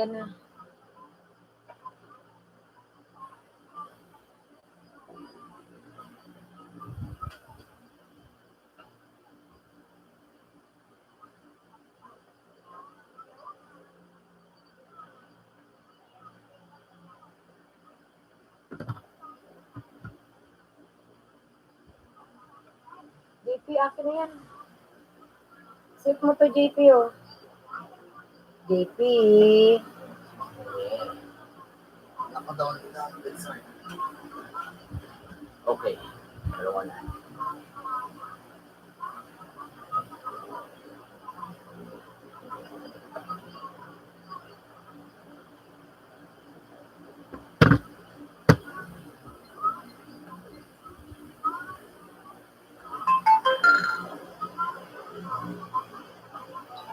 Ayan na. JP, akin na yan. Save mo to, JP, oh. JP. Naka-down na. Okay. Dalawa na.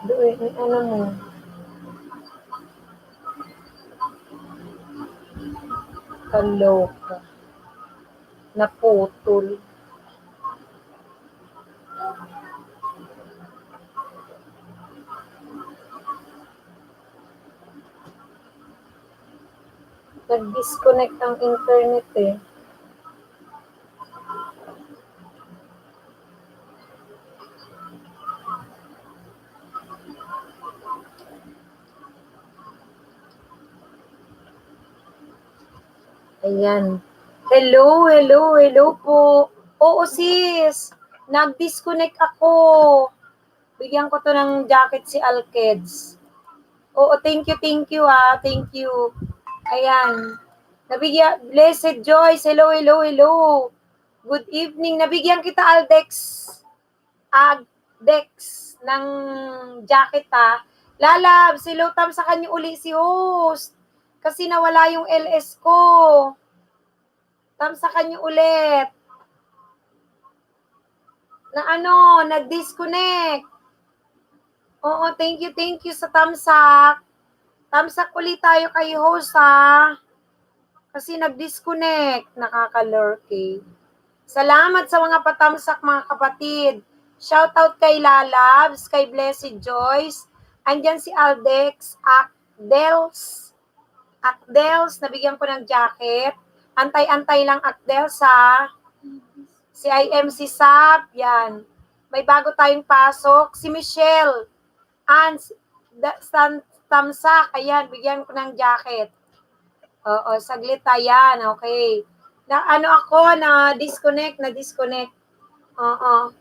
Doon, ano mo? Kaloka. Naputol. Nag-disconnect ang internet eh. Ayan. Hello po. Oo sis, nag-disconnect ako. Bigyan ko to ng jacket si Alkeds. Oo, thank you thank you. Ayan. Blessed Joyce, hello. Good evening. Nabigyan kita Dex ng jacket ha. Lalab, silutam sa kanya uli si host. Kasi nawala yung LS ko. Tam sa kanya ulit. Nag-disconnect. Oo, thank you sa tamsak. Tamsak ulit tayo kay host ha. Kasi nag-disconnect. Nakaka-lurky. Salamat sa mga patamsak mga kapatid. Shoutout kay Lalabs, kay Blessed Joyce. Andyan si Aldex, Akdels, nabigyan ko ng jacket. Antay-antay lang Akdels ha. Si IMC Sap, yan. May bago tayong pasok. Si Michelle, Tamsak, ayan, bigyan ko ng jacket. Oo, saglit ayan, okay. Na-disconnect. Oo.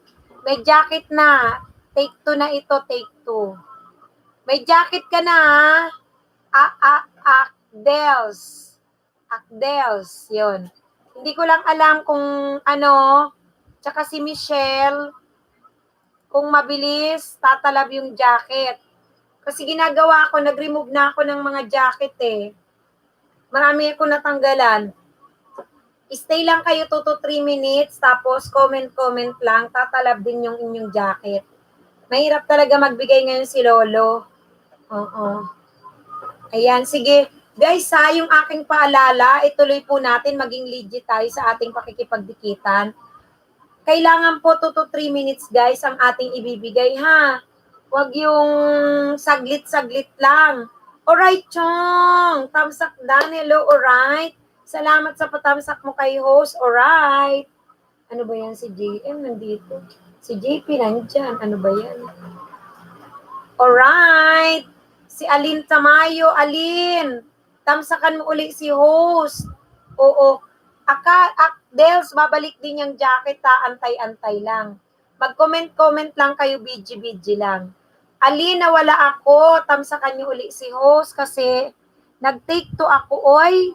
May jacket na. Take 2 na ito, take 2. May jacket ka na, ha? Akdels, yun. Hindi ko lang alam kung tsaka si Michelle, kung mabilis, tatalab yung jacket. Kasi ginagawa ko, nag-remove na ako ng mga jacket eh. Marami ako natanggalan. Stay lang kayo 2 to 3 minutes, tapos comment lang, tatalab din yung inyong jacket. Mahirap talaga magbigay ngayon si Lolo. Oo. Ayan, sige. Guys, yung aking paalala, ituloy po natin, maging legit tayo sa ating pakikipagdikitan. Kailangan po 2 to 3 minutes, guys, ang ating ibibigay, ha? Huwag yung saglit-saglit lang. Alright, Chong. Tamsak dan. Hello, alright. Salamat sa patamsak mo kay host. Alright. Ano ba yan si JM nandito? Si JP nandyan. Ano ba yan? Alright. Si Alin Tamayo. Alin. Tamsakan mo uli si host. Oo. Akdels, babalik din yung jacket ha. Antay-antay lang. Mag-comment lang kayo. BG lang. Alin, nawala ako. Tamsakan niyo uli si host kasi nag-take 2 ako, oy.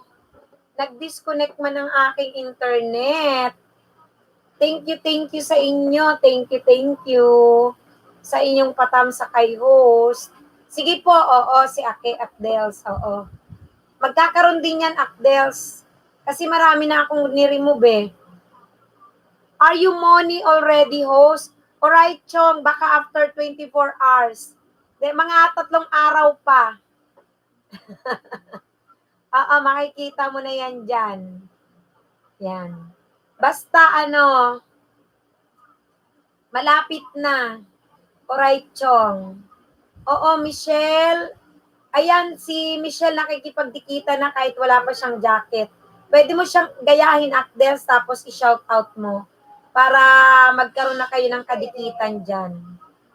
Nag-disconnect man ang aking internet. Thank you sa inyo. Thank you sa inyong patamsak kay host. Sige po, oo, si Akdels, oo. Magkakaroon din yan, Akdels. Kasi marami na akong ni-remove eh. Are you money already, host? Alright, Chong, baka after 24 hours. Mga 3 araw pa. Oo, makikita mo na yan dyan. Yan. Basta malapit na. Alright, Chong. Oo, Michelle. Ayan, si Michelle nakikipagdikita na kahit wala pa siyang jacket. Pwede mo siyang gayahin, Akdels, tapos i-shout out mo para magkaroon na kayo ng kadikitan dyan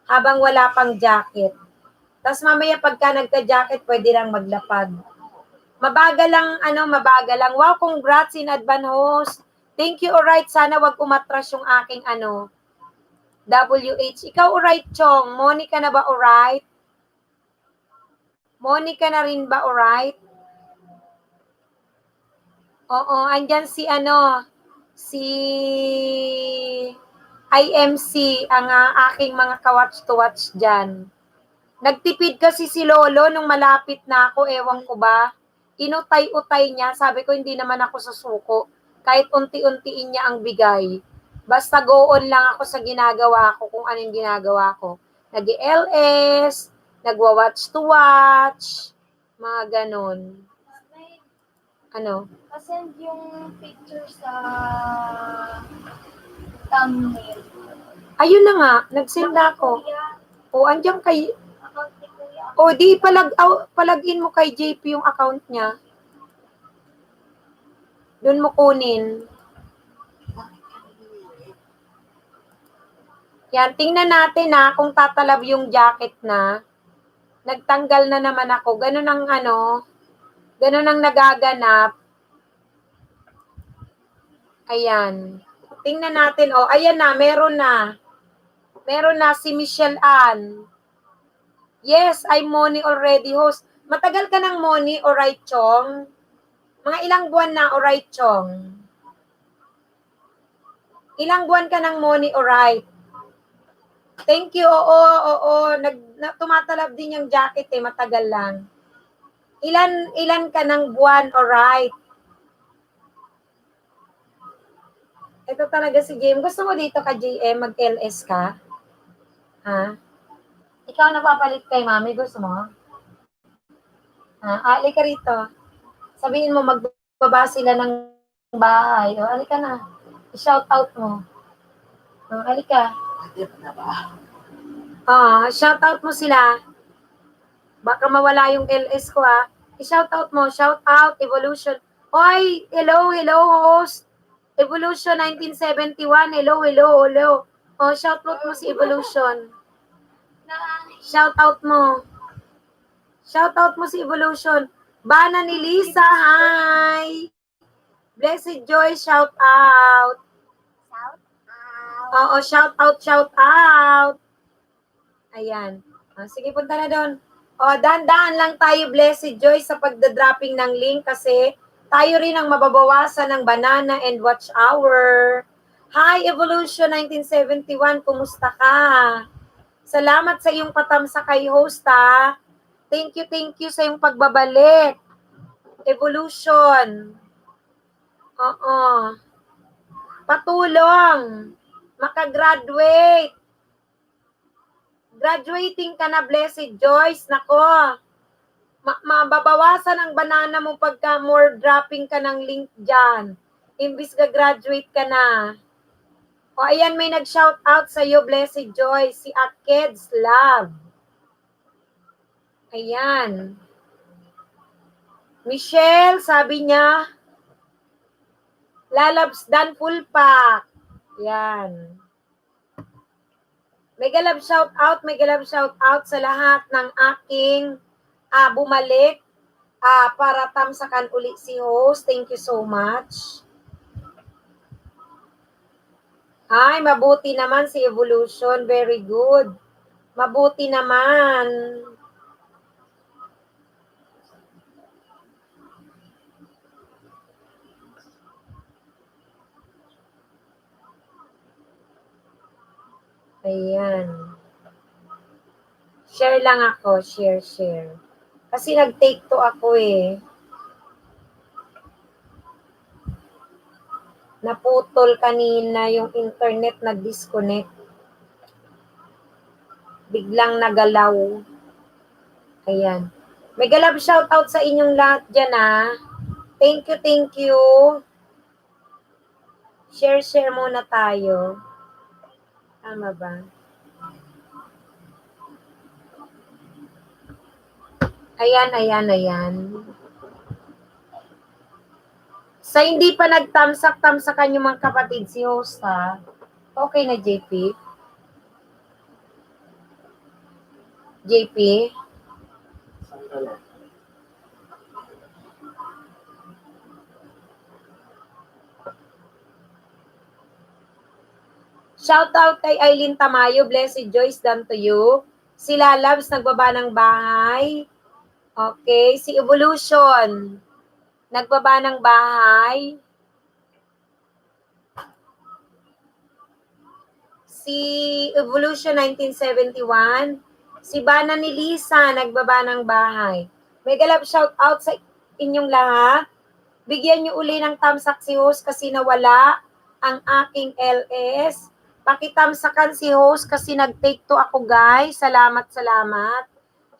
habang wala pang jacket. Tapos mamaya pagka nagka-jacket, pwede lang maglapag. Mabagal lang, mabagal lang. Wow, congrats in advance, host. Thank you, alright. Sana wag umatras yung aking WH. Ikaw, alright, Chong. Monica na ba, alright? Monica na rin ba, alright? Oo, andyan si si IMC, ang aking mga ka-watch to watch dyan. Nagtipid kasi si Lolo nung malapit na ako, ewan ko ba. Inutay-utay niya, sabi ko hindi naman ako susuko. Kahit unti-untiin niya ang bigay. Basta go on lang ako sa ginagawa ko, kung anong ginagawa ko. Nag-LS, nagwa-watch to watch, mga ganon. Ano? Pasend yung picture sa thumbnail. Ayun na nga, nag-send na ako. O, andyan kay... Account ni Kuya. O, di palagin mo kay JP yung account niya. Doon mo kunin. Yan, tingnan natin kung tatalab yung jacket na. Nagtanggal na naman ako. Ganun ang ganun ang nagaganap. Ayan. Tingnan natin. O, ayan na, meron na. Meron na si Michelle Ann. Yes, I'm Moni already, host. Matagal ka ng Moni, alright, Chong? Mga ilang buwan na, alright, Chong? Ilang buwan ka ng Moni, alright? Thank you, oo. Tumatalab din yung jacket matagal lang. Ilan ka ng buwan, alright? Ito talaga si JM. Gusto mo dito ka, JM, mag-LS ka? Ha? Ikaw napapalit kay mami, gusto mo? Ali ka rito. Sabihin mo, magbaba sila ng bahay. O, ali ka na. I-shout out mo. O, ali ka. Shout out mo sila. Baka mawala yung LS ko, I-shout out mo. Shout out, Evolution. Oy, hello, host. Evolution 1971. Hello. O, shout out mo si Evolution. Shout out mo. Shout out mo si Evolution. Bana ni Lisa, hi! Blessed Joy, shout out. Oo, shout out. Ayan. Sige, punta na doon. Dahan-dahan lang tayo, Blessed Joy, sa pagdadropping ng link kasi tayo rin ang mababawasan ng banana and watch hour. Hi, Evolution 1971, kumusta ka? Salamat sa iyong patamsa kay host, Thank you sa iyong pagbabalik. Evolution. Oo. Patulong. Makagraduate. Graduating ka na, Blessed Joyce. Nako. Mababawasan ang banana mo pagka more dropping ka ng link dyan. Imbis ka graduate ka na. O, ayan, may nag-shout out sa iyo, Blessed Joyce. Si Akeds Love. Ayan. Michelle, sabi niya, lalabs dan full pack. Yan. Mega love shout out sa lahat ng aking bumalik para tamsakan uli si host. Thank you so much. Ay, mabuti naman si Evolution. Very good. Mabuti naman. Ayan. Share lang ako. Share. Kasi nag-take to ako Naputol kanina yung internet, nag-disconnect. Biglang nagalaw. Ayan. Mega love shout out sa inyong lahat dyan, Thank you. Share muna tayo. Tama ba? Ayan. Sa hindi pa nagtamsak-tamsakan yung mga kapatid si host, ha? Okay na, JP? JP? Shout out kay Aileen Tamayo, blessed Joyce done to you. Sila Labs, nagbaba ng bahay. Okay, si Evolution, nagbaba ng bahay. Si Evolution 1971, si Bana ni Lisa, nagbaba ng bahay. Mega love shout out sa inyong lahat. Bigyan niyo uli ng tamsak si host kasi nawala ang aking LS. Pakitamsakan si host kasi nag-take to ako, guys. Salamat.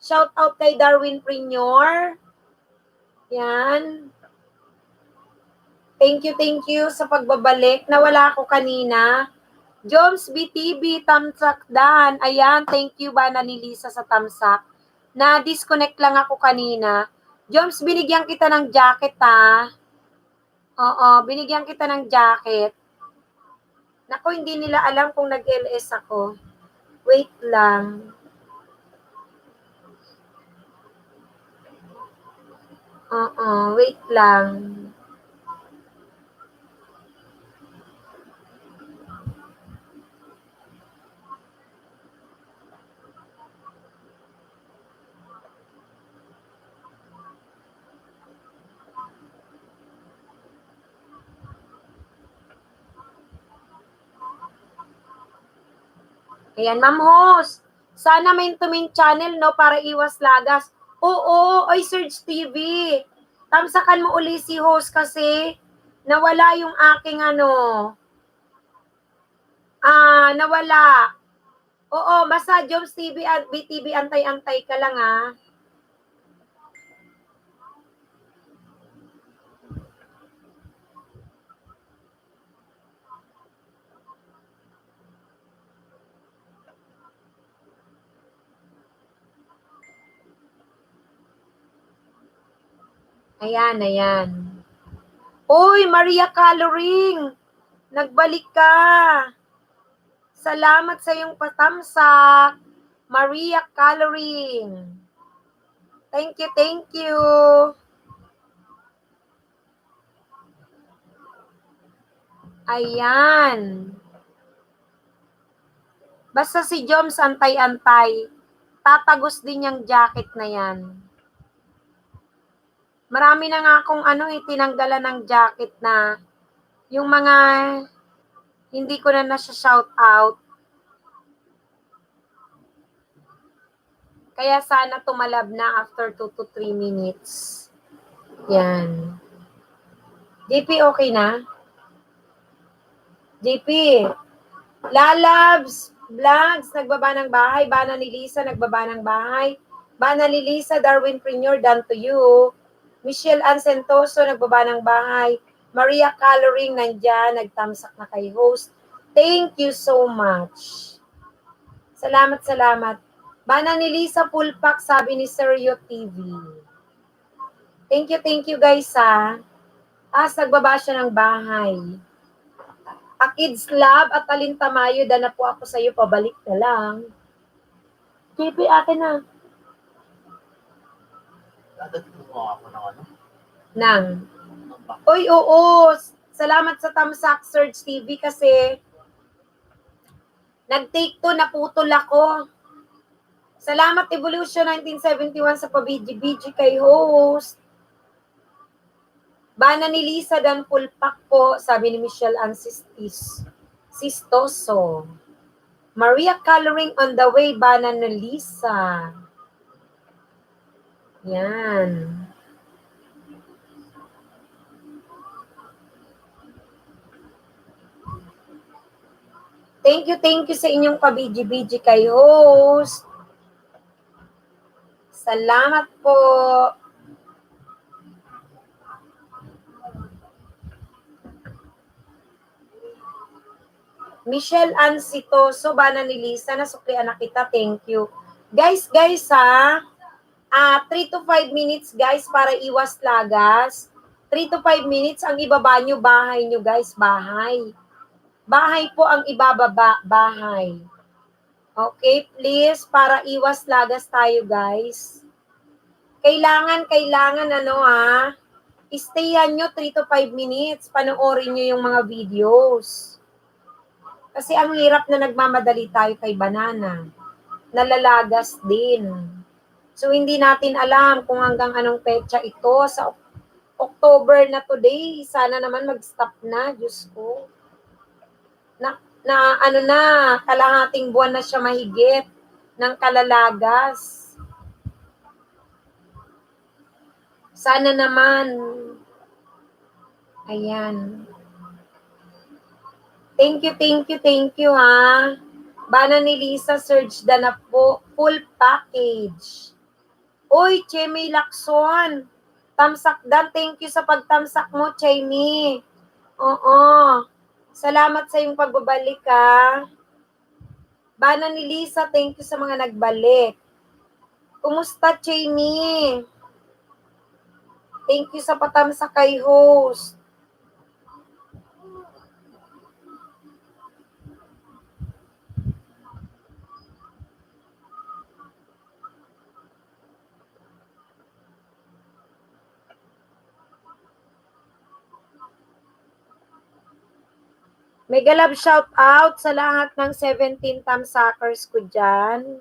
Shout out kay Darwin Prignor. Yan. Thank you sa pagbabalik. Nawala ako kanina. Joms BTB, tamsak dan. Ayan, thank you ba na ni Lisa sa tamsak. Na-disconnect lang ako kanina. Joms, binigyan kita ng jacket, ha? Oo, binigyan kita ng jacket. Naku, hindi nila alam kung nag-LS ako. Wait lang. Wait lang. Ayan, Ma'am Host. Sana main to main channel, no, para iwas lagas. Oo, oy, Surge TV. Tamsakan mo uli si host kasi nawala yung aking nawala. Oo, basta Joms TV at BTV, antay-antay ka lang, ha. Ayan. Uy, Maria Coloring, nagbalik ka. Salamat sa iyong patamsak, Maria Coloring. Thank you. Ayan. Basta si Joms antay-antay, tatagos din yung jacket na yan. Marami na nga akong tinanggalan ng jacket na yung mga hindi ko na shout out. Kaya sana tumalab na after 2 to 3 minutes. Yan. JP, okay na? JP, Lalabs, Vlogs, nagbaba ng bahay. Bana ni Lisa, nagbaba ng bahay. Bana ni Lisa, Darwin Prignor, done to you. Michelle Ann Sentoso, nagbaba ng bahay. Maria Coloring, nandyan, nagtamsak na kay host. Thank you so much. Salamat. Bana ni Lisa, full pack, sabi ni Seryo TV. Thank you guys, ha. Nagbaba siya ng bahay. A Kids Lab at Alin Tamayo, na po ako sa iyo, pabalik na lang. JP, akin na. Dadagdag mo ako ng Uy, oo. Salamat sa tamsak, Surge TV, kasi nag-take to, naputol ako. Salamat, Evolution 1971, sa pabidji-bidji kay host. Bana ni Lisa, dan full pack po, sabi ni Michelle Ann Sistoso. Maria Coloring on the way, bana ni Lisa. Yan. Thank you sa inyong pabidji-bidji kay host. Salamat po. Michelle Ann Sitoso, bana ni Lisa, nasuklian na kita. Thank you. Guys, ha. 3 to 5 minutes guys para iwas lagas. 3 to 5 minutes ang ibaba nyo, bahay nyo guys, bahay. Bahay po ang ibababa, bahay. Okay, please, para iwas lagas tayo guys. Kailangan stayan nyo 3 to 5 minutes, panoorin nyo yung mga videos. Kasi ang hirap na nagmamadali tayo kay banana. Nalalagas din. So, hindi natin alam kung hanggang anong petsa ito. Sa October na today, sana naman mag-stop na. Diyos ko. Kalahating buwan na siya mahigit ng kalalagas. Sana naman. Ayan. Thank you ha. Bana ni Lisa, Surge na po. Full package. Uy, Chemi Lacson. Tamsak dan. Thank you sa pagtamsak mo, Chemi. Oo. Salamat sa iyong pagbabalik, ha. Bana ni Lisa, thank you sa mga nagbalik. Kumusta, Chemi? Thank you sa patamsak kay host. Mega love shout out sa lahat ng 17 tamsakers ko dyan.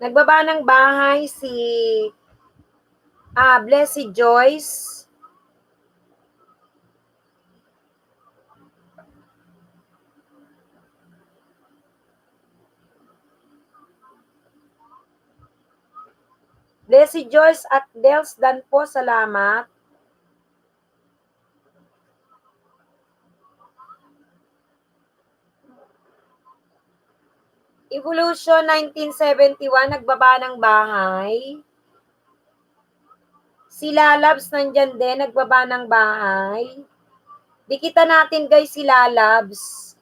Nagbaba ng bahay si Blessy Joyce. Blessy Joyce at Dels Dan po, salamat. Evolution 1971, nagbaba ng bahay. Si Lalabs nandyan din, nagbaba ng bahay. Dikita natin guys si Lalabs.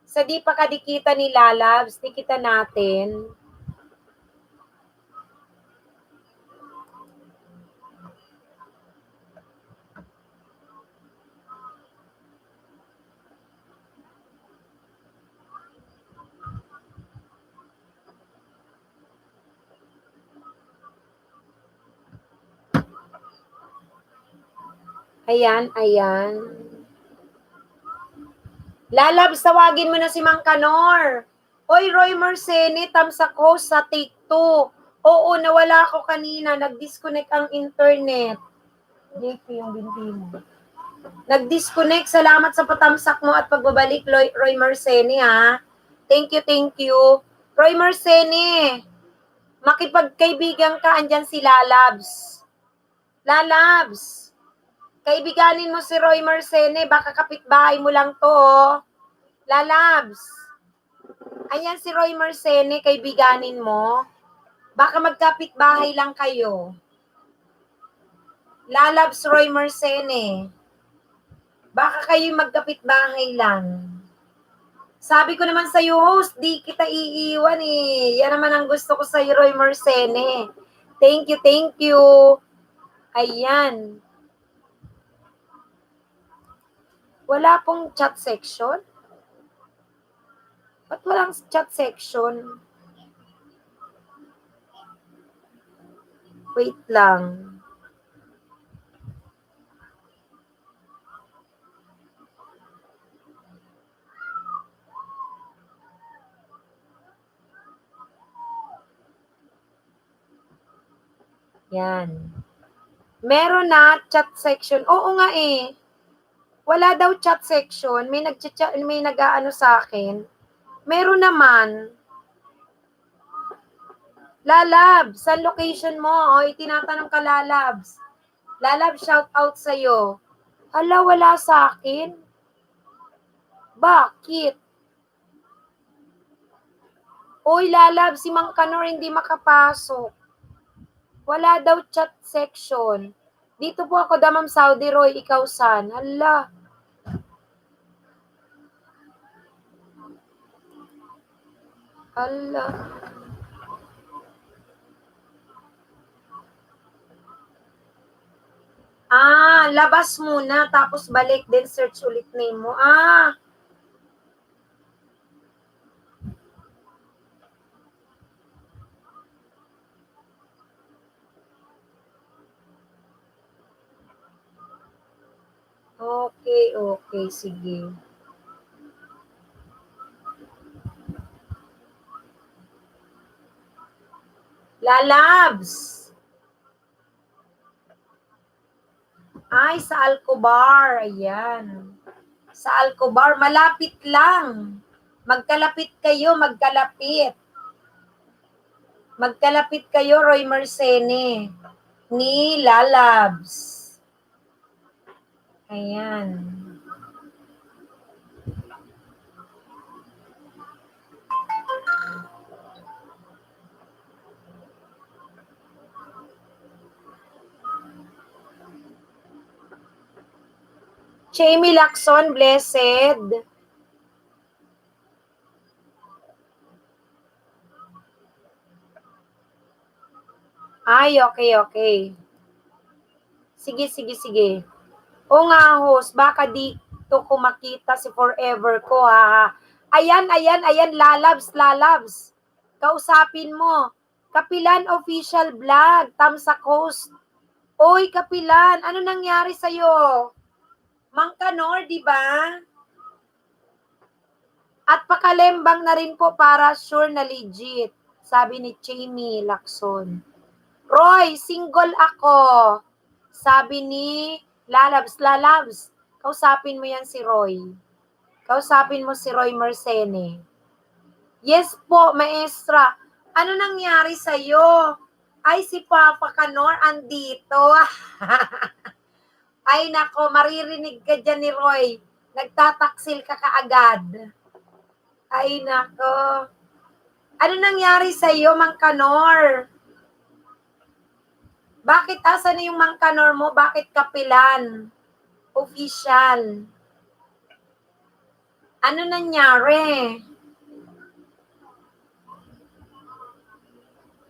Sa di pa kadikita ni Lalabs, dikita natin. Ayan. Lalabs, tawagin mo na si Mang Kanor. Oy, Roy Marcene, tamsak host sa Take 2. Oo, nawala ako kanina. Nag-disconnect ang internet. JP yung binti mo. Nag-disconnect. Salamat sa patamsak mo at pagbabalik, Roy Marcene, ha. Thank you. Roy Marcene, makipagkaibigan ka, andyan si Lalabs. Lalabs, kaibiganin mo si Roy Marcene, baka kapitbahay mo lang to, oh. Lalabs, ayan si Roy Marcene, kaibiganin mo. Baka magkapitbahay lang kayo. Lalabs, Roy Marcene, baka kayo magkapitbahay lang. Sabi ko naman sa'yo, host, di kita iiwan eh. Yan naman ang gusto ko sa'yo, Roy Marcene. Thank you. Ayan. Wala pong chat section? Ba't walang chat section? Wait lang. Yan. Meron na chat section. Oo nga eh. Wala daw chat section. May nag-aano sa akin. Meron naman. Lalabs, saan location mo? O, itinatanong ka, Lalabs. Lalabs, shout out sa'yo. Hala, wala sa akin. Bakit? Uy, Lalabs, si Mang Kanor hindi makapasok. Wala daw chat section. Dito po ako, Damam Saudi Roy, ikaw san? Hala. Ala. Labas muna, tapos balik, then search ulit name mo. Okay, sige. Lalabs. Ay, sa Alcobar. Ayan. Sa Alcobar, malapit lang. Magkalapit kayo, magkalapit. Magkalapit kayo, Roy Marcene. Ni Lalabs. Ayan. Jamie Lacson, blessed. Ay, okay. Sige. O nga, host, baka dito ko makita si forever ko, ha. Ayan, lalabs. Kausapin mo. Kapilan Official Vlog, Tamsa Coast. Oy, Kapilan, ano nangyari sa'yo? Mang Kanor, di ba? At pakalembang na rin po para sure na legit, sabi ni Jamie Lacson. Roy, single ako, sabi ni Lalabs. Kausapin mo yan si Roy. Kausapin mo si Roy Marcene. Yes po, maestra. Ano nangyari sa'yo? Ay, si Papa Kanor andito. Ay, nako, maririnig ka dyan ni Roy. Nagtataksil ka kaagad. Ay, nako. Ano nangyari sa'yo, Mang Kanor? Bakit asan na yung Mang Kanor mo? Bakit Kapilan Official? Ano nangyari?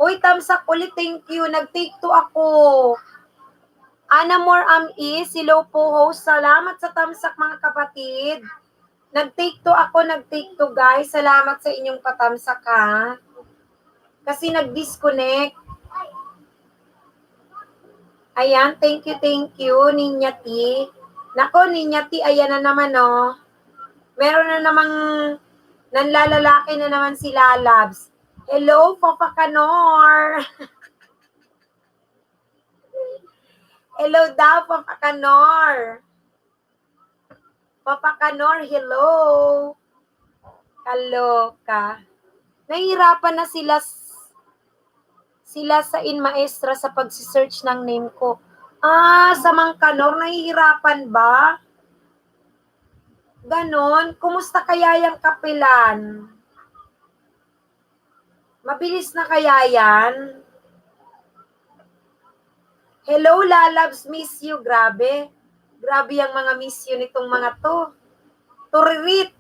Uy, tamsak ulit, thank you. Nag-take two ako. Ana More hello po host. Salamat sa tamsak mga kapatid. Nag-take two guys. Salamat sa inyong patamsak ha. Kasi nag-disconnect. Ayan, thank you, Ninya T. Nako, Ninya T, ayan na naman oh. Meron na namang nanlalalaki na naman si Lalabs. Hello, Papa Kanor. Hello daw, Papa Kanor. Papa Kanor, hello. Kaloka. Nahihirapan na sila sa Maestra sa pagsisearch ng name ko. Sa Mang Kanor, nahihirapan ba? Ganon. Kumusta kaya yung Kapilan? Mabilis na kaya yan? Hello, Lalabs, miss you. Grabe yung mga miss you nitong mga to. Turirit.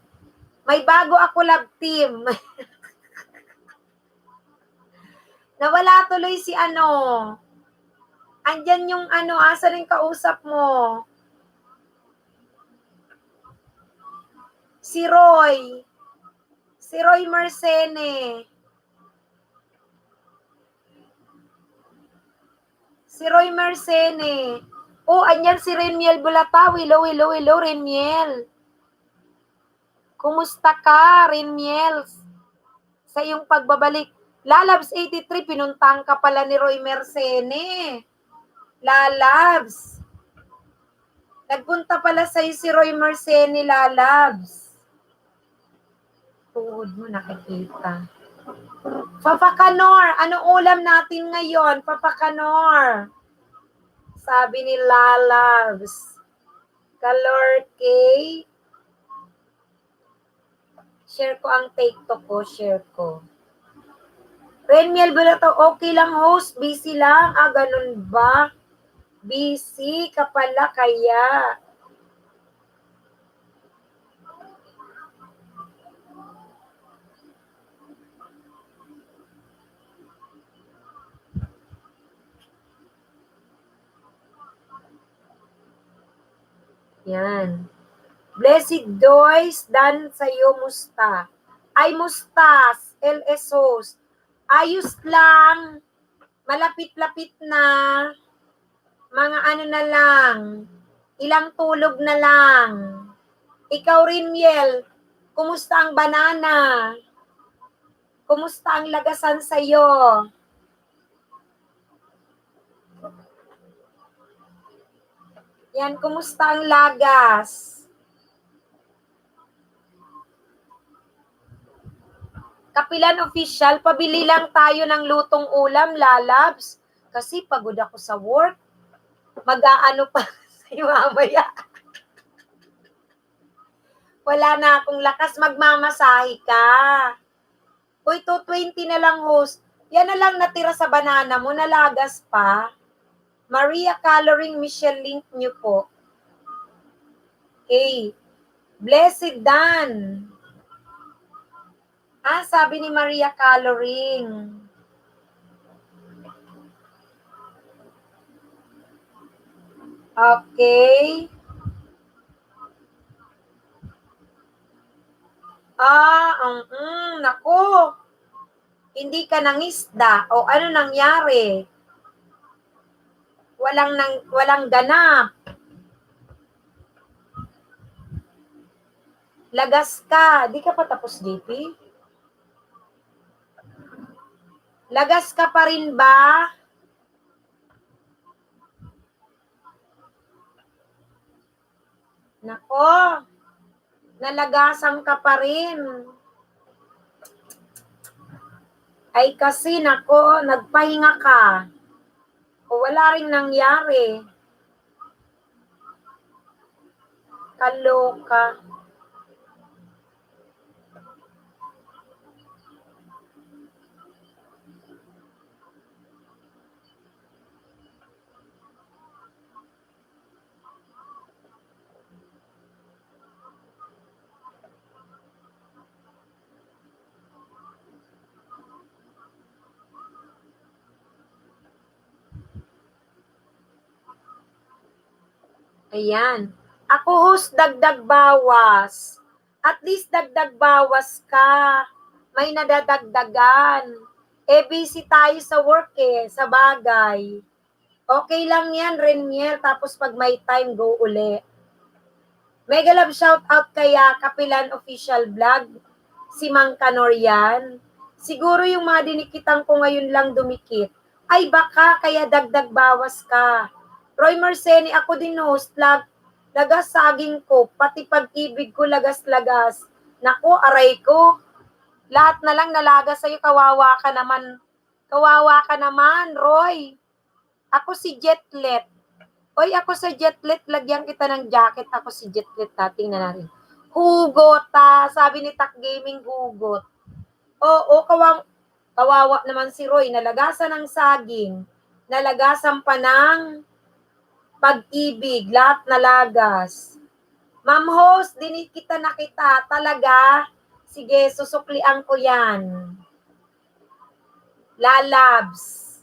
May bago ako love team. Nawala tuloy si Andyan yung asa rin kausap mo? Si Roy. Si Roy Marcene. Si Roy Marcene. Andyan si Reniel Bulataw. Hello, Reniel. Kumusta ka, Reniel? Sa iyong pagbabalik. Lalabs 83, pinuntang ka pala ni Roy Marcene. Lalabs. Nagpunta pala sa'yo si Roy Marcene, Lalabs. Tuhod mo nakikita. Papa Kanor, ano ulam natin ngayon, Papa Kanor? Sabi ni Lalabs. Kalor K. Share ko ang TikTok ko, share ko. Renmiel Bulato, okay lang host, busy lang. Ganun ba? Busy ka pala kaya. Yan. Blessed Doys, dan sa'yo musta. Ay mustas, LS host. Ayos lang. Malapit-lapit na. Mga ano na lang. Ilang tulog na lang. Ikaw rin, Miel. Kumusta ang banana? Kumusta ang lagasan sa'yo? Yan, kumusta ang lagas? Kapilan Official, pabili lang tayo ng lutong ulam, lalabs. Kasi pagod ako sa work. Mag-aano pa sa'yo mamaya. Wala na akong lakas, magmamasahe ka. Uy, 220 na lang, host. Yan na lang natira sa banana mo, nalagas pa. Maria Coloring Michelle, link nyo po. Okay. Blessed Dan. Sabi ni Maria Coloring. Okay. Naku. Hindi ka nangisda. O ano nangyari? Walang ganap. Lagas ka. Di ka pa tapos, JP? Lagas ka pa rin ba? Nako. Nalagasan ka pa rin. Ay kasi, nako, nagpahinga ka. O wala rin nangyari. Kaloka. Ayan. Ako, host, dagdag bawas. At least dagdag bawas ka. May nadadagdagan. Busy tayo sa work sa bagay. Okay lang yan, Renier. Tapos pag may time, go uli. Mega love shout out kaya Kapilan Official Vlog. Si Mang Kanor yan. Siguro yung mga dinikitan ko ngayon lang dumikit. Ay baka kaya dagdag bawas ka. Roy Marceni, ako din host, lagas saging ko, pati pag-ibig ko lagas-lagas. Naku, aray ko. Lahat na lang nalagas sa'yo, kawawa ka naman. Kawawa ka naman, Roy. Ako si Jetlet. Oy, ako sa Jetlet, lagyan kita ng jacket. Ako si Jetlet, tingnan natin. Hugot, sabi ni Tak Gaming, hugot. Oo, kawawa naman si Roy. Nalagasan ng saging. Nalagasan pa ng pag-ibig, lahat nalagas. Ma'am host, kita na kita. Talaga? Sige, susuklian ko yan. Lalabs.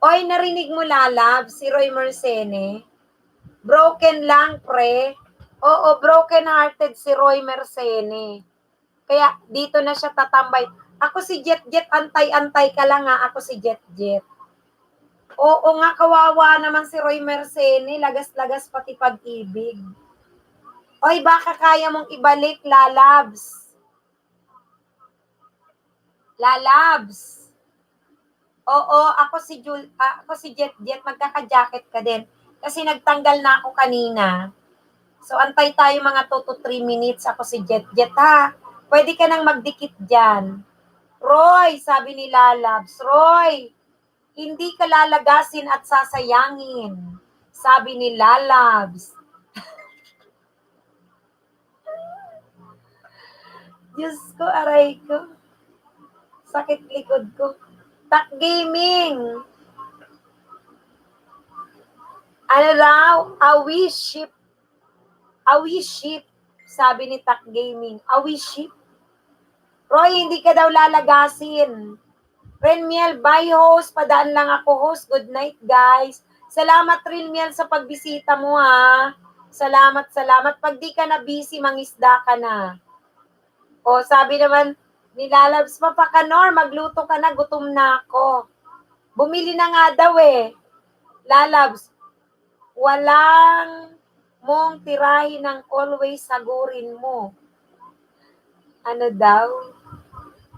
Oy, narinig mo lalabs, si Roy Mercene? Broken lang, pre. Oo, broken-hearted si Roy Mercene. Kaya dito na siya tatambay. Ako si Jet, antay-antay ka lang nga. Ako si Jet. Oo nga, kawawa naman si Roy Mercene, lagas-lagas pati pag-ibig. Oy, baka kaya mong ibalik, lalabs. Lalabs. Oo, ako si Jet, magkaka-jacket ka din. Kasi nagtanggal na ako kanina. So, antay tayo mga 2 to 3 minutes. Ako si Jet, ha. Pwede ka nang magdikit dyan. Roy, sabi ni Lalabs, Roy, hindi ka lalagasin at sasayangin. Sabi ni Lalabs. Diyos ko, aray ko. Sakit likod ko. Tak Gaming. Ano raw? Awiship. Sabi ni Tak Gaming. Awiship. Roy, hindi ka daw lalagasin. Renmiel, bye host. Padaan lang ako host. Good night guys. Salamat rin, Miel, sa pagbisita mo, ha. Salamat. Pag di ka na busy, mangisda ka na. O, sabi naman, nilalabs pa pa ka, Nor, magluto ka na, gutom na ako. Bumili na nga daw eh. Lalabs, walang mong tirahin ng always sagurin mo. Ano daw?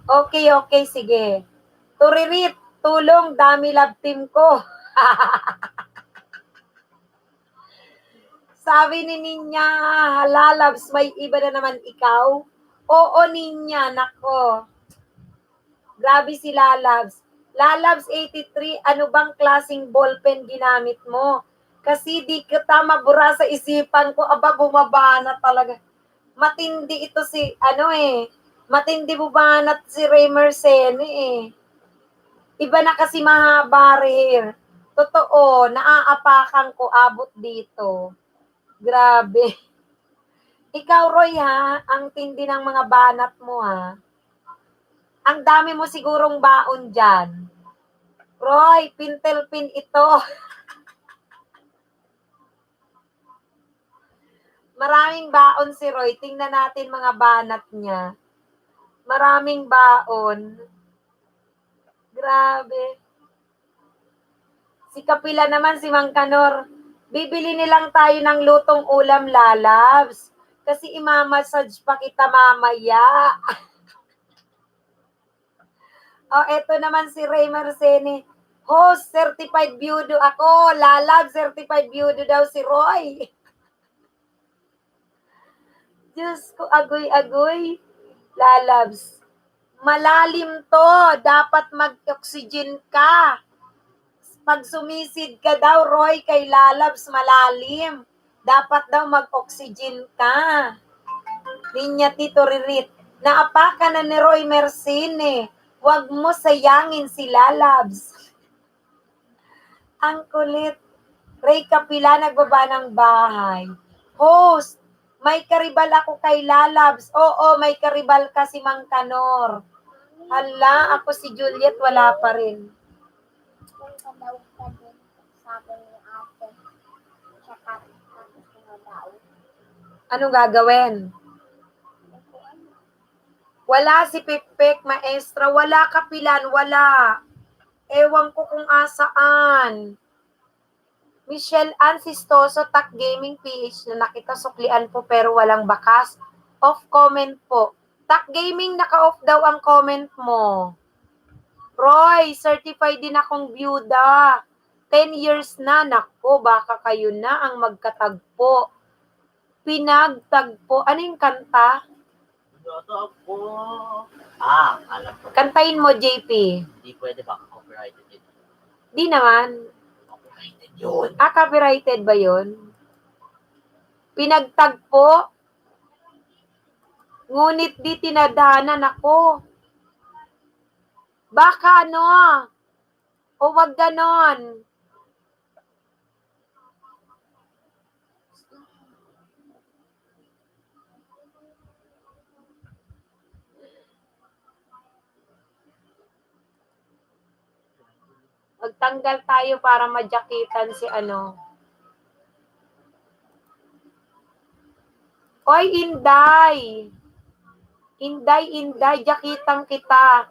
Okay, sige. Turirit, tulong, dami love team ko. Sabi ni Ninya, Lalabs, may iba na naman ikaw? Oo, Ninya, nako. Grabe si Lalabs. Lalabs 83, ano bang klaseng ballpen ginamit mo? Kasi di kita mabura sa isipan ko, aba, bumaba na talaga. Matindi ito si, matindi bubanat si Ray Mercene eh. Iba na kasi mahaba rin. Totoo, naaapakan ko abot dito. Grabe. Ikaw, Roy, ha? Ang tindi ng mga banat mo, ha? Ang dami mo sigurong baon dyan. Roy, pintel-pin ito. Maraming baon si Roy. Tingnan natin mga banat niya. Maraming baon. Grabe. Si Kapila naman, si Mang Kanor, bibili nilang tayo ng lutong ulam, Lalabs. Kasi imamassage pa kita mamaya. Eto naman si Ray Marcene. Host, certified beauty ako. Lalabs, certified beauty daw si Roy. Diyos ko, agoy-agoy. Lalabs. Malalim to. Dapat mag-oxygen ka. Pag sumisid ka daw, Roy, kay Lalabs, malalim. Dapat daw mag-oxygen ka. Linya Tito Ririt. Naapakan na ni Roy Mercine. Huwag mo sayangin si Lalabs. Ang kulit. Ray Kapila, nagbaba ng bahay. Host, may karibal ako kay Lalabs. Oo, may karibal ka si Mang Kanor. Hala, ako si Juliet, wala pa rin. Punta daw ka din, sabi ni ate. Tsaka, tapos daw. Anong gagawin? Wala si Pipik, maestra. Wala Kapilan, wala. Ewan ko kung asaan. Michelle Ann Sistoso, Tak Gaming PH na nakita suklian po pero walang bakas. Off comment po. Tak Gaming, naka-off daw ang comment mo. Roy, certified din akong byuda. 10 years na. Nako, baka kayo na ang magkatagpo. Pinagtagpo. Ano yung kanta? Ito po. Alam ko. Kantahin mo, JP. Hindi pwede baka copyrighted yun. Di naman. Copyrighted yun. Copyrighted ba yun? Pinagtagpo? Ngunit di tinadahanan ako. Baka ano? O wag ganon. Magtanggal tayo para madyakitan si ano. Oy, Inday. Inday, jakitan kita.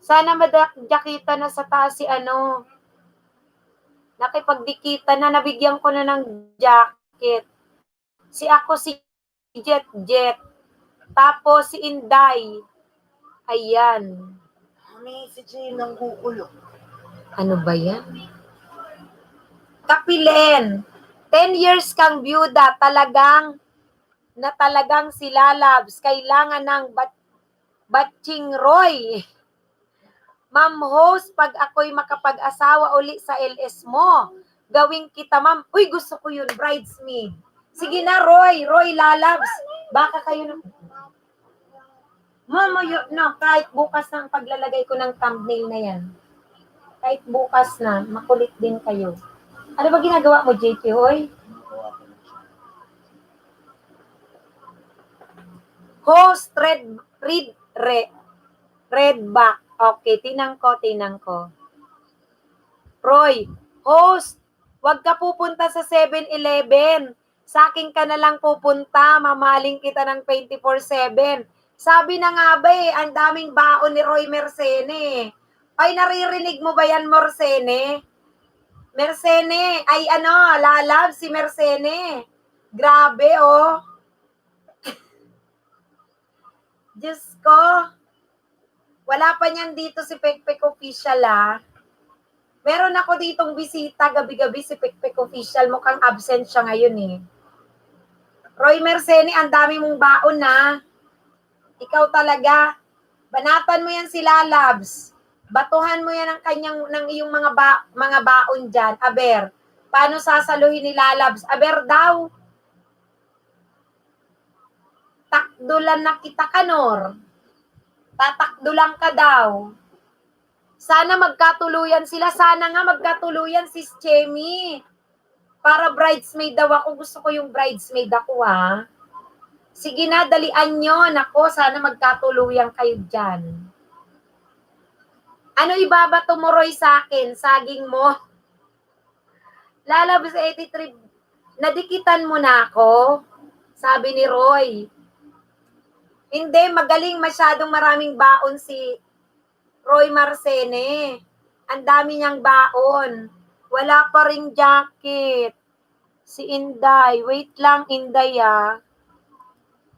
Sana madyakitan na sa taas si ano. Nakipagdikita na, nabigyan ko na ng jacket. Si ako si Jet. Tapos si Inday. Ayan. Mami, si Jane ang kukulo. Ano ba yan? Kapilen. 10 years kang byuda, talagang si Lalabs. Kailangan ng batching Roy. Ma'am host, pag ako'y makapag-asawa uli sa LS mo, gawin kita, ma'am. Uy, gusto ko yun, bridesmaid. Sige na, Roy Lalabs. Baka kayo na. Ma'am, no, kahit bukas na ang paglalagay ko ng thumbnail na yan. Kahit bukas na, makulit din kayo. Ano ba ginagawa mo, JP Hoy? Host, red back. Okay, tinang ko. Roy, host, Huwag ka pupunta sa 7-Eleven. Sa akin ka na lang pupunta, mamaling kita ng 24/7. Sabi na nga ba ang daming baon ni Roy Mersene. Ay, naririnig mo ba yan, Mersene? Mersene, ay lalab si Mersene. Grabe, oh. Diyos ko. Wala pa niyan dito si Pekpek Official, Meron ako ditong bisita, gabi-gabi si Pekpek Official. Mukhang absent siya ngayon, Roy Mersene, ang dami mong baon, Ikaw talaga. Banatan mo yan si Lalabs. Batuhan mo yan ng iyong mga baon dyan. Aber, paano sasaluhin ni Lalabs? Aber daw. Takdulan na kita, Kanor. Tatakdulan ka daw. Sana magkatuluyan sila. Sana nga magkatuluyan si Chemi. Para bridesmaid daw ako. Gusto ko yung bridesmaid ako, Sige na, dalian nyo. Nako, sana magkatuluyan kayo dyan. Ano ibabato mo, Roy, sa akin? Saging mo? Lalabas 83. Nadikitan mo na ako? Sabi ni Roy. Hindi, magaling. Masyadong maraming baon si Roy Mersene. Ang dami niyang baon. Wala pa ring jacket. Si Inday. Wait lang, Inday,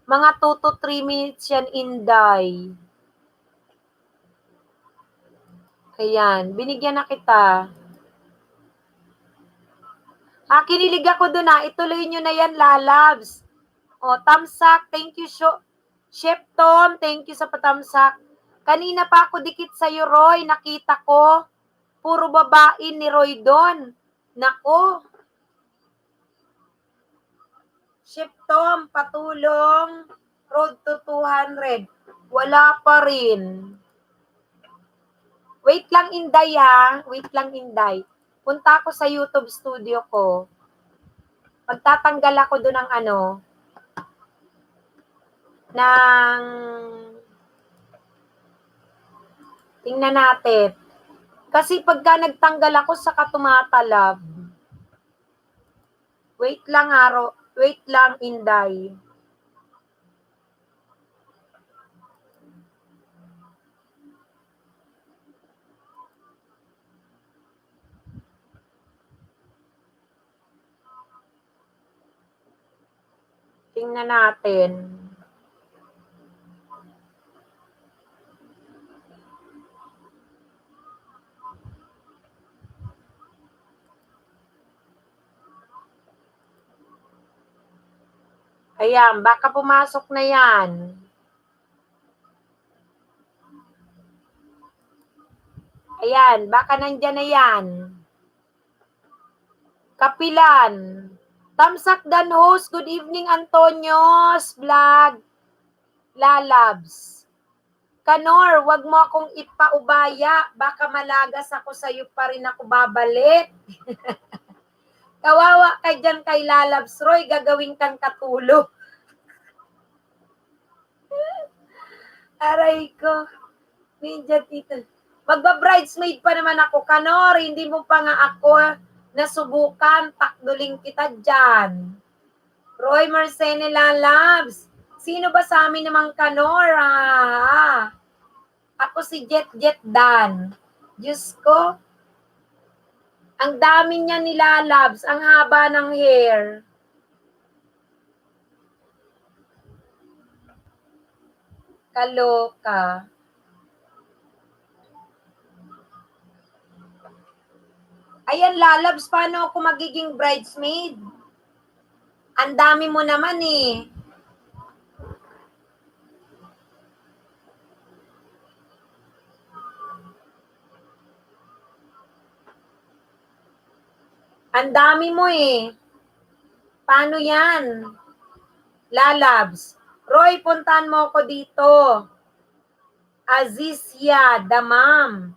Mga 2 to 3 minutes yan, Inday. Ayan, binigyan na kita. Kinilig ako doon, Ituloy nyo na yan, Lalabs. Tamsak, thank you, Chef Tom, thank you sa patamsak. Kanina pa ako dikit sa'yo, Roy. Nakita ko. Puro babae ni Roy doon. Nako. Chef Tom, patulong. Road to 200. Wala pa rin. Wait lang, Inday, Wait lang, Inday. Punta ako sa YouTube studio ko. Magtatanggal ako doon ng tingnan natin. Kasi pagka nagtanggal ako, saka tumatalab. Wait lang, Wait lang, Inday. Tingnan natin. Ayan, baka pumasok na yan. Ayan, baka nandyan na yan. Kapilan. Tamsak Dan host. Good evening, Antonios Vlog. Lalabs. Kanor, wag mo akong ipaubaya. Baka malagas ako sa'yo pa rin ako babalik. Kawawa ka dyan kay Lalabs, Roy. Gagawin kang katulo. Aray ko. Ninja tito. Magba-bridesmaid pa naman ako, Kanor. Hindi mo pa nga ako nasubukan. Takduling kita dyan. Roy Mersene Lalabs. Sino ba sa amin namang Kanor? Ako si Jet Dan. Diyos ko. Ang dami niya nilalabs. Ang haba ng hair. Kaloka. Ayan, Lalabs, paano ako magiging bridesmaid? Ang dami mo naman Ang dami mo Paano yan? Lalabs. Roy, puntahan mo ako dito. Azizia, Damam.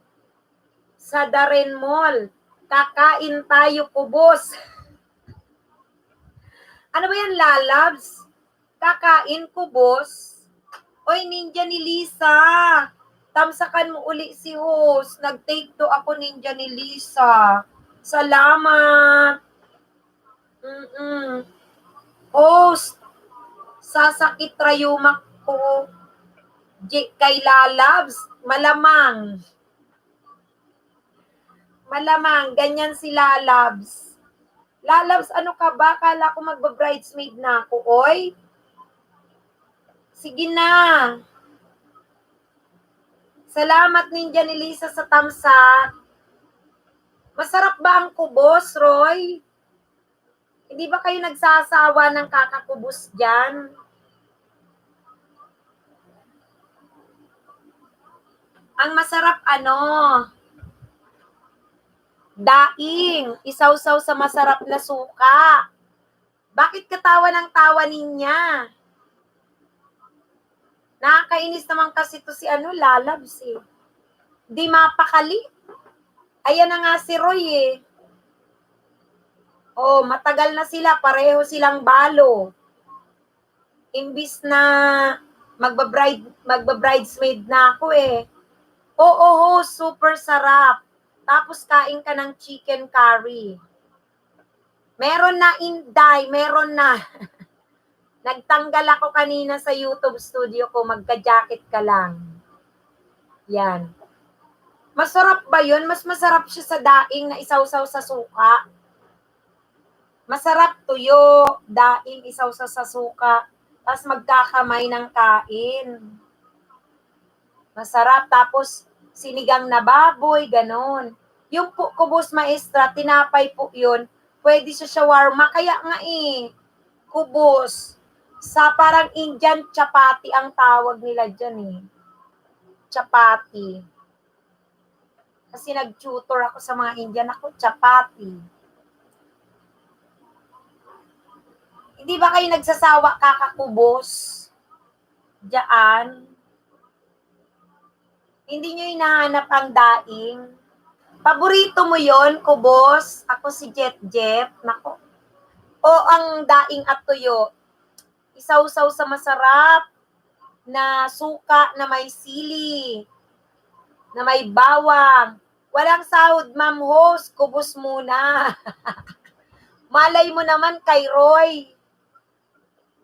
Sa Darren Mall. Kakain tayo, kubos. Ano ba yan, Lalabs? Kakain, kubos? Oy, ninja ni Lisa. Tamsakan mo uli si host. Nag-take to ako, ninja ni Lisa. Salamat. Host, sasakit rayumak ko. Kay Lalabs, malamang. Malamang, ganyan si Lalabs. Lalabs, ano ka ba? Kala ko magba-bridesmaid na ako, oy. Sige na. Salamat Ninja ni Lisa sa tamsa. Masarap ba ang kubos, Roy? Hindi ba kayo nagsasawa ng kakakubos dyan? Ang masarap daing, isaw-saw sa masarap na suka. Bakit katawa ng tawa niya? Nakakainis naman kasi to si Lalabs eh. Di mapakali. Ayan na nga si Roy eh. Oh, matagal na sila, pareho silang balo. Imbis na magba-bridesmaid na ako eh. Oo, super sarap. Tapos kain ka ng chicken curry. Meron na, Inday, meron na. Nagtanggal ako kanina sa YouTube studio ko, magka-jacket ka lang. Yan. Masarap ba yun? Mas masarap siya sa daing na isaw-saw sa suka. Masarap tuyo, daing isaw-saw sa suka. Tapos magkakamay ng kain. Masarap. Tapos sinigang na baboy, ganon. Yung kubos maestra, tinapay po yun. Pwede sa shawarma. Kaya nga kubos. Sa parang Indian chapati ang tawag nila dyan eh. Chapati. Kasi nag-tutor ako sa mga Indian. Ako, chapati. Hindi ba kayo nagsasawa kakakubos? Diyan. Hindi nyo hinahanap ang daing. Paborito mo yon, kubos? Ako si Jet. Nako. O ang daing at tuyo. Isaw-saw sa masarap na suka na may sili, na may bawang. Walang sahod, ma'am host. Kubos muna. Malay mo naman kay Roy.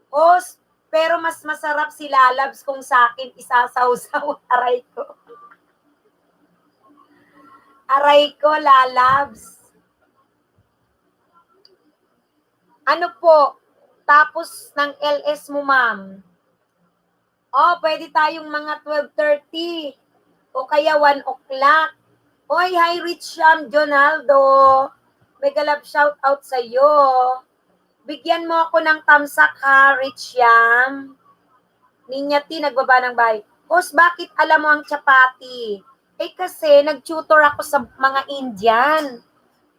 Host, pero mas masarap si Lalabs kung sa akin isasaw-saw. Aray ko. Aray ko, Lalabs. Ano po? Tapos ng LS mo, ma'am. Oh, pwede tayong mga 12:30 o kaya 1 o'clock. Oy, hi Richam Jonaldo. Mega love shout out sa iyo. Bigyan mo ako ng tamsak ha, Richam. Ninyati, nagbaba ng bahay. Host, bakit alam mo ang chapati? Kasi nag-tutor ako sa mga Indian.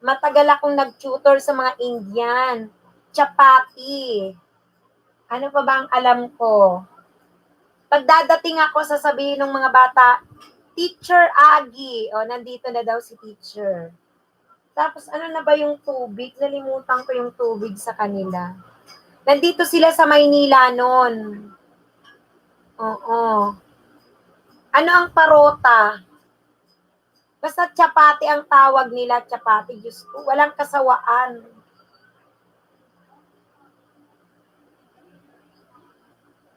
Matagal akong nag-tutor sa mga Indian. Chapati. Ano pa ba ang alam ko? Pagdadating ako, sasabihin ng mga bata, Teacher Agi. O, nandito na daw si teacher. Tapos, ano na ba yung tubig? Nalimutan ko yung tubig sa kanila. Nandito sila sa Maynila noon. Oo. Ano ang parota? Basta chapati ang tawag nila, chapati. Diyos ko, walang kasawaan.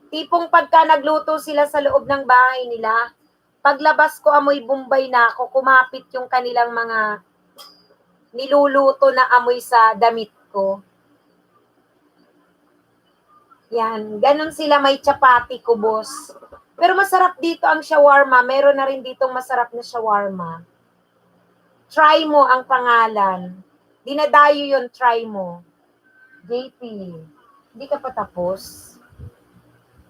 Tipong pagka nagluto sila sa loob ng bahay nila, paglabas ko amoy Bombay na ako, kumapit yung kanilang mga niluluto na amoy sa damit ko. Yan, ganun sila, may chapati kubos. Pero masarap dito ang shawarma. Meron na rin ditong masarap na shawarma. Try mo ang pangalan. Dinadayo yun, try mo. JP, hindi ka pa tapos?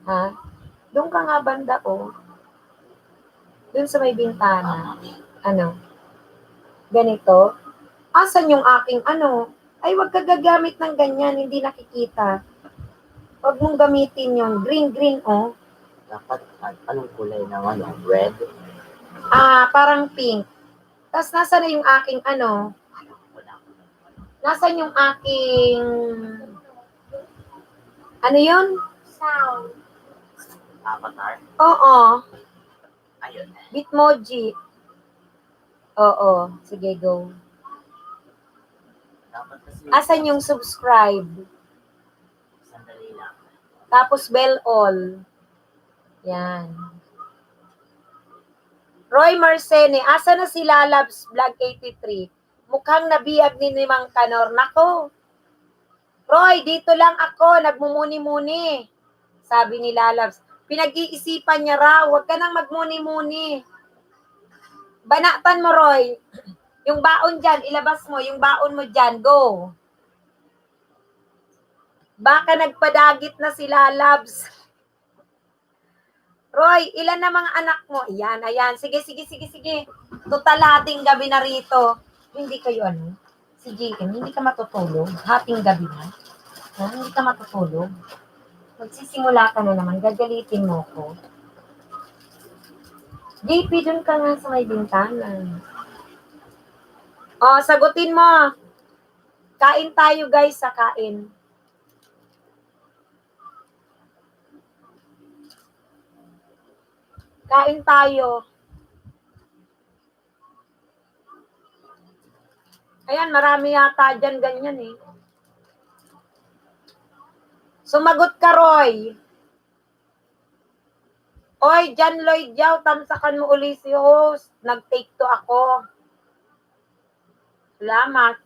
Ha? Doon ka nga banda, oh. Doon sa may bintana. Ano? Ganito? Asan yung aking Ay, wag ka gagamit ng ganyan, hindi nakikita. Wag mong gamitin yung green, oh. Dapat, anong kulay ng red? Parang pink. Tapos, nasa na yung aking Nasaan yung aking yun? Sound. Avatar? Oo. Ayun. Bitmoji. Oo. Sige, go. Asan yung subscribe? Sandali lang. Tapos bell all. Yan. Roy Marcene, asa na si Lalabs Vlog 83? Mukhang nabiyag ni Mang Kanor. Nako. Roy, dito lang ako, nagmumuni-muni. Sabi ni Lalabs. Pinag-iisipan niya raw, huwag ka nang magmuni-muni. Banatan mo, Roy. Yung baon dyan, ilabas mo. Yung baon mo dyan, go. Baka nagpadagit na si Lalabs. Roy, ilan na mga anak mo? Ayan, ayan. Sige. Total hating gabi na rito. Hindi kayo ano? Si Jacob, hindi ka matutulog. Hating gabi na. Hindi ka matutulog. Magsisimula ka na naman. Gagalitin mo ko. JP, dun ka nga sa may bintana. O, sagutin mo. Kain tayo guys sa kain. Kain tayo. Ayan, marami yata dyan ganyan eh. Sumagot ka, Roy. Oy, John Lloyd Yao, tamsakan mo uli si host. Nag-take to ako. Salamat.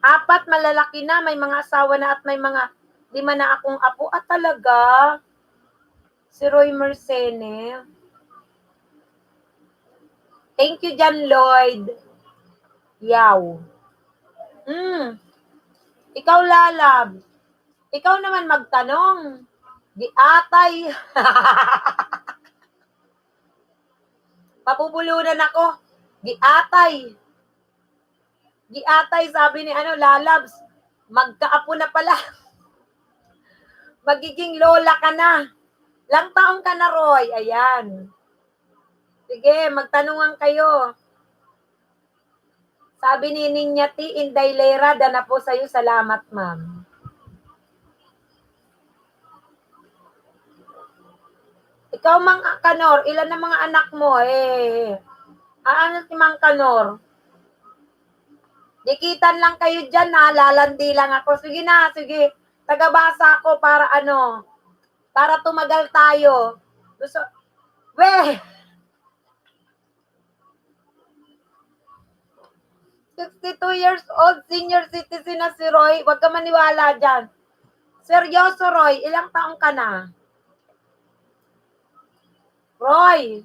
4 malalaki na, may mga asawa na at may mga 5 na akong apo. At talaga, si Roy Marcene. Thank you, John Lloyd Yao. Ikaw, Lalab. Ikaw naman magtanong. Di atay. Mapupulunan ako. Di atay. Di atay, sabi ni Lalabs. Magkaapo na pala. Magiging lola ka na. Lang taong ka na, Roy. Ayan. Sige, magtanungan kayo. Sabi ni Ninyati, Inday Lera, dana po sa'yo. Salamat, ma'am. Ikaw, Mang Kanor, ilan na mga anak mo? Ano si Mang Kanor? Dikitan lang kayo dyan, ha? Lalandi lang ako. Sige na, sige. Tagabasa ako para para tumagal tayo. Gusto, 62 years old, senior citizen na si Roy. Huwag ka maniwala dyan. Seryoso, Roy, ilang taong ka na? Roy,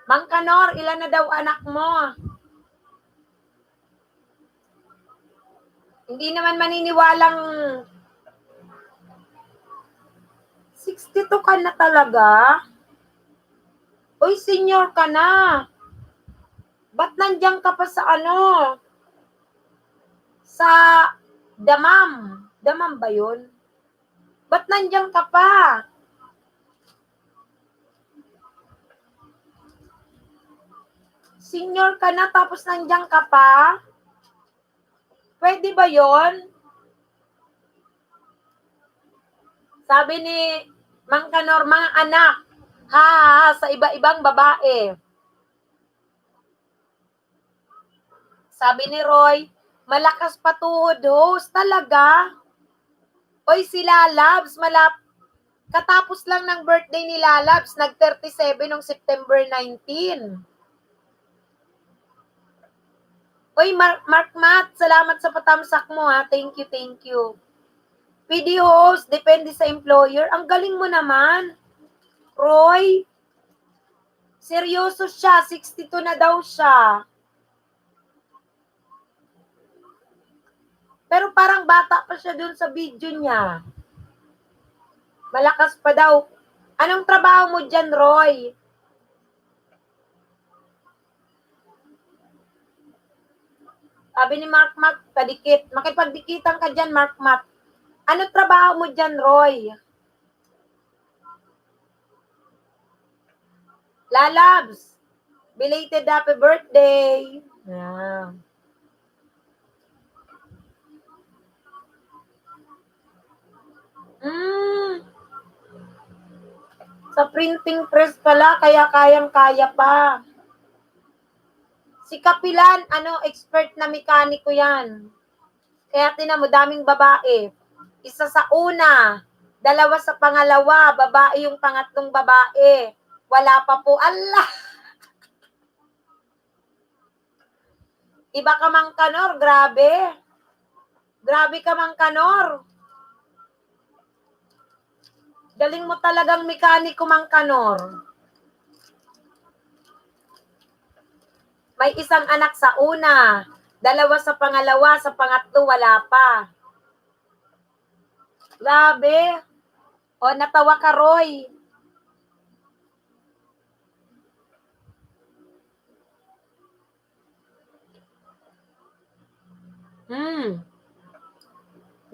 Mang Kanor, ilan na daw anak mo? Hindi naman maniniwalang 62 ka na talaga? Uy, senior ka na. Ba't nandiyan ka pa sa Sa Damam. Damam ba yun? Ba't nandiyan ka pa? Senior ka na tapos nandiyan ka pa? Pwede ba yon? Sabi ni Mang Kanor, mga anak, sa iba-ibang babae. Sabi ni Roy, malakas patuhod, host. Talaga? Oy, si Lalabs, katapos lang ng birthday ni Lalabs, nag-37 noong September 19. Oy, Mark Matt, salamat sa patamsak mo, ha. Thank you. PD host, depende sa employer. Ang galing mo naman. Roy, seryoso siya, 62 na daw siya. Pero parang bata pa siya dun sa video niya. Malakas pa daw. Anong trabaho mo dyan, Roy? Sabi ni Mark Matt, kadikit. Makipagdikitan ka dyan, Mark Matt. Ano trabaho mo dyan, Roy? Lalabs, belated happy birthday. Yeah. Sa printing press pala, kaya kayang-kaya pa. Si Kapilan, expert na mekaniko yan. Kaya tinan mo, daming babae. Isa sa una, dalawa sa pangalawa, babae yung pangatlong babae. Wala pa po. Allah! Iba ka Mang Kanor, grabe. Grabe ka Mang Kanor. Galing mo talagang mekaniko Mang Kanor. May isang anak sa una, dalawa sa pangalawa, sa pangatlo wala pa. Grabe. O, natawa ka, Roy.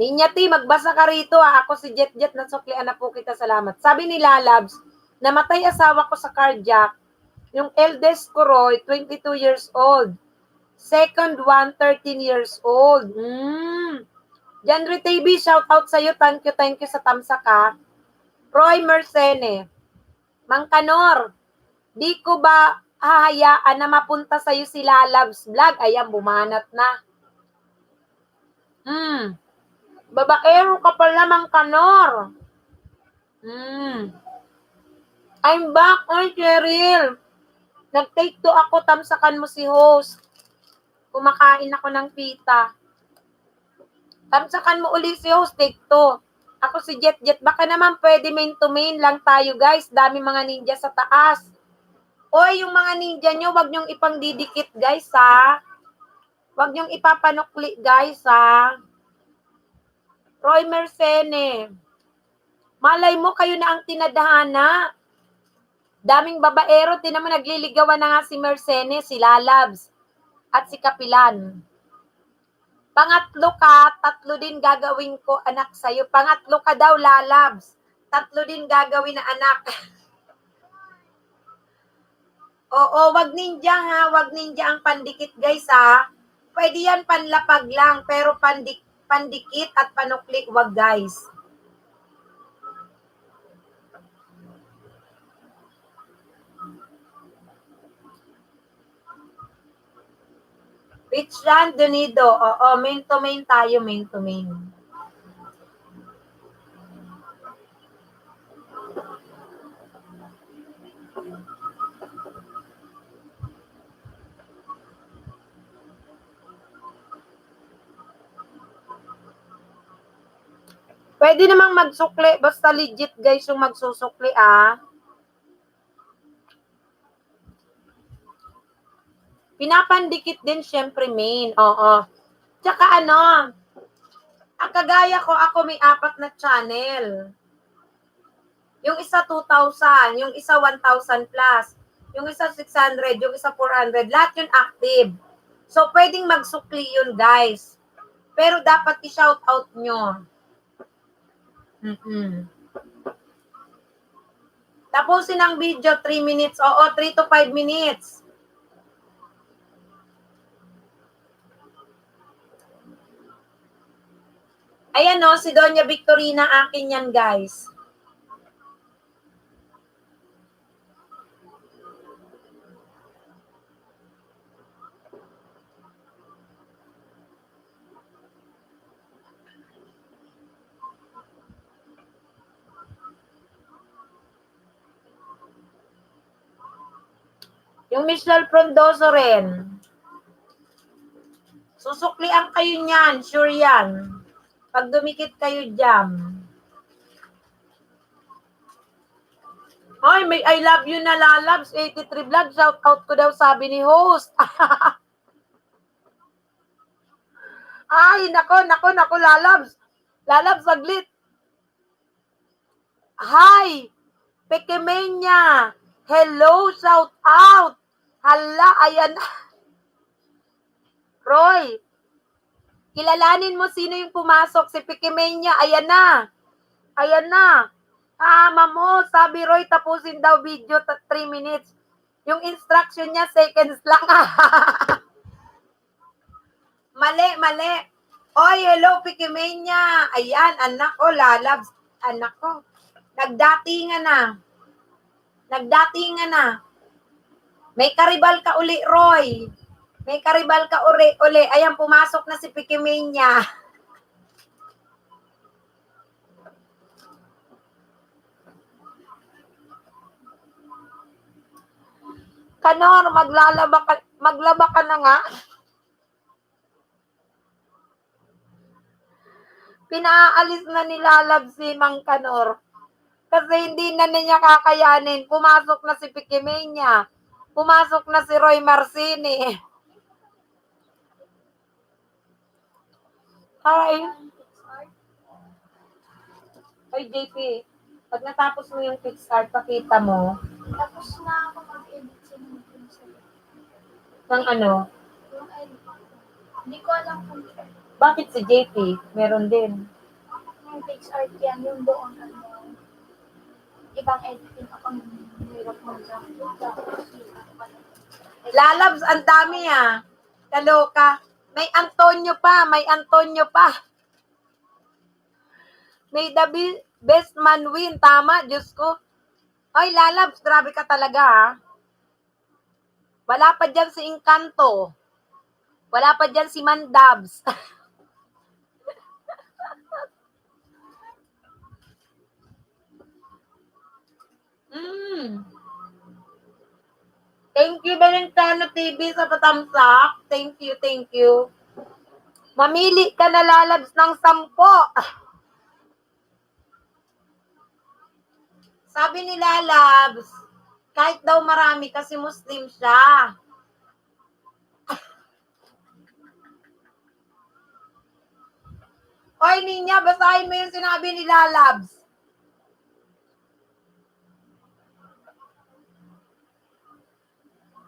Ninyati, magbasa ka rito. Ako si Jet Jet, nasuklian na po kita, salamat. Sabi ni Lalabs, namatay asawa ko sa cardiac. Yung eldest ko, Roy, 22 years old. Second one, 13 years old. Janry TV, shout out sa'yo. Thank you sa tamsak ha. Roy Mercene. Mang Kanor, di ko ba hahayaan na mapunta sa'yo si Lalabs Vlog? Ayan, bumanat na. Babaero ka pala, Mang Kanor. I'm back. Oy, Cheryl. Nag-take two ako, tamsakan mo si host. Kumakain ako ng pita. Tamsakan mo uli si host, take two. Ako si Jet Jet. Baka naman pwede main to main lang tayo, guys. Dami mga ninja sa taas. Oy, yung mga ninja nyo, wag nyong ipang didikit, guys, ha? Wag nyong ipapanukli, guys, ha? Roy Mercene. Malay mo, kayo na ang tinadhana. Daming babaero, tinan mo nagliligawan na nga si Mercene, si Lalabs, at si Kapilan. Pangatlo ka, tatlo din gagawin ko anak sa'yo. Pangatlo ka daw, Lalabs. Tatlo din gagawin na anak. Oo, wag ninja ha, wag ninja ang pandikit guys ha. Pwede yan panlapag lang, pero pandikit at panuklik, wag guys. Richland Donido. Oo, main to main tayo, main to main. Pwede namang magsukli, basta legit guys yung magsusukli ah. Pinapandikit din syempre main. Oo. Tsaka ang kagaya ko, ako may 4 na channel. Yung isa 2,000, yung isa 1,000 plus, yung isa 600, yung isa 400, lahat yun active. So, pwedeng magsukli yun, guys. Pero dapat i-shout out nyo. Tapusin ang video, 3 minutes. Oo, 3 to 5 minutes. Ayan o, si Doña Victorina, akin yan, guys. Yung Michelle Frondoso rin. Susuklian kayo niyan, sure yan. Pag dumikit kayo dyan. Ay, may I love you na Lalabs, 83 vlog, shout out ko daw sabi ni host. Ay, nako, Lalabs. Lalabs, saglit. Hi, Pekemenya. Hello, shout out. Hala, ayan. Roy, kilalanin mo sino yung pumasok. Si Pekemenya, ayan na. Ayan na. Mo, sabi Roy, tapusin daw video 3 minutes. Yung instruction niya, seconds lang. Mali. Oy, hello, Pekemenya. Ayan, anak ko, Lalabs. Anak ko. Nagdatingan na. May karibal ka uli, Roy. May karibal ka uli. Ayan, pumasok na si Pikimania. Kanor, maglaba ka na nga. Pinaalis na ni Lalab si Mang Kanor. Kasi hindi na niya kakayanin. Pumasok na si Pikimania. Pumasok na si Roy Marcini. Ay, JP, pag natapos mo yung PixArt, pakita mo. Tapos na ako mag-edit sa mga pencil. Ng ano? Yung edit. Hindi ko alam kung Bakit si JP? Meron din. yung PixArt yan, yung doon ano. Ibang editing ako ng hirap mag-graphic. Lalabs, ang dami ah. Kaloka. May Antonio pa. May the best man win. Tama, Diyos ko. Ay, Lalabs, grabe ka talaga ha. Wala pa dyan si Encanto. Wala pa dyan si Mandabs. Thank you, Valentano TV sa patamsak. Thank you. Mamili ka na, Lalabs, ng 10. Sabi ni Lalabs, kahit daw marami kasi Muslim siya. Oy, Ninya, basahin mo yung sinabi ni Lalabs.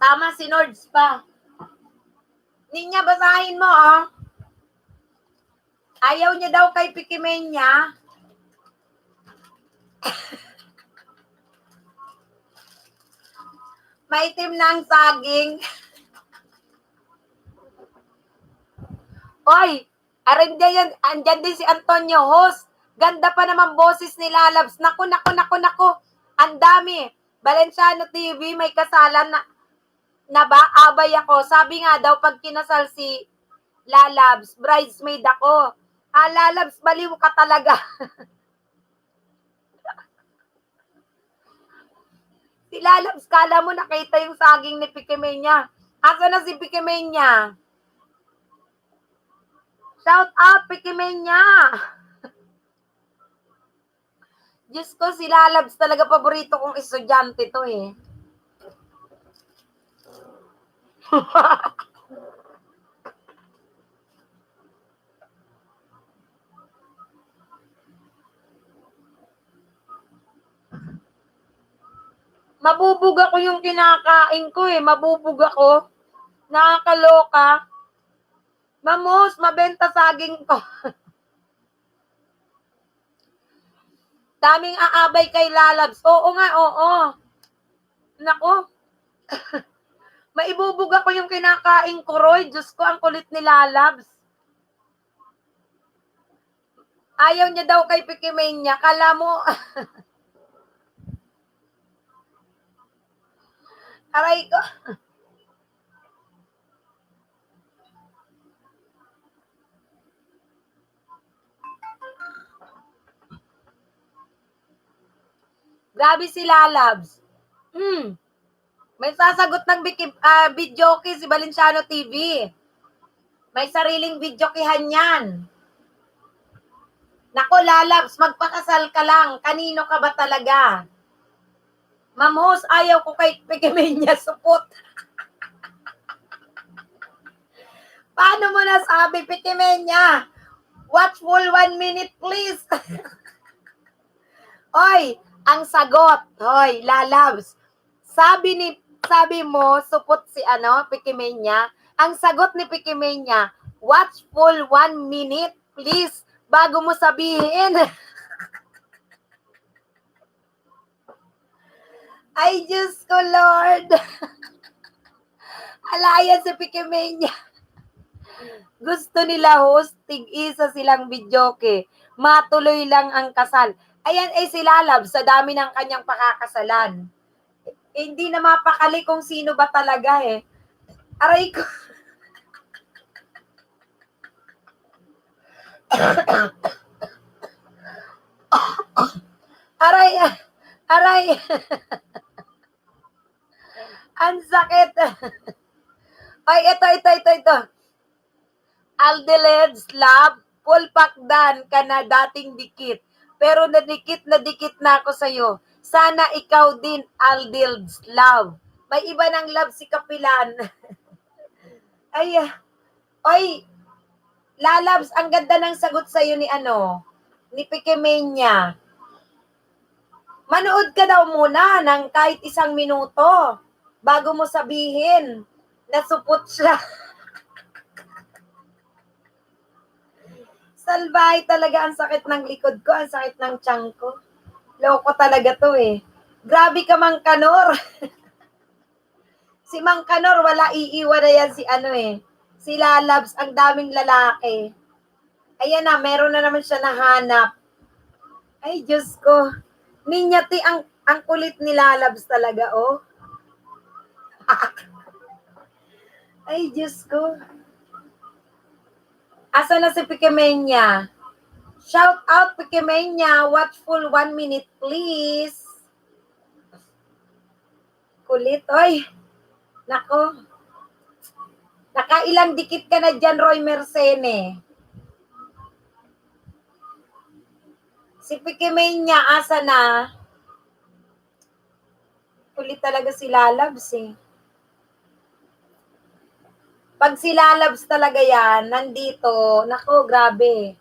Tama si Nords pa. Ninya, basahin mo, oh. Ayaw niya daw kay Pikimania. Maitim na ang saging. Oy, andyan din si Antonio Host. Ganda pa naman boses ni Lalabs. Naku. Ang dami. Valenciano TV, may kasalan na ba? Abay ako. Sabi nga daw, pag kinasal si Lalabs, bridesmaid ako. Lalabs, baliw ka talaga. Si Lalabs, kala mo nakita yung saging ni Pikimania. Asa na si Pikimania? Shout out, Pikimania! Diyos ko, si Lalabs talaga paborito kong estudyante to eh. Mabubog ako yung kinakain ko eh. Mabubog ako. Nakakaloka. Mamos, mabenta saging ko. Daming aabay kay Lalabs. Oo nga, oo. Nako. Maibubog ako yung kinakain ko, Roy. Diyos ko, ang kulit ni Lalabs. Ayaw niya daw kay Pikimania. Kala mo... Aray ko. Grabe si Lalabs. May sasagot ng videoke si Valenciano TV. May sariling videokehan yan. Nako, Lalabs, magpakasal ka lang. Kanino ka ba talaga? Ma'am Host, ayaw ko kay Pikimania, supot. Paano mo nasabi, Pikimania? Watch full 1 minute, please. Oy, ang sagot. Hoy, Lalabs. Sabi mo, supot si Pikimania. Ang sagot ni Pikimania, watch full 1 minute, please, bago mo sabihin. Ay, Diyos ko, Lord. Alaya sa Pikimania. Gusto nila, Host, tig-isa silang videoke. Matuloy lang ang kasal. Ayan ay si Lalabs sa dami ng kanyang pakakasalan. Hindi na mapakali kung sino ba talaga eh. Aray ko. Aray, aray. Ang sakit. Ay, ito. Aldeled's Lab, full pakdan ka na dating dikit. Pero nadikit na ako sa'yo. Sana ikaw din, Aldeled's Love. May iba ng love si Kapilan. Ay, oy, Lalabs, ang ganda ng sagot sa'yo ni Pikemenya. Manood ka daw muna ng kahit 1 minuto bago mo sabihin na supot siya. Salbahay talaga, ang sakit ng likod ko, ang sakit ng tiyan ko. Loko talaga to eh. Grabe ka, Mang Kanor. Si Mang Kanor, wala iiwan na yan si Lalabs, ang daming lalaki. Ayan na, meron na naman siya nahanap. Ay, Diyos ko. Minyati, ang kulit ni Lalabs talaga, oh. Ay, Diyos ko. Asa na si Pikemenya? Shout out, Pikemenya. Watchful 1 minute, please. Kulit, oy. Nako. Nakailang dikit ka na dyan, Roy Mercene. Si Pikemenya, asa na? Kulit talaga si Lalabs eh. Pag si Lalabs talaga yan, nandito, nako, grabe.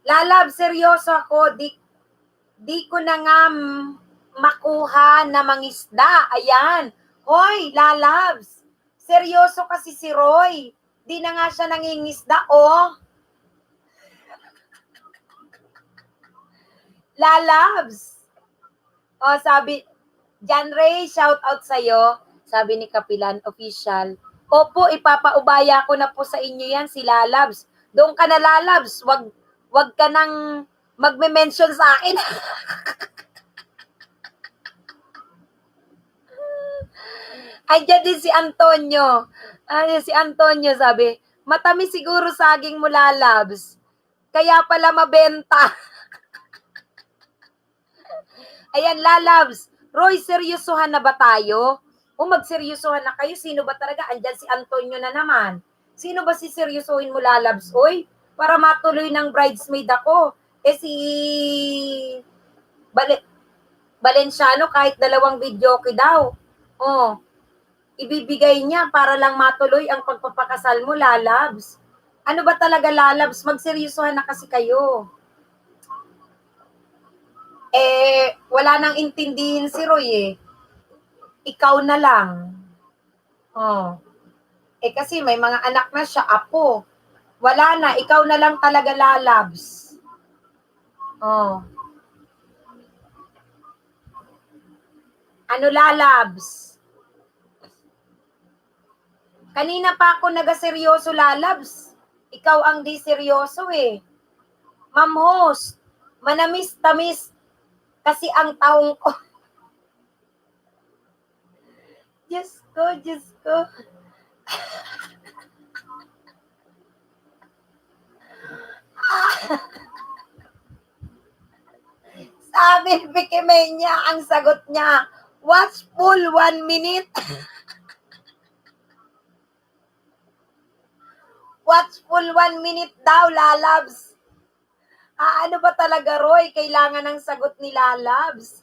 Lalabs, seryoso ako, di ko na nga makuha na mangisda. Ayan. Hoy, Lalabs, seryoso kasi si Roy. Di na nga siya nangingisda, oh. Lalabs. Oh, sabi, John Ray, shout out sa'yo. Sabi ni Kapilan Official. Opo, ipapaubaya ko na po sa inyo yan, si Lalabs. Doon ka na, Lalabs. Wag ka nang magme-mention sa akin. Ay, dyan din si Antonio. Ay, si Antonio sabi, matamis siguro saging mo, Lalabs. Kaya pala mabenta. Ayan, Lalabs. Roy, seryosohan na ba tayo? O magseryosohan na kayo? Sino ba talaga? Andyan si Antonio na naman. Sino ba si seryosohin mo, Lalabs? Oy, para matuloy ng bridesmaid ako. Si Valenciano, kahit 2 video ko daw. Oh, ibibigay niya para lang matuloy ang pagpapakasal mo, Lalabs. Ano ba talaga, Lalabs? Magseryosohan na kasi kayo. Wala nang intindihin si Roy eh. Ikaw na lang. Oh. Kasi may mga anak na siya, apo. Wala na, ikaw na lang talaga, Lalabs. Oh. Ano, Lalabs? Kanina pa ako nagaseryoso, Lalabs. Ikaw ang di seryoso eh. Ma'am host, manamis-tamis kasi ang taong ko. Diyos ko. Sabi ni Pikemenya, ang sagot niya, watchful 1 minute. Watchful 1 minute daw, Lalabs. Ano ba talaga, Roy? Kailangan ng sagot ni Lalabs.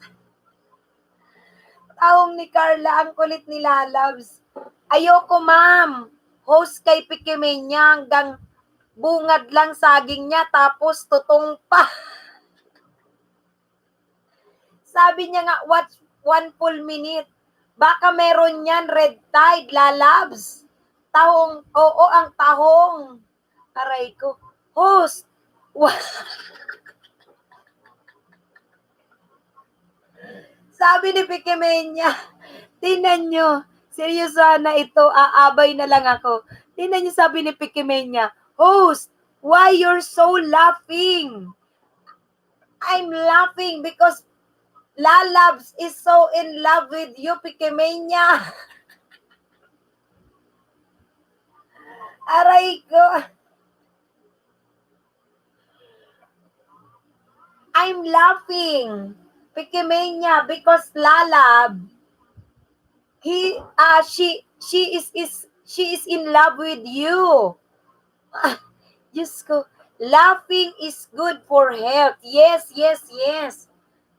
Taong ni Carla, ang kulit ni Lalabs. Ayoko, ma'am. Host kay Pikemenya, hanggang bungad lang saging niya, tapos tutong pa. Sabi niya nga, watch 1 full minute. Baka meron yan, red tide, Lalabs. Tahong, oo, ang tahong. Aray ko. Host. Sabi ni Pikemenya, tinan nyo, seryoso na ito, aabay na lang ako. Tinan nyo, sabi ni Pikemenya, host, why you're so laughing? I'm laughing because Lalabs is so in love with you, Pikemenya. Aray ko. I'm laughing, Pikemenya, because Lalab, she is in love with you. Diyos ko, laughing is good for health. Yes, yes, yes.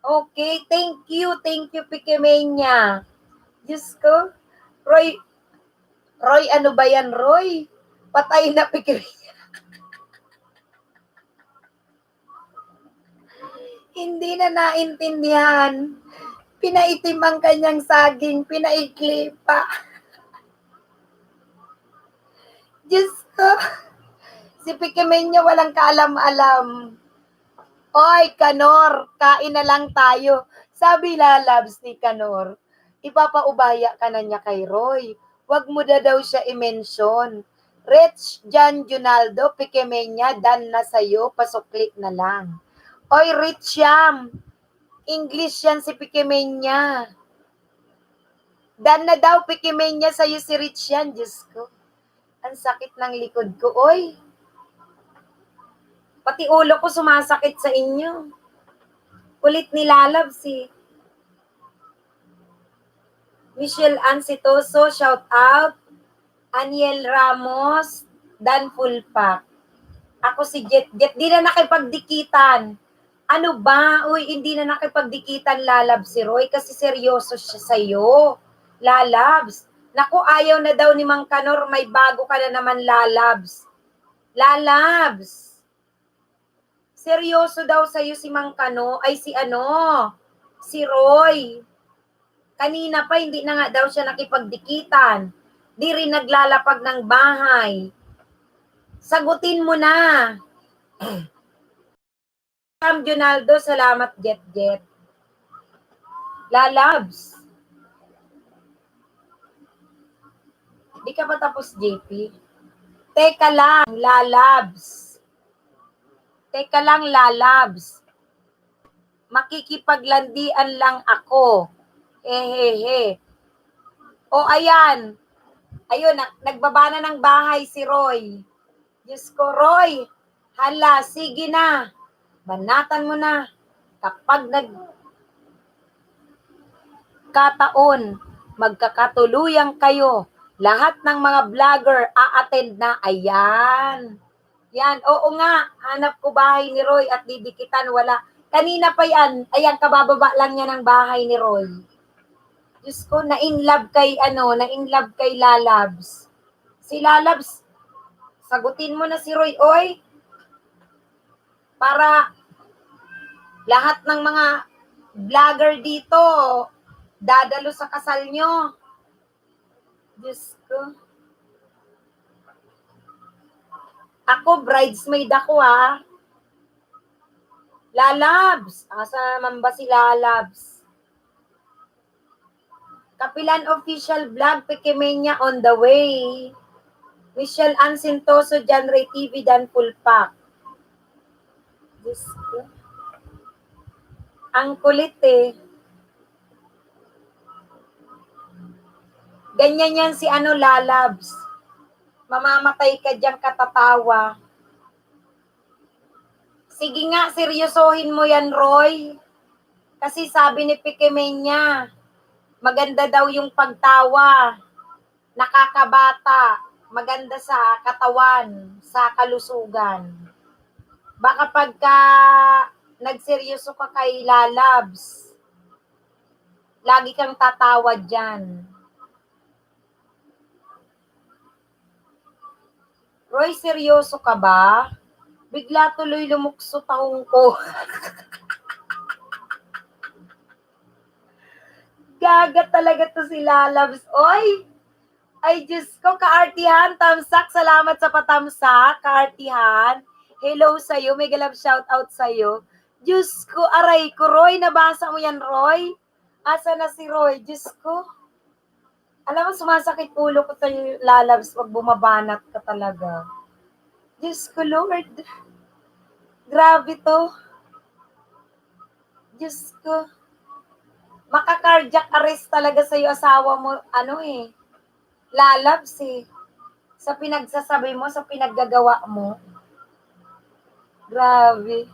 Okay, thank you, Pikemenya. Diyos ko, Roy, ano ba yan, Roy? Patay na Pikemenya. Hindi na naintindihan. Pinaitim ang kanyang saging, pinaikli pa. Diyos ko, si Pikemenya walang kaalam-alam. Oy, Kanor, kain na lang tayo. Sabi Lalabs ni Kanor, ipapaubaya ka na niya kay Roy. Huwag mo daw siya i-mention. Rich Jan Junaldo, Pikemenya, dan na sa'yo, pasukli na lang. Oy, Rich Yam, English yan si Pikemenya. Dan na daw, Pikemenya, sa'yo si Rich yan, Diyos ko. Ang sakit ng likod ko, oy. Pati ulo ko sumasakit sa inyo. Kulit ni Lalabs eh. Michelle Ansitoso, shout out. Aniel Ramos, Dan Fulpak. Ako si Jet. Di na nakipagdikitan. Ano ba? Uy, hindi na nakipagdikitan Lalabs si Roy kasi seryoso siya sa'yo. Lalabs. Naku, ayaw na daw ni Mang Kanor, may bago ka na naman Lalabs. Lalabs. Seryoso daw sa'yo si Mang Kano, ay si Roy. Kanina pa, hindi na nga daw siya nakipagdikitan. Di rin naglalapag ng bahay. Sagutin mo na. Cam Junaldo, salamat Jet. Lalabs. Di ka pa tapos, JP? Teka lang, Lalabs. Teka lang, Lalabs. Makikipaglandian lang ako. Hehehe. O, ayan. Ayun, nagbaba na ng bahay si Roy. Diyos ko, Roy. Hala, sige na. Banatan mo na. Kapag nagkataon, magkakatuluyan kayo. Lahat ng mga vlogger a-attend na. Ayan. Yan, oo nga, hanap ko bahay ni Roy at didikitan, wala. Kanina pa yan, ayan, kabababa lang niya ng bahay ni Roy. Diyos ko, na-inlove kay Lalabs. Si Lalabs, sagutin mo na si Roy, oy. Para lahat ng mga vlogger dito, dadalo sa kasal nyo. Diyos ko. Ako, bridesmaid ako ha. Lalabs. Asa naman ba si Lalabs? Kapilan Official Vlog, Pikemenya on the way. Michelle Ansintoso, John Ray TV, Dan Fulpak. Ang kulit eh. Ganyan yan si Lalabs. Mamamatay ka diyang katatawa. Sige nga, seryosohin mo yan, Roy. Kasi sabi ni Pikemenya, maganda daw yung pagtawa. Nakakabata. Maganda sa katawan, sa kalusugan. Baka pagka nagseryoso ka kay Lalabs, lagi kang tatawa dyan. Roy, seryoso ka ba? Bigla tuloy lumukso taong ko. Gaga talaga to si Lalabs. Oy! Ay, Diyos ko, kaartihan, tamsak. Salamat sa patamsak, kaartihan. Hello sa'yo, mega love shout out sa'yo. Diyos ko, aray ko, Roy, nabasa mo yan, Roy? Asa na si Roy? Diyos ko. Alam mo, sumasakit ulo ko sa'yo, Lalabs, pag bumabanat ka talaga. Diyos ko, Lord. Grabe to. Diyos ko. Maka-cardiac arrest talaga sa'yo, asawa mo, Lalabs eh. Sa pinagsasabi mo, sa pinaggagawa mo. Grabe.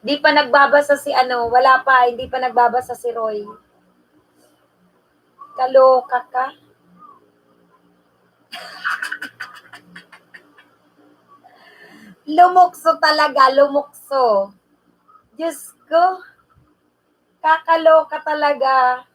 Di pa nagbabasa si ano, wala pa, hindi pa nagbabasa si Roy. Kaloka ka. Lumukso talaga, lumukso. Diyos ko, kakaloka talaga.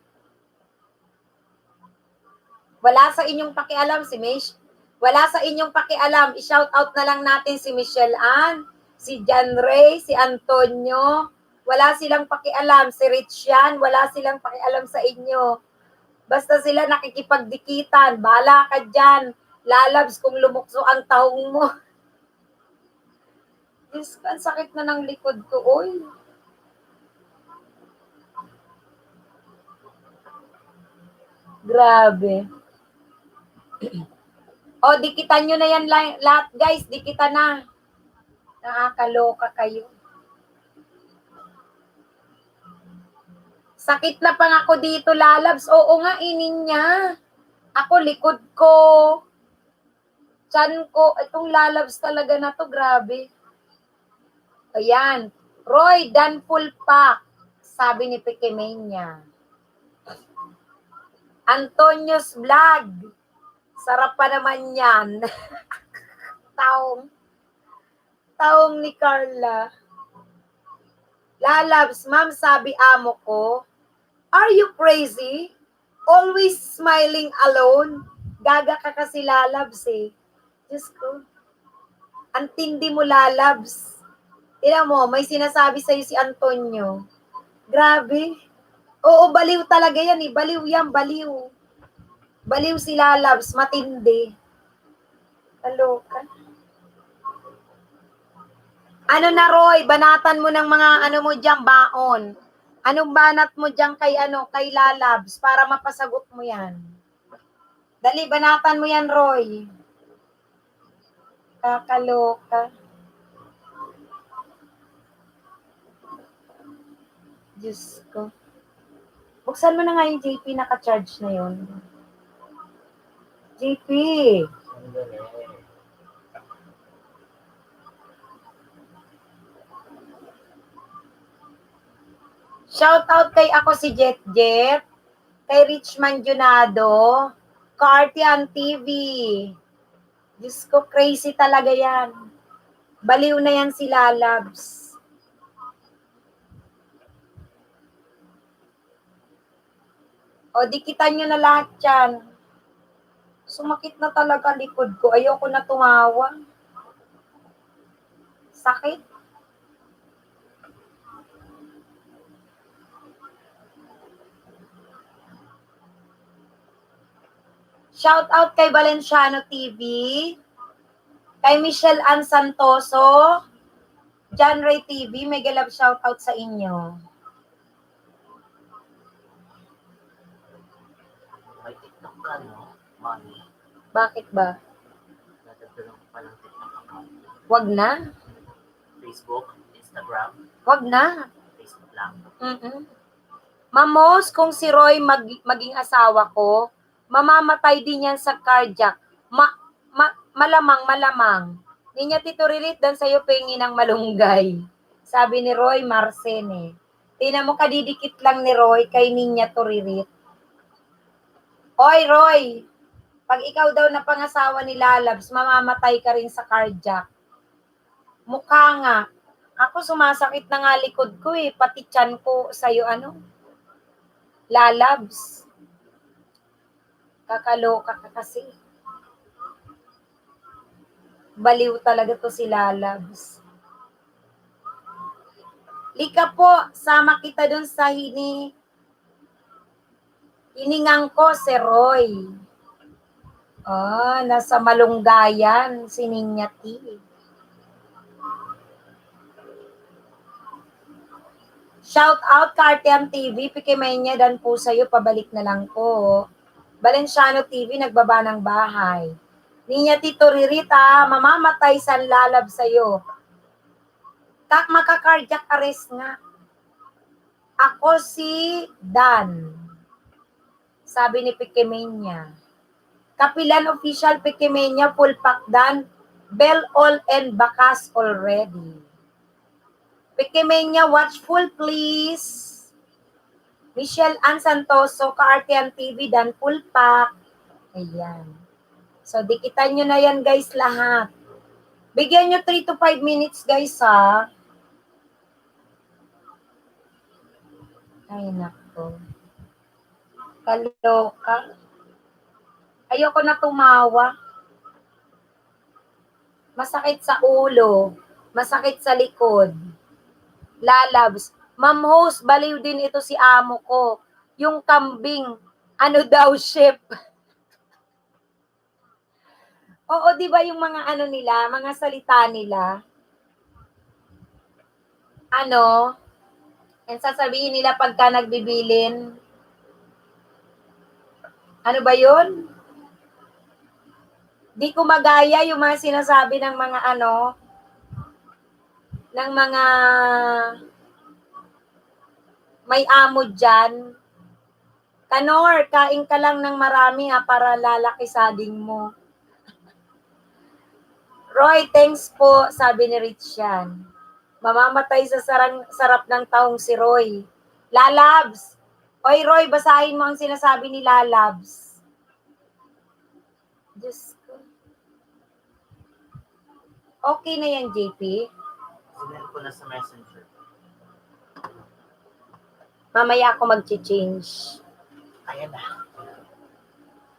Wala sa inyong pakialam si Mish. Wala sa inyong pakialam. I-shout out na lang natin si Michelle Ann, si John Ray, si Antonio. Wala silang pakialam. Si Rich yan, wala silang pakialam sa inyo. Basta sila nakikipagdikitan. Bahala ka dyan. Lalabs kung lumukso ang tahong mo. Diyos ko, ang sakit na ng likod ko. Oy. Grabe. O, dikitan nyo na yan lahat, guys. Dikitan na. Nakakaloka kayo. Sakit na pang ako dito, lalabs. Oo nga, inin niya. Ako, likod ko. Tiyan ko. Itong lalabs talaga na to, grabe. Ayan. Roy, done full pack. Sabi ni Pikemenya. Antonio's vlog. Sarap pa naman yan. Taong ni Carla. Lalabs, ma'am, sabi amo ko, are you crazy? Always smiling alone? Gaga ka kasi, lalabs eh. Diyos ko. Ang tindi mo, lalabs. Tingnan mo, may sinasabi sa'yo si Antonio. Grabe. Oo, baliw talaga yan eh. Baliw yan, baliw. Baliw si lalabs, matindi. Kaloka. Ano na, Roy? Banatan mo ng mga ano mo dyan, baon. Anong banat mo dyan kay kay lalabs para mapasagot mo yan? Dali, banatan mo yan, Roy. Kakaloka. Diyos ko. Buksan mo na nga yung JP, naka-charge na yun. JP. Sandali. Shout out kay ako si Jet Jet, kay Richman Junado, Cartian TV. Diyos ko, crazy talaga yan. Baliw na yan si lalabs. O, dikitan nyo na lahat yan. Sumakit na talaga likod ko. Ayoko na tumawa. Sakit. Shout out kay Valenciano TV, kay Michelle Ann Santoso, John Ray TV, may galab shout out sa inyo. May TikTok ka, no? Mami. Bakit ba? Natagdagan ko pa ng TikTok account. Wag na. Facebook, Instagram, Wag na. Facebook lang. Mamos, kung si Roy maging asawa ko, mamamatay din yan sa cardiac. Malamang. Ninya titurilit dan sa'yo pengi ng malunggay. Sabi ni Roy Marcene. Tingnan mo, kadidikit lang ni Roy kay Ninya turirit. Oy, Roy, pag ikaw daw na pangasawa ni Lalabs, mamamatay ka rin sa cardiac. Mukha nga. Ako sumasakit na nga likod ko eh. Pati tiyan ko sa'yo Lalabs. Kakaloka ka kasi. Baliw talaga to si Lalabs. Lika po, sama kita dun sa hiningang ko si Roy. Nasa malunggayan si Ninya T. Shout out Cartian TV, Pikemenya dan po sa'yo, pabalik na lang po. Valenciano TV, nagbaba ng bahay. Ninya Tito Ririta, mamamatay sa lalab sa'yo. Maka-cardiac arrest nga. Ako si Dan. Sabi ni Pikemenya. Kapilan official Pikemenya, full pack Dan, bell all and bakas already. Pikimenya, watchful please. Michelle Ann Santoso, Kaartean TV, Dan Pulpak. Ayan. So, dikitan nyo na yan guys lahat. Bigyan nyo 3 to 5 minutes guys ha. Ay nako. Kaloka. Ayoko na tumawa. Masakit sa ulo. Masakit sa likod. Lalabs. Ma'am host, baliw din ito si amo ko. Yung kambing, ano daw, ship. Oo, di ba yung mga ano nila, mga salita nila? Ano? And sasabihin nila pagka nagbibilin. Ano ba yun? Di ko magaya yung mga sinasabi ng mga ano, ng mga may amo dyan. Kanor, kain ka lang ng marami ha para lalaki saging mo. Roy, thanks po, sabi ni Richan. Mamamatay sa sarap ng taong si Roy. Lalabs. Oy, Roy, basahin mo ang sinasabi ni Lalabs. Diyos ko. Okay na yan, JP. Sinend ko na sa messenger. Mamaya ako mag-change. Ayan na.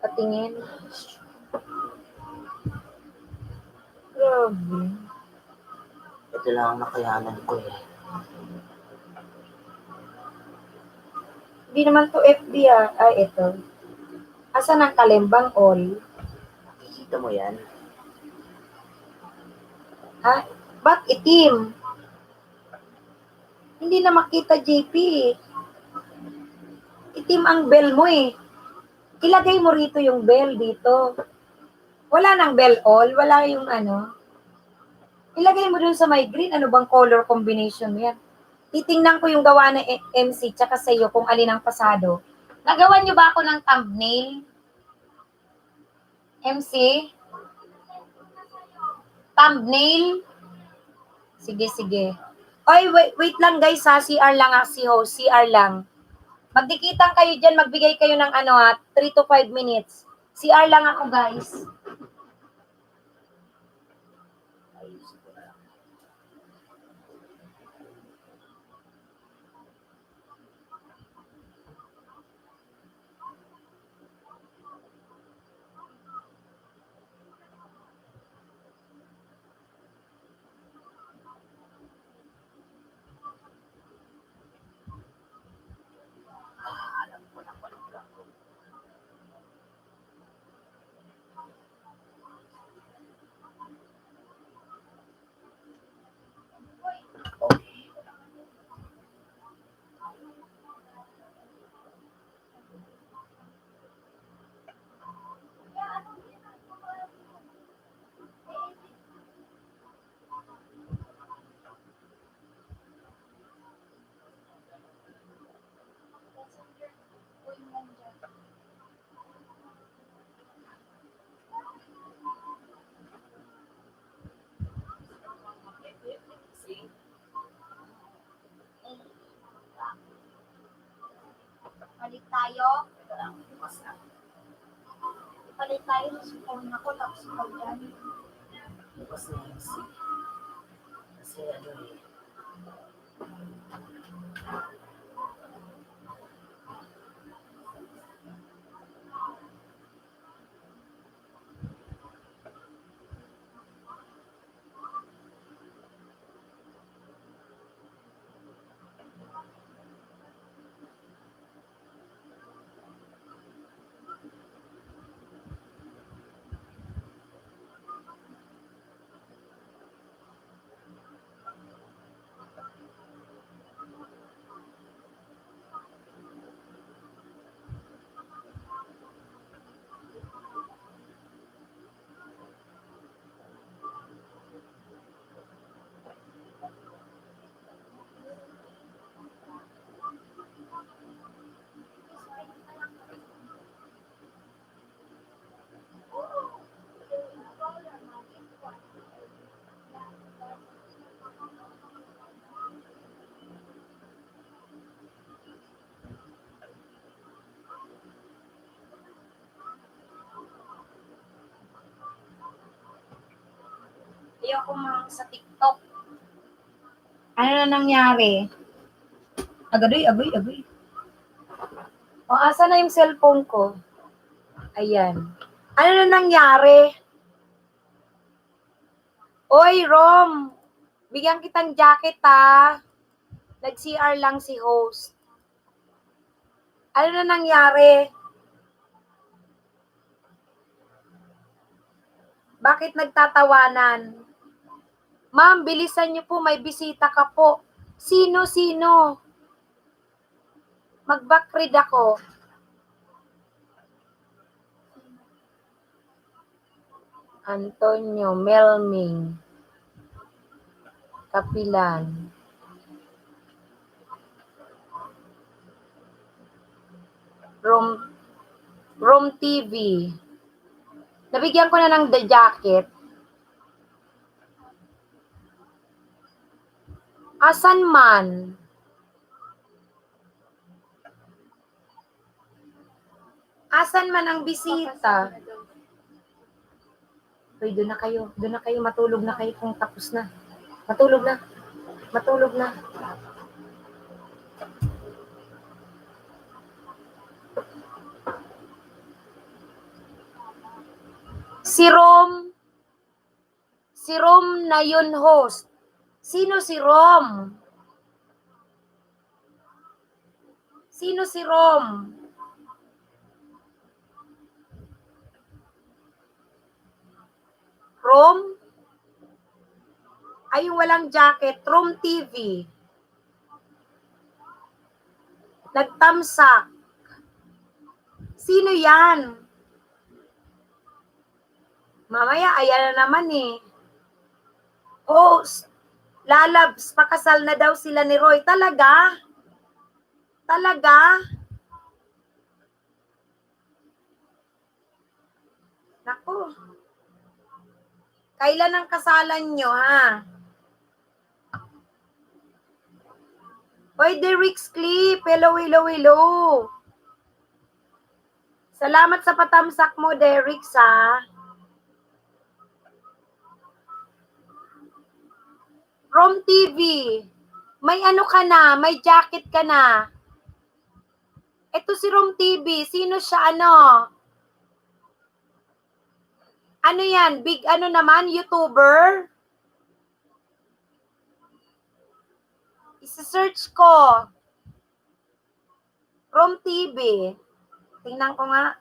Patingin. Grabe. Ito lang ang nakayanan ko eh. Hindi naman to FB ah. Ay, ito. Asan ang kalembang all? Nakikita mo yan? Ha? Ba't itim? Hindi na makita, JP. Itim ang bell mo eh. Ilagay mo rito yung bell dito. Wala nang bell all. Wala yung ano. Ilagay mo dun sa my green. Ano bang color combination mo yan? Titingnan ko yung gawa ng MC tsaka sa iyo kung alin ang pasado. Nagawan niyo ba ako ng thumbnail? MC? Thumbnail? Sige, sige. Oy, wait lang guys ha. CR lang ha, si host. CR lang. Magdikitan kayo dyan. Magbigay kayo ng ano ha. 3 to 5 minutes. CR lang ako guys. Ayusin ko na lang. Alam ko na walang gagawin. Okay. See? Palit tayo. Ito lang. Bukas na. Palit tayo sa phone ako. Tapos ikaw dyan. Bukas na yung see. Kasi ano eh. ako sa TikTok. Ano na nangyari? Agoy. O, asa na yung cellphone ko? Ayan. Ano na nangyari? Oy, Rom! Bigyan kitang jacket, ha? Nag-CR lang si host. Ano na nangyari? Bakit nagtatawanan? Ma'am, bilisan niyo po, may bisita ka po. Sino? Mag-backread ako. Antonio Melming Kapilan. Room TV. Nabigyan ko na ng the jacket. Asan man? Asan man ang bisita? Uy, doon na kayo. Matulog na kayo kung tapos na. Matulog na. Si Rom na yun host. Sino si Rom? Rom? Ay, yung walang jacket. Rom TV. Nagtamsak. Sino yan? Mamaya, ayan na naman eh. Host. Lalabs, pakasal na daw sila ni Roy. Talaga? Naku. Kailan ang kasalan nyo, ha? Hoy, Derrick's Clip. Hello. Salamat sa patamsak mo, Derrick, ha? Rom TV. May ano ka na? May jacket ka na? Ito si Rom TV. Sino siya, ano? Ano yan? Big ano naman? YouTuber? Isa-search ko. Rom TV. Tingnan ko nga.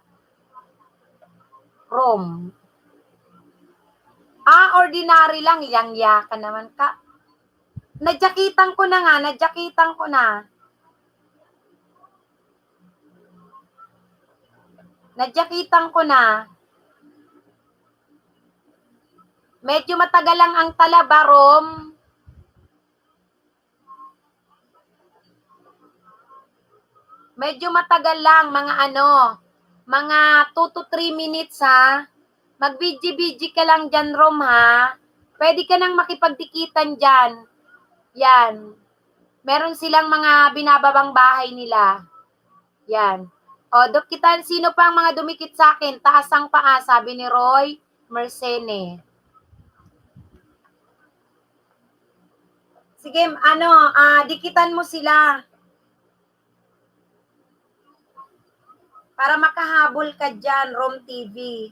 Rom. Ordinary lang. Yang ka naman ka. Nadyakitan ko na. Medyo matagal lang ang talaba, Rom. Medyo matagal lang, mga 2 to 3 minutes, ha. Mag-bidji-bidji ka lang dyan, Rom, ha. Pwede ka nang makipagdikitan dyan. Yan. Meron silang mga binababang bahay nila. Yan. O, dukitan, sino pa ang mga dumikit sa akin? Taas ang paa, sabi ni Roy Mercene. Sige, dikitan mo sila. Para makahabol ka dyan, Rom TV.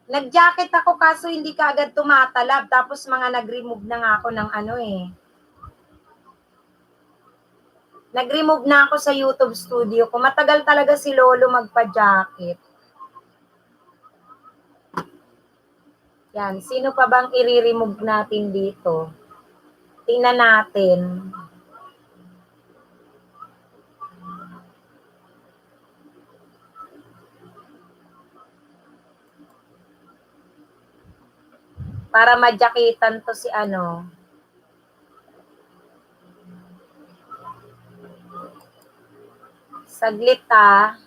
Nag-jacket ako kaso hindi ka agad tumatalab. Tapos mga nag-remove na nga ako ng Nag-remove na ako sa YouTube studio ko. Matagal talaga si Lolo magpa-jacket. Yan. Sino pa bang i-remove natin dito? Tingnan natin. Para madyakitan to si Saglit, ha.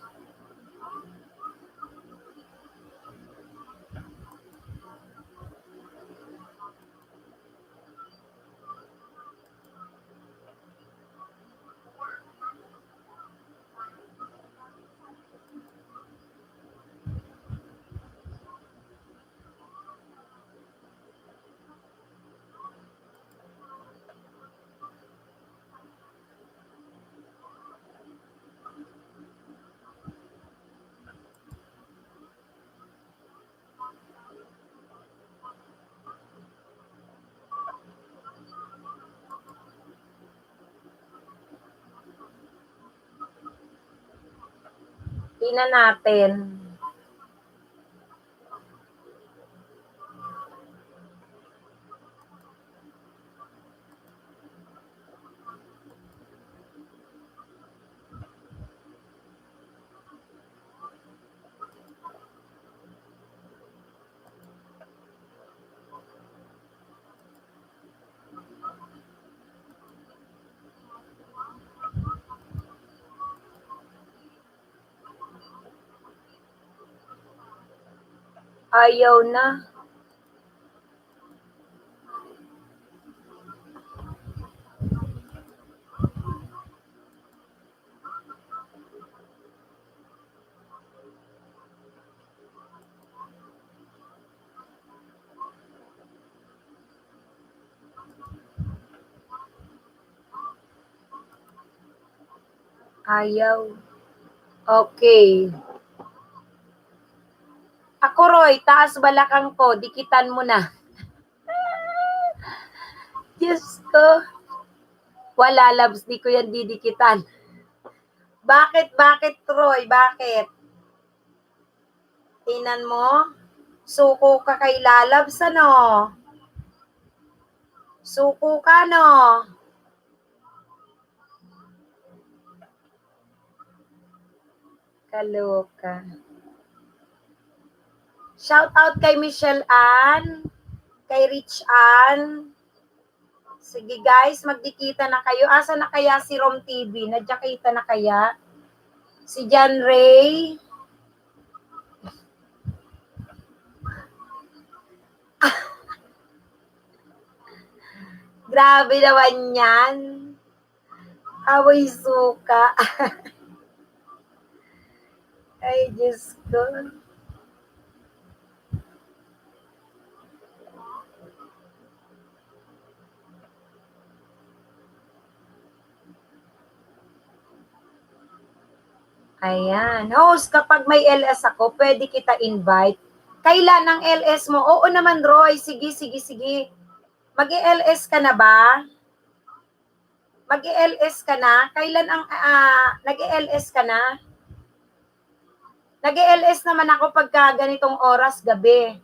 Tingnan natin. Ayaw na. Ayaw. Okay. Ako, Roy, taas balakang ko. Dikitan mo na. Diyos ko. Wala, Labs. Di ko yan didikitan. Bakit, Roy? Bakit? Tingnan mo. Suko ka kay Lalabs, ano? Suko ka, no? Kaloka. Shout out kay Michelle Ann, kay Rich Ann. Sige guys, magdikita na kayo. Asa na kaya si Rom TV? Nadjakita na kaya? Si John Ray. Grabe naman yan. Amoy suka. Ay, Diyos ko. Ayan. Host, kapag may LS ako, pwede kita invite. Kailan ang LS mo? Oo naman, Roy. Sige. Mag-LS ka na ba? Mag-LS ka na? Kailan ang nag-LS ka na? Nag-LS naman ako pagka ganitong oras, gabi.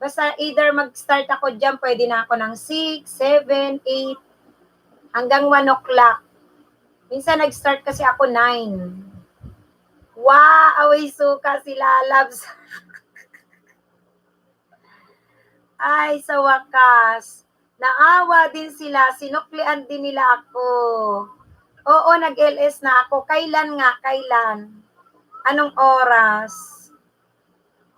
Basta either mag-start ako dyan, pwede na ako ng 6, 7, 8, hanggang 1 o'clock. Minsan nag-start kasi ako 9. Wow, away suka sila, Labs. Ay, sa wakas. Naawa din sila, sinuklian din nila ako. Oo, nag-LS na ako. Kailan nga? Kailan? Anong oras?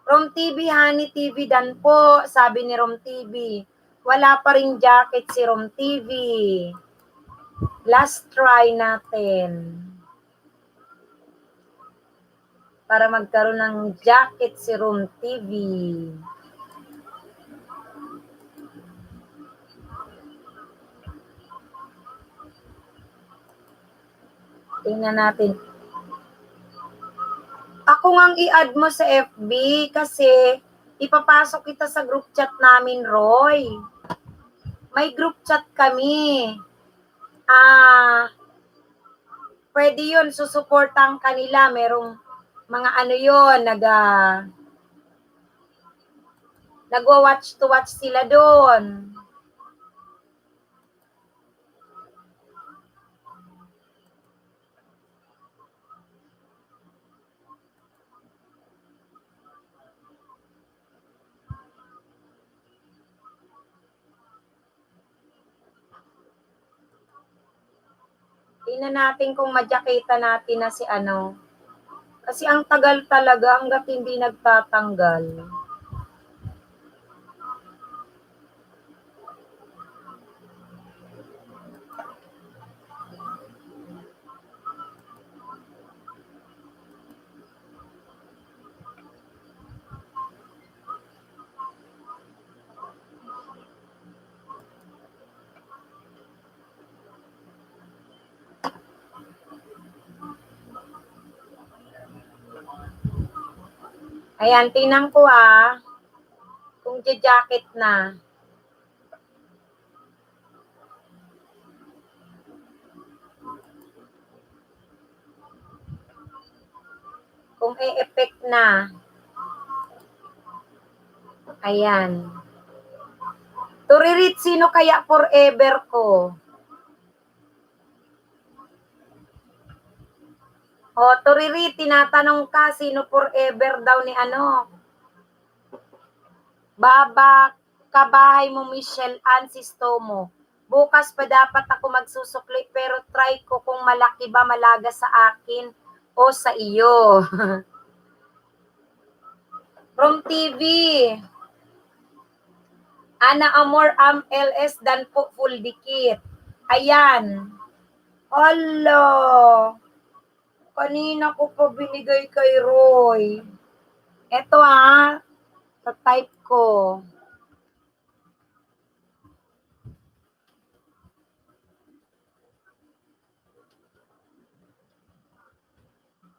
Rom TV, Honey TV dan po, sabi ni Rom TV. Wala pa ring jacket si Rom TV. Last try natin. Para magkaroon ng jacket si Rom TV. Tingnan natin. Ako ngang i-add mo sa FB kasi ipapasok kita sa group chat namin, Roy. May group chat kami. Pwede yun, susuportahan kanila. Merong mga ano yun, nagwa-watch to watch sila doon. Tingnan natin kung madjakita natin na si ano. Kasi ang tagal talaga hanggat hindi nagtatanggal. Ayan, tingnan ko kung jacket na. Kung e-effect na. Ayan. Turirit, sino kaya forever ko? O, Turirit, tinatanong ka, sino forever daw ni ano? Baba, kabahay mo, Michelle Ann Sistomo. Bukas pa dapat ako magsusukli, pero try ko kung malaki ba malaga sa akin o sa iyo. From TV. Ana Amor LS dan po full dikit. Ayan. Alo. Kanina ko pa binigay kay Roy. Eto sa type ko.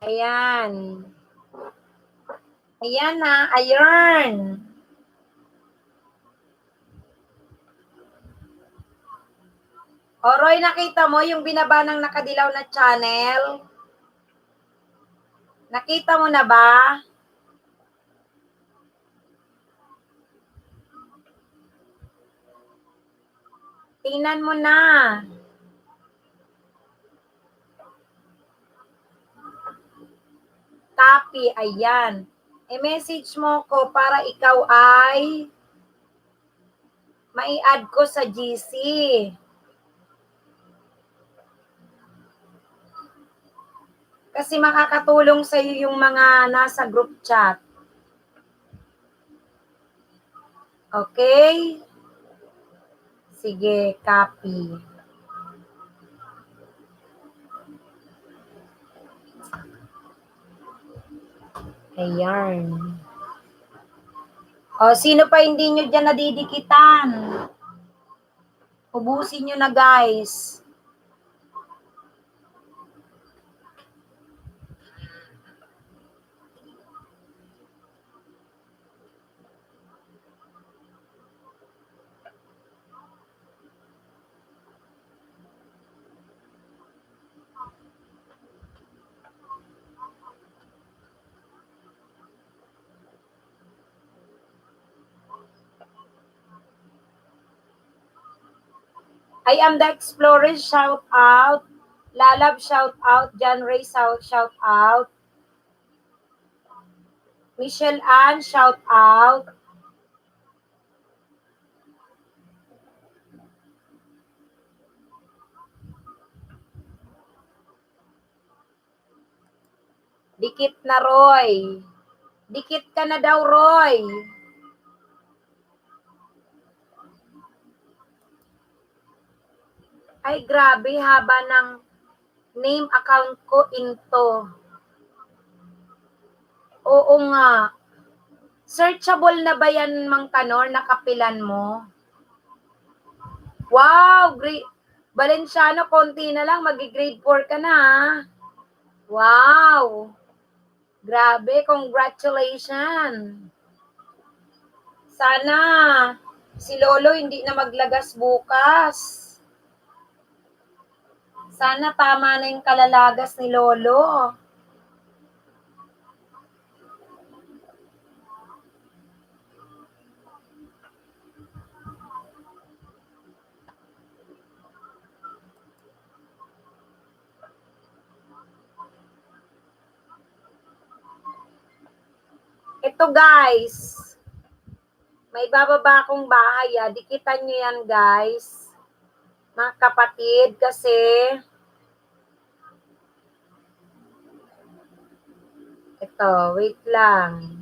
Ayan. Ayan ayun. O Roy, nakita mo yung binaba ng nakadilaw na channel? Nakita mo na ba? Tingnan mo na. Copy, ayan. I-message mo ko para ikaw ay mai-add ko sa GC. Kasi makakatulong sa iyo yung mga nasa group chat. Okay? Sige, copy. Ayan. O, sino pa hindi nyo dyan nadidikitan? Ubusin nyo na, guys. I am the Explorer, shout out. Lalab, shout out. John Ray, shout out. Michelle Ann, shout out. Dikit na, Roy. Dikit ka na daw, Roy. Ay, grabe, haba ng name account ko into. Oo nga. Searchable na ba yan, Mang Kanor? Nakapilan mo? Wow! Great. Valenciano, konti na lang. Mag-grade 4 ka na, ha? Wow! Grabe, congratulations! Sana si Lolo hindi na maglagas bukas. Sana tama na yung kalalagas ni Lolo. Ito guys, may bababa akong bahay dikitan nyo yan guys, mga kapatid, kasi ito, wait lang.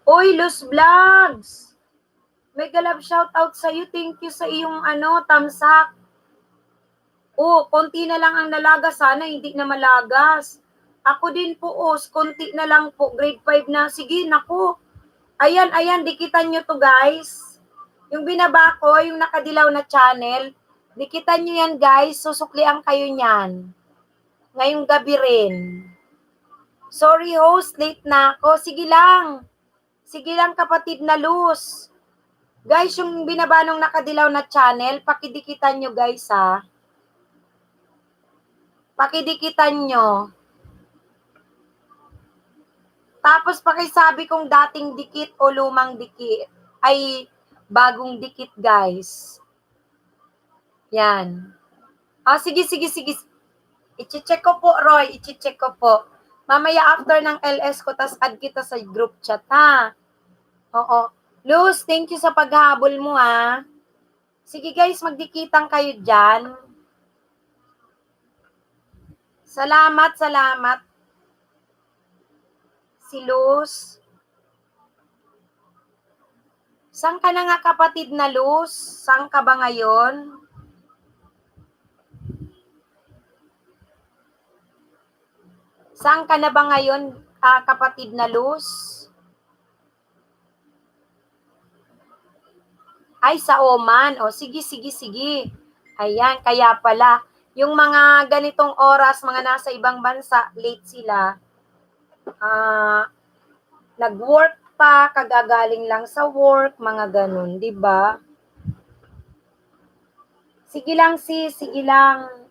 Uy, Luz Vlogs! Mega love shout out sa iyo. Thank you sa iyong thumbs up. Konti na lang ang nalagas. Sana hindi na malagas. Ako din po, konti na lang po. Grade 5 na. Sige, naku. Ayan, dikitan nyo to guys. Yung binaba ko, yung nakadilaw na channel, dikitan nyo yan guys, susuklian kayo niyan. Ngayong gabi rin. Sorry host, late na ako. Sige lang. Sige lang kapatid na Luz. Guys, yung binaba nung nakadilaw na channel, pakidikitan nyo guys ha. Pakidikitan nyo. Tapos pakisabi kung dating dikit o lumang dikit. Ay, bagong dikit guys. Yan. Sige. I-check ko po, Roy. I-check ko po. Mamaya after ng LS ko, tas add kita sa group chat, ha? Oo. Luz, thank you sa paghabol mo, ha? Sige guys, magdikitan kayo dyan. Salamat. Si Luz. Saan ka na nga kapatid na Luz? Saan ka ba ngayon? Saan ka na ba ngayon, kapatid na Luz? Ay, sa Oman. O, sige. Ayan, kaya pala. Yung mga ganitong oras, mga nasa ibang bansa, late sila. Nag-work pa, kagagaling lang sa work, mga ganun, di ba? Sige lang, sis. Sige lang.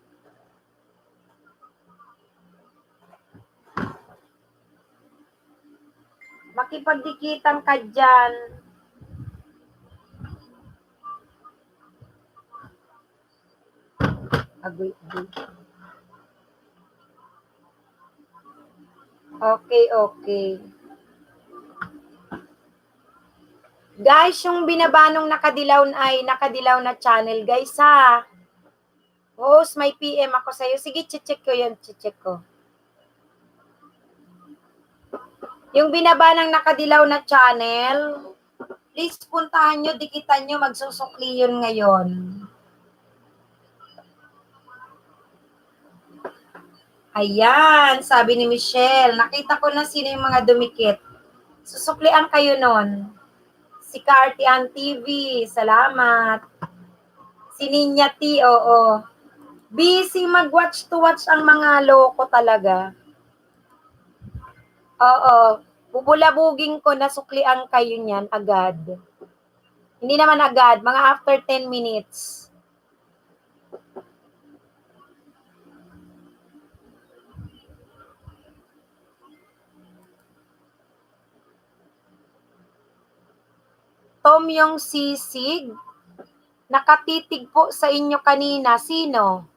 Makipagdikitan ka dyan. Agoy. Okay. Guys, yung binabanong nakadilaw na channel, guys, ha? Host, may PM ako sa'yo. Sige, check ko. Yung binaba ng nakadilaw na channel, please puntahan nyo, dikitan nyo, magsusukli yun ngayon. Ayan, sabi ni Michelle, nakita ko na sino yung mga dumikit. Susuklian kayo nun. Si Cartian TV, salamat. Si Ninya T, oo. Busy mag-watch to watch ang mga loko talaga. Oo. Bubulabugin ko na suklian kayo niyan agad. Hindi naman agad, mga after 10 minutes. Tom yung sisig, nakatitig po sa inyo kanina. Sino?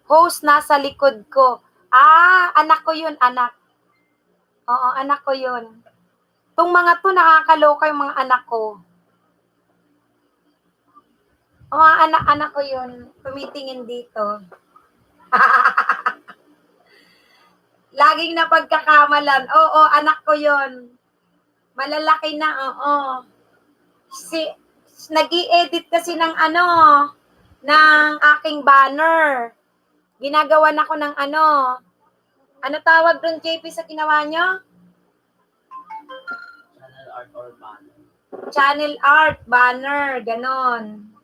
Host, nasa likod ko. Anak ko yun, anak. Oo, anak ko yun. Itong mga to, nakakaloka yung mga anak ko. Oo, anak ko yun. Tumitingin dito. Laging napagkakamalan. Oo, anak ko yun. Malalaki na, oo. Nag-i-edit kasi ng ng aking banner. Ginagawan ako ng ano tawag doon, JP, sa ginawa nyo? Channel art or banner. Channel art, banner, ganon.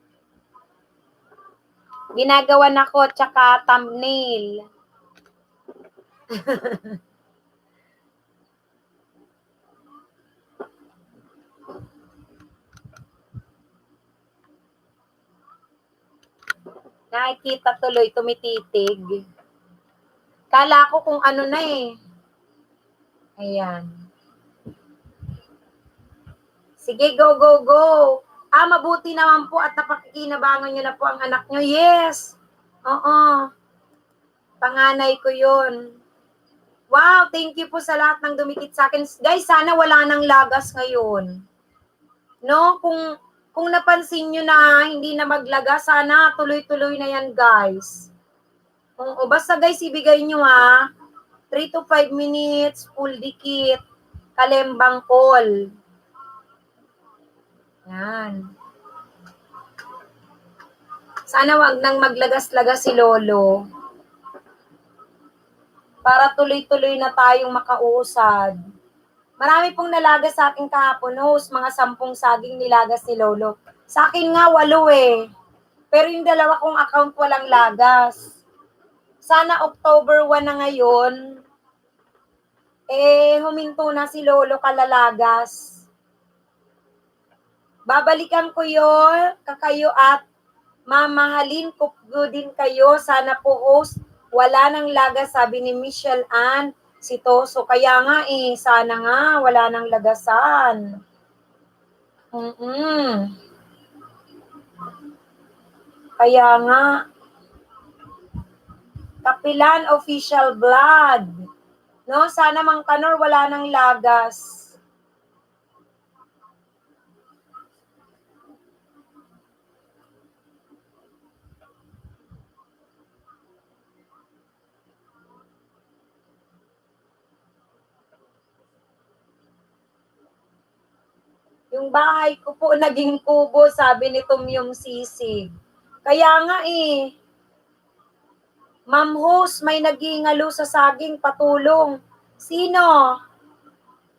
Ginagawan ako, tsaka thumbnail. Nakikita tuloy, tumititig. Kala ko kung ano na eh. Ayan. Sige, go. Mabuti naman po at napakikinabangan nyo na po ang anak nyo. Yes. Oo. Panganay ko yun. Wow, thank you po sa lahat ng dumikit sa akin. Guys, sana wala nang lagas ngayon. No, kung napansin nyo na hindi na maglaga, sana tuloy-tuloy na yan, guys. O basta guys, ibigay nyo 3 to 5 minutes, full dikit, kalembang call. Yan. Sana wag nang maglagas-lagas si Lolo. Para tuloy-tuloy na tayong makausad. Marami pong nalagas sa akin kahapon, host. Mga 10 saging nilagas ni Lolo. Sa akin nga, 8 eh. Pero yung 2 kong account walang lagas. Sana October 1 na ngayon, huminto na si Lolo kalalagas. Babalikan ko yun, kakayo at mamahalin ko din kayo. Sana po, host, wala nang lagas, sabi ni Michelle Ann Sitoso. Kaya nga sana nga wala nang lagasan. Kaya nga, Kapilan Official Vlog. No, sana Mang Kanor wala nang lagas. Yung bahay ko po naging kubo, sabi ni Tumyong Sisig. Kaya nga Ma'am host, may naghihingalo sa saging, patulong. Sino?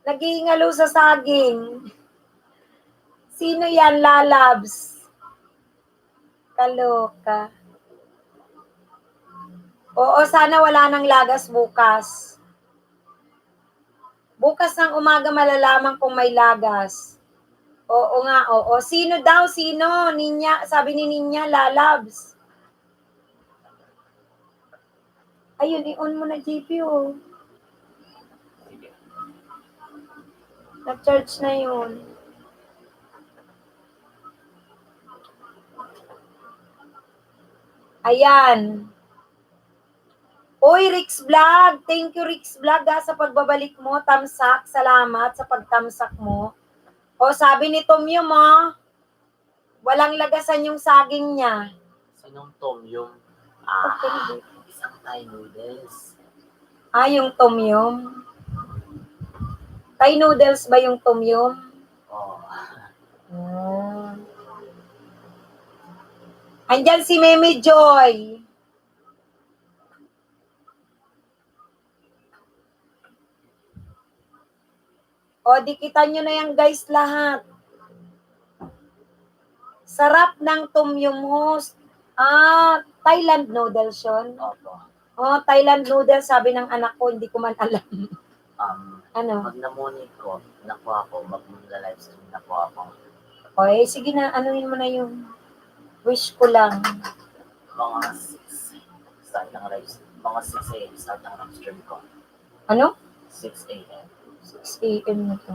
Naghihingalo sa saging. Sino yan, lalabs? Kaloka. Oo, sana wala nang lagas bukas. Bukas ng umaga malalaman kung may lagas. Oo nga, oo. Sino daw? Sino? Ninya, sabi ni Ninya, lalabs. Ayun, i-on mo na, JP, oh. Nag-charge na yun. Ayan. Uy, Rix Vlog. Thank you, Rix Vlog, sa pagbabalik mo. Tamsak. Salamat sa pagtamsak mo. O, sabi ni Tomyo mo, walang lagasan yung saging niya. Sinong Tom? Yung isang Thai noodles. Yung Tom Yum. Thai noodles ba yung Tom Yum? Oh. Andyan si Meme Joy. O, dikitan nyo na yan, guys, lahat. Sarap ng Tom Yum, host. Thailand noodles yun. Opo. Oh, Thailand noodles, sabi ng anak ko, hindi ko man alam. Ano? Pag namunit ko, nakuha ko, mag-livestream na po ako. Okay, sige na, anuhin mo na yung wish ko lang. Mga 6 start ng livestream. Mga 6 a.m. start ng livestream ko. Ano? 6 a.m. 6 a.m. na to.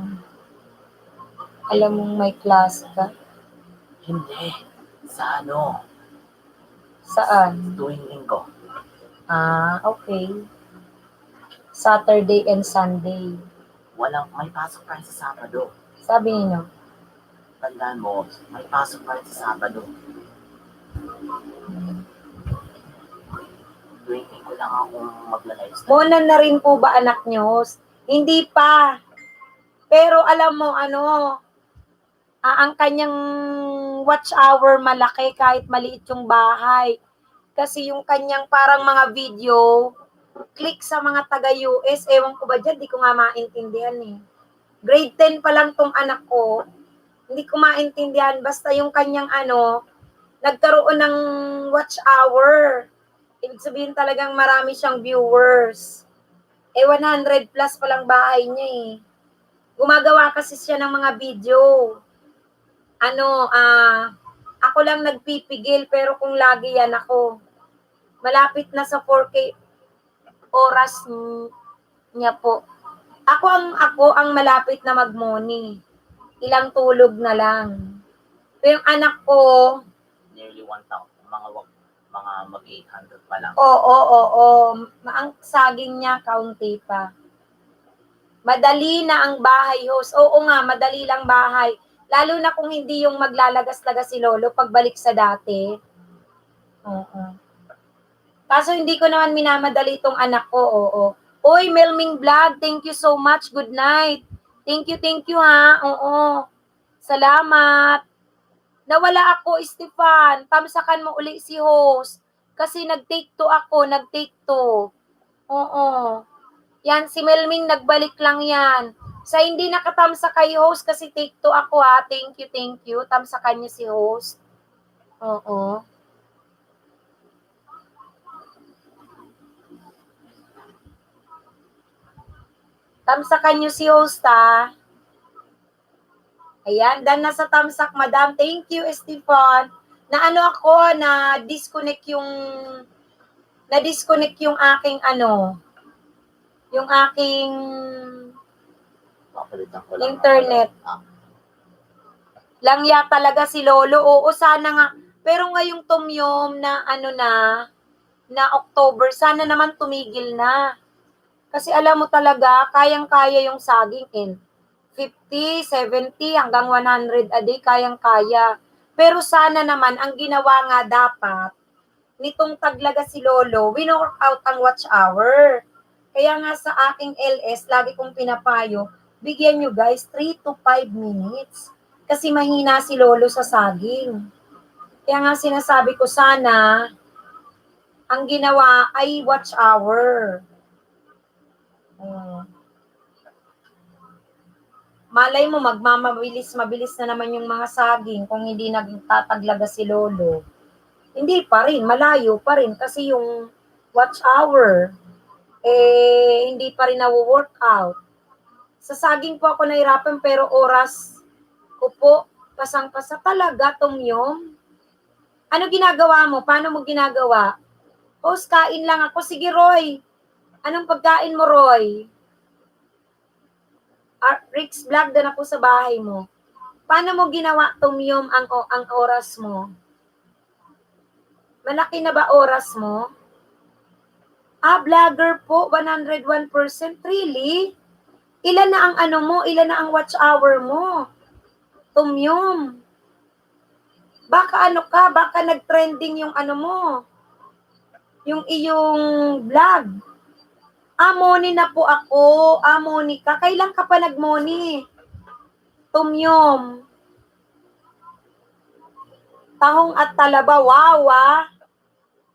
Alam mong may class ka? Hindi. Sa ano? Saan? Tuwing linggo. Okay. Saturday and Sunday. May pasok pa rin sa Sabado. Sabi niyo? Tandaan mo, may pasok pa rin sa Sabado. Tuwing linggo lang ako magla-livestream. Muna na rin po ba anak niyo? Hindi pa. Pero alam mo, ang kanyang watch hour malaki kahit maliit yung bahay. Kasi yung kanyang parang mga video, click sa mga taga-US, ewan ko ba dyan, di ko nga maintindihan Grade 10 pa lang tong anak ko, hindi ko maintindihan, basta yung kanyang nagkaroon ng watch hour. Ibig sabihin talagang marami siyang viewers. 100 plus pa lang bahay niya Gumagawa kasi siya ng mga video. Ako lang nagpipigil, pero kung lagi yan ako, malapit na sa 4K oras niya po. Ako ang malapit na mag-money. Ilang tulog na lang. Pero yung anak ko, Nearly 1,000. Mga mag-800 pa lang. Oo. Ang saging niya, kaunti pa. Madali na ang bahay, host. Oo nga, madali lang bahay. Lalo na kung hindi yung maglalagas-lagas si Lolo pagbalik sa dati. Oo. Kaso hindi ko naman minamadali itong anak ko, oo. Uy, Melming Vlog, thank you so much. Good night. Thank you ha. Oo. Salamat. Nawala ako, Stefan. Tamsakan mo uli si host. Kasi nag-take 2 ako, nag-take 2. Oo. Yan, si Melming nagbalik lang yan. Sa hindi nakatamsa kay host, kasi take 2 ako ha. Thank you. Tamsakan niyo si host. Oo. Tamsakan niyo si host ha. Ayan, dan nasa tamsak, madam. Thank you, Estefan. Na ano ako, na-disconnect yung aking yung aking Papalitan ko lang. internet. Langya talaga si Lolo. Oo, sana nga. Pero ngayong tumyom na na October, sana naman tumigil na. Kasi alam mo talaga, kayang-kaya yung saging in 50, 70, hanggang 100 a day, kayang-kaya. Pero sana naman, ang ginawa nga dapat, nitong taglaga si Lolo, winork out ang watch hour. Kaya nga sa aking LS, lagi kong pinapayo, bigyan nyo guys 3 to 5 minutes. Kasi mahina si Lolo sa saging. Kaya nga sinasabi ko sana, ang ginawa ay watch hour. Malay mo, mabilis na naman yung mga saging kung hindi nagtataglaga si Lolo. Hindi pa rin, malayo pa rin kasi yung watch hour, hindi pa rin na-workout. Sa saging po ako nahirapan pero oras ko po, pasang-pasa talaga, tumyom. Ano ginagawa mo? Paano mo ginagawa? Host, kain lang ako. Sige, Roy. Anong pagkain mo, Roy? Rick's vlog din ako sa bahay mo. Paano mo ginawa, tumyom, ang oras mo? Malaki na ba oras mo? Vlogger po, 101%. Really? Ilan na ang ilan na ang watch hour mo? Tumyom. Baka baka nag-trending yung mo, yung iyong vlog. Moni na po ako. Monica, kailan ka pa nag-moni? Tumyom. Tahong at talaba, wow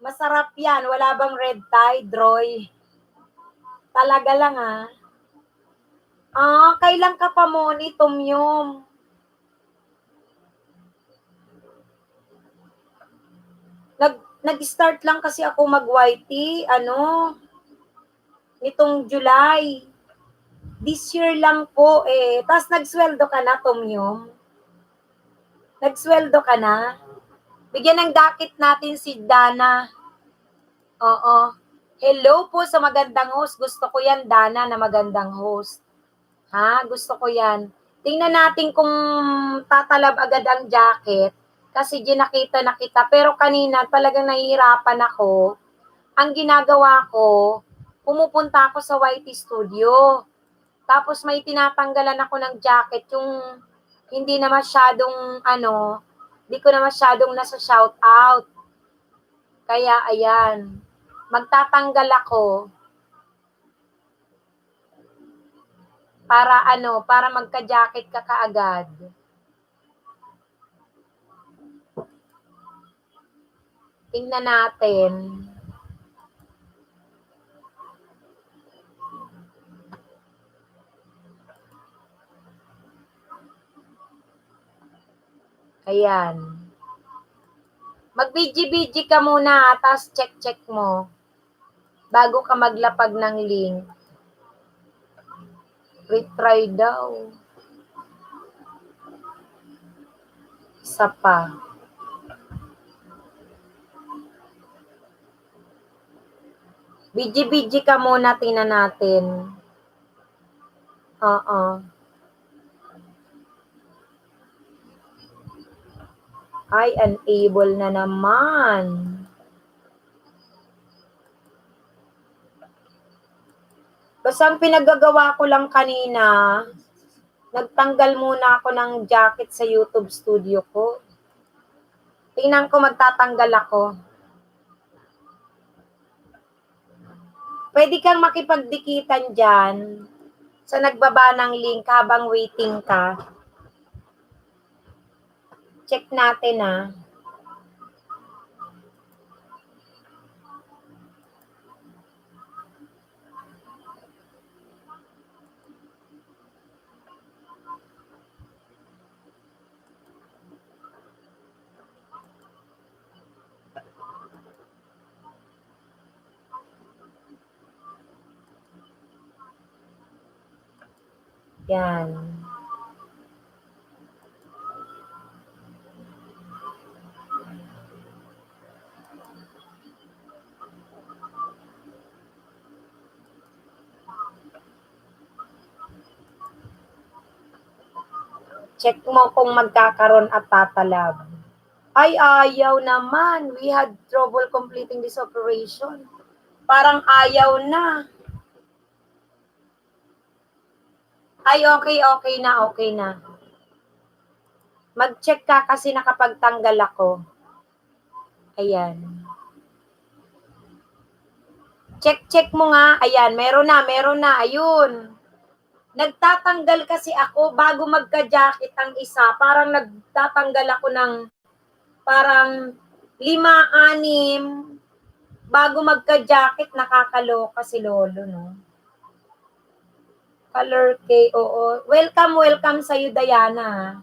Masarap yan. Wala bang red tide, Roy? Talaga lang kailan ka pa moni, tumyom? Nag-start lang kasi ako mag-YT, nitong July. This year lang po Tapos nagsweldo ka na, tumyom? Nagsweldo ka na? Bigyan ng dakit natin si Dana. Oo. Hello po sa magandang host. Gusto ko yan, Dana, na magandang host. Gusto ko yan. Tingnan natin kung tatalab agad ang jacket. Kasi ginakita na kita. Pero kanina talagang nahihirapan ako. Ang ginagawa ko, pumupunta ako sa YT Studio. Tapos may tinatanggalan ako ng jacket. Yung hindi na masyadong hindi ko na masyadong nasa shout out. Kaya ayan, magtatanggal ako para magka-jacket ka kaagad. Tingnan natin. Ayan. Mag-BG-BG ka muna, tapos check-check mo. Bago ka maglapag ng link. Retry daw. Isa pa. BG-BG ka muna, tingnan natin. Ay, unable na naman. Basta ang pinagagawa ko lang kanina, nagtanggal muna ako ng jacket sa YouTube studio ko. Tingnan ko, magtatanggal ako. Pwede kang makipagdikitan dyan sa nagbaba ng link habang waiting ka. Check natin Yan. Check mo kung magkakaroon at tatalab. Ay, ayaw naman. We had trouble completing this operation. Parang ayaw na. Ay, okay na. Mag-check ka kasi nakapagtanggal ako. Ayan. Check mo nga. Ayan, meron na. Ayun. Nagtatanggal kasi ako bago magka-jacket ang isa. Parang nagtatanggal ako ng parang 5-6 bago magka-jacket. Nakakaloka si Lolo, no? Color K, oo. Welcome sa'yo, Diana.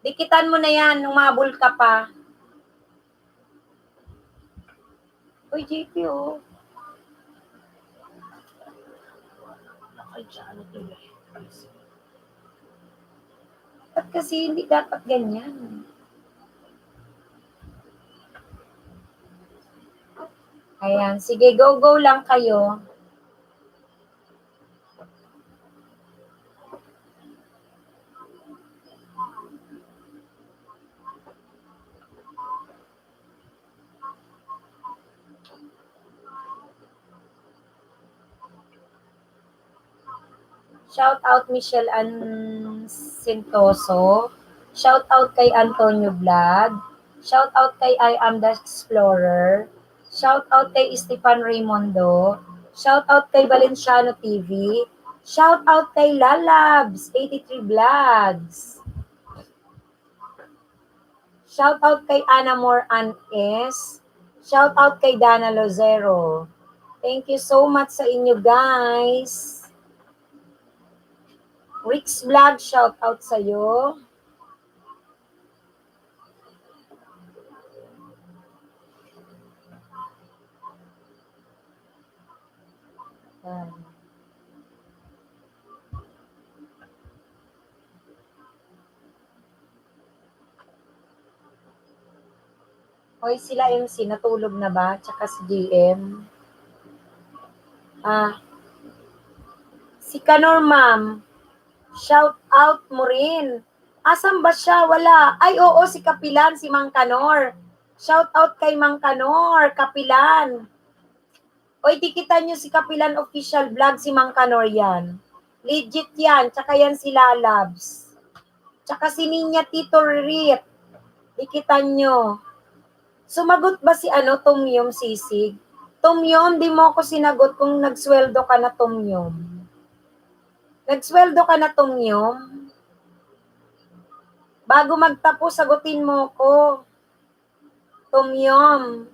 Dikitan mo na yan, umabol ka pa. Uy, JP, oh. Nakadyan tuloy. Ba't kasi hindi dapat ganyan? Ayan, sige, go lang kayo. Shout out Michelle Ancintoso. Shout out kay Antonio Vlog. Shout out kay I Am the Explorer. Shout out kay Stefan Raymondo. Shout out kay Valenciano TV. Shout out kay Lalabs 83 Vlogs. Shout out kay Anamor S. Shout out kay Dana Lozero. Thank you so much sa inyo, guys. Rick's Vlog, shout out sa'yo. Hoy, sila MC, natulog na ba? Tsaka si GM. Si Kanor, ma'am. Shout out mo rin. Asan ba siya? Wala. Ay, oo, si Kapilan, si Mang Kanor. Shout out kay Mang Kanor, Kapilan. Oy, dikitan nyo si Kapilan Official Vlog, si Mang Kanor yan. Legit yan. Tsaka yan si Lalabs. Tsaka si Ninya Tito Rit. Dikitan nyo. Sumagot ba si Tumyom Sisig? Tumyom, di mo ako sinagot kung nagsweldo ka na, Tumyom. Nagsweldo ka na, Tumyom? Bago magtapos, sagutin mo ko. Tumyom.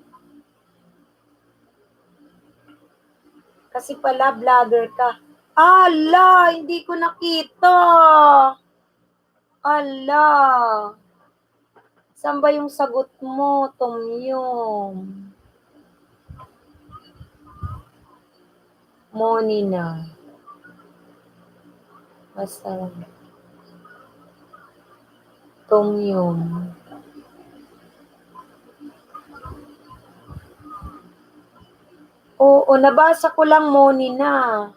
Kasi pala, vlogger ka. Ala, hindi ko nakita. Ala. Saan ba yung sagot mo, Tumyom? Monina. Basta. Tumyom. Oo, nabasa ko lang Monina.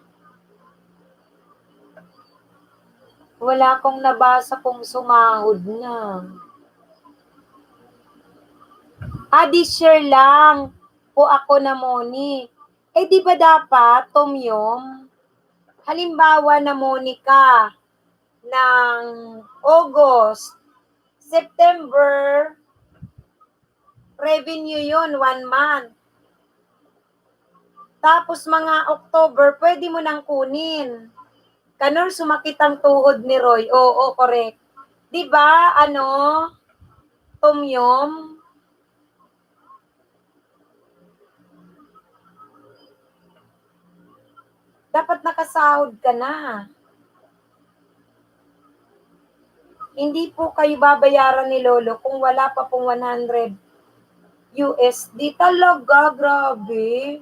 Wala akong nabasa kung sumahod na. This year lang po ako na Moni. Di ba dapat, Tumyom? Halimbawa na Moni ka ng August, September, revenue yun, 1 month. Tapos mga October, pwede mo nang kunin. Kanor, sumakit ang tuhod ni Roy. Oo, correct. Di ba, Tumyom? Dapat nakasahod ka na. Hindi po kayo babayaran ni Lolo kung wala pa pong 100 USD. Talaga, grabe.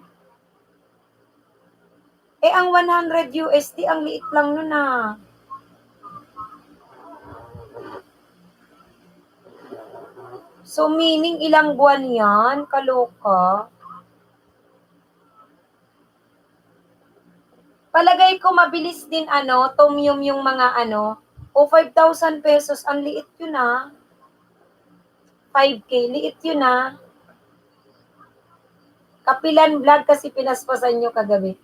Ang 100 USD, ang liit lang nun . So, meaning ilang buwan yan? Kaloka. Palagay ko mabilis din Tomyum yung mga o 5,000 pesos, ang liit yun 5K, liit yun Kapilan vlog kasi pinaspasan nyo kagabi.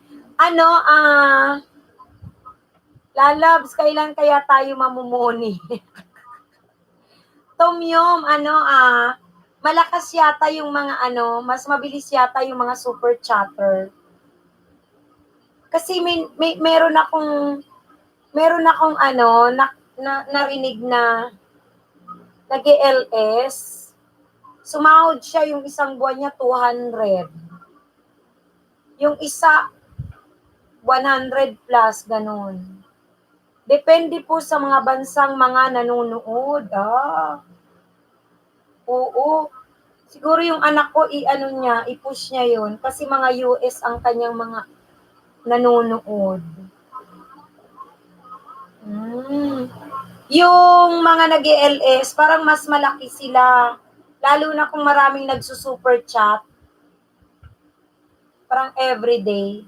Lalabs, kailan kaya tayo mamumuni? Tomyum, malakas yata yung mga mas mabilis yata yung mga super chatter. Kasi meron akong narinig na nag-LS. Sumahod siya yung isang buwan niya 200. Yung isa 100 plus ganun. Depende po sa mga bansang mga nanonood. Oo. Siguro yung anak ko i-push niya yun kasi mga US ang kanyang mga nanonood. Yung mga nag-LS, parang mas malaki sila. Lalo na kung maraming nagsusuper chat. Parang everyday.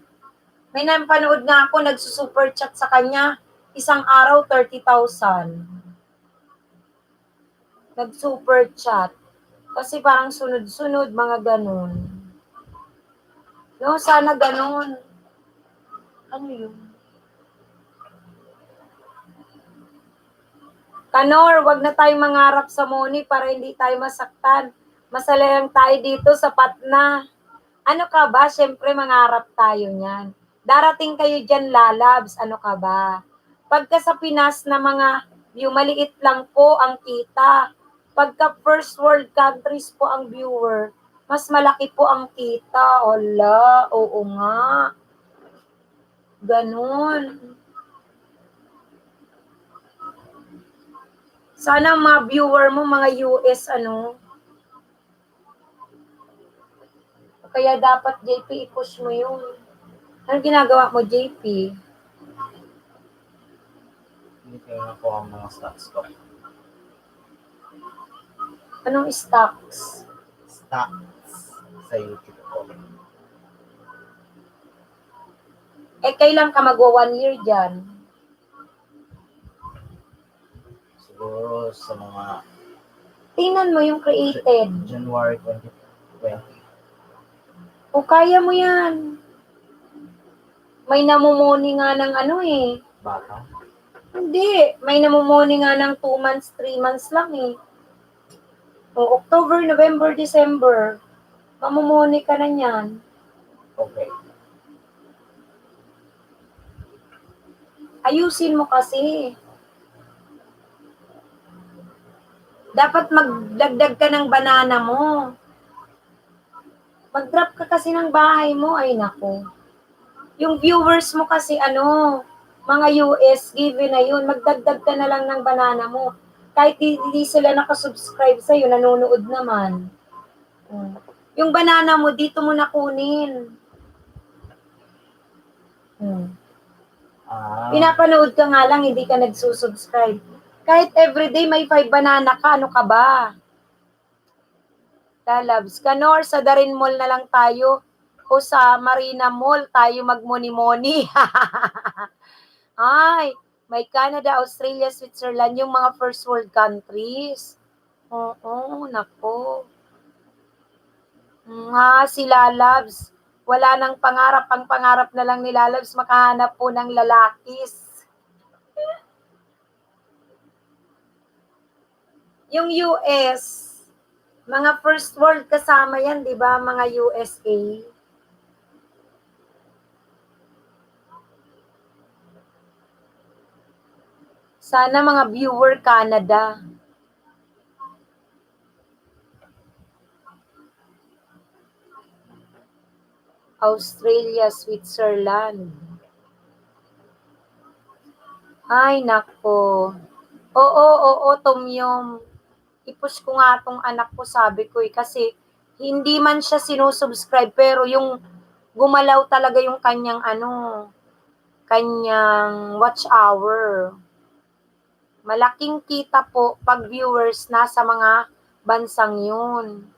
May napanood nga ako, nagsusuper chat sa kanya. Isang araw, 30,000. Nag-super chat. Kasi parang sunod-sunod, mga ganun. No, sana ganun. Ano yun? Kanor, wag na tayong mangarap sa money para hindi tayo masaktan. Masaya lang tayo dito, sapat na. Ano ka ba? Siyempre, mangarap tayo niyan. Darating kayo dyan, lalabs. Ano ka ba? Pagka sa Pinas na mga view, maliit lang po ang kita. Pagka first world countries po ang viewer, mas malaki po ang kita. Ola, oo nga. Ganun. Sana mga viewer mo, mga US, Kaya dapat, JP, i-push mo yun. Ano ginagawa mo, JP? Hindi ko nakuha ang mga stocks ko. Anong stocks? Stocks sa YouTube ko. Kailan ka magwa 1 year dyan? Siguro sa mga Tingnan mo yung created. January 2020. O kaya mo yan. May namumoni nga ng Baka. Hindi. May namumoni nga ng 2 months, 3 months lang O October, November, December. Mamumoni ka na yan. Okay. Ayusin mo kasi. Dapat magdagdag ka ng banana mo. Mag-drop ka kasi ng bahay mo. Ay, nako. Yung viewers mo kasi mga US, given na yun. Magdagdag ka na lang ng banana mo. Kahit hindi sila nakasubscribe sa'yo, nanonood naman. Yung banana mo, dito mo na kunin. Pinapanood ka nga lang, hindi ka nagsusubscribe. Kahit everyday may 5 banana ka, ano ka ba? Lalabs. Kanor, sa Darin Mall na lang tayo o sa Marina Mall tayo magmoni-moni. Ay, may Canada, Australia, Switzerland, yung mga first world countries. Oo, nako. Si Lalabs. Wala nang pangarap. Ang pangarap na lang ni Lalabs, makahanap po ng lalakis. Yung US, mga first world kasama yan, di ba? Mga USA. Sana mga viewer Canada. Australia, Switzerland. Ay, nako. Oo, Tomyum. I-push ko nga tong anak ko, sabi ko kasi hindi man siya sinusubscribe, pero yung gumalaw talaga yung kanyang kanyang watch hour. Malaking kita po pag viewers nasa mga bansang yun.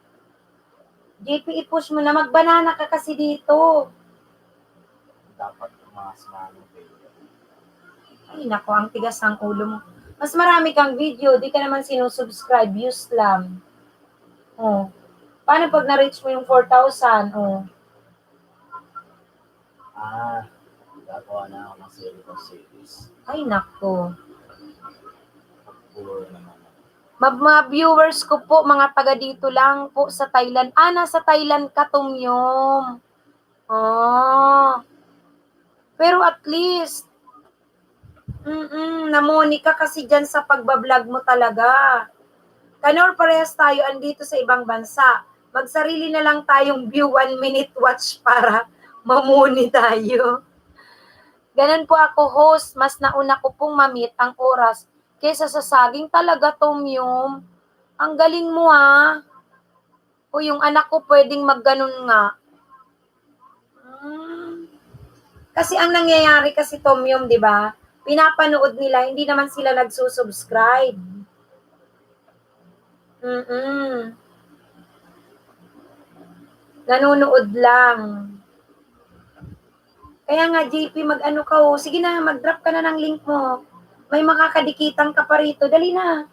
JP, i-push mo na. Mag-banana ka kasi dito. Dapat mga sumali kayo. Ay, nako, ang tigas ng ulo mo. Mas marami kang video, di ka naman sinusubscribe, views lang. Oh. Paano pag na-reach mo yung 4,000? Oh. Gagawa na ako ng series. Ay, nako. Puro naman. Mga viewers ko po, mga taga dito lang po sa Thailand. Nasa Thailand ka, Tumyom. Oh. Pero at least, namoni ka kasi dyan sa pagbablog mo talaga. Kanor parehas tayo andito sa ibang bansa. Magsarili na lang tayong view 1 minute watch para mamuni tayo. Ganun po ako host, mas nauna ko pong mamit ang oras kesa sa saging talaga, Tumyom. Ang galing mo O yung anak ko pwedeng magganon nga. Kasi ang nangyayari kasi, Tumyom, di ba? Pinapanood nila, hindi naman sila nagsusubscribe. Nanonood lang. Kaya nga, JP, mag-ano ka Sige na, mag-drop ka na ng link mo. May makakadikitan ka pa rito. Dali na.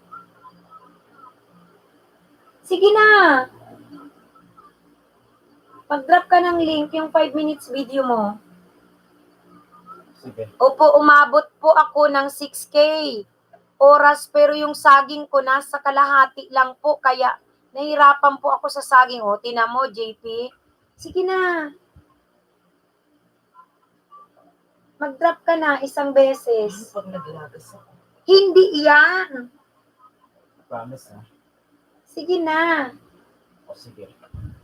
Sige na. Mag-drop ka ng link, yung 5 minutes video mo. Sige. Opo, umabot po ako ng 6K oras, pero yung saging ko nasa kalahati lang po, kaya nahirapan po ako sa saging. Tina mo, JP. Sige na. Mag-drop ka na isang beses. Pag naglagas ako. Hindi yan. Promise na. Sige na. O sige.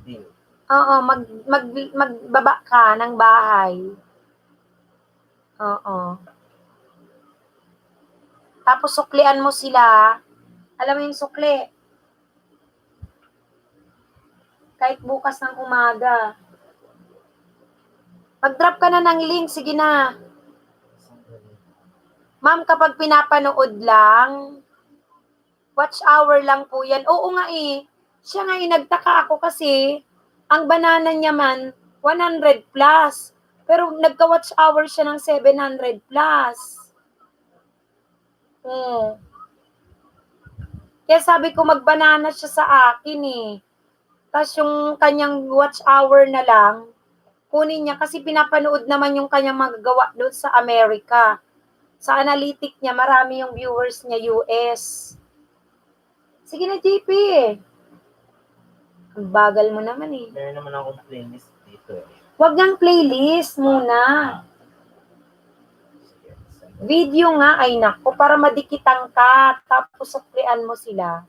Deal. Oo, magbaba ka ng bahay. Oo. Tapos suklian mo sila. Alam mo yung sukli? Kahit bukas ng umaga. Mag-drop ka na ng link. Sige na. Ma'am, kapag pinapanood lang, watch hour lang po yan. Oo nga Siya nga nagtaka ako kasi, ang banana niya man, 100 plus. Pero nagka-watch hour siya ng 700 plus. Kaya sabi ko, mag-banana siya sa akin Tapos yung kanyang watch hour na lang, kunin niya kasi pinapanood naman yung kanyang magagawa doon sa Amerika. Sa analytic niya, marami yung viewers niya US. Sige na, JP. Ang bagal mo naman Meron naman akong playlist dito Huwag ngang playlist muna. Video nga, ay nako, para madikitan ka, tapos suklian mo sila.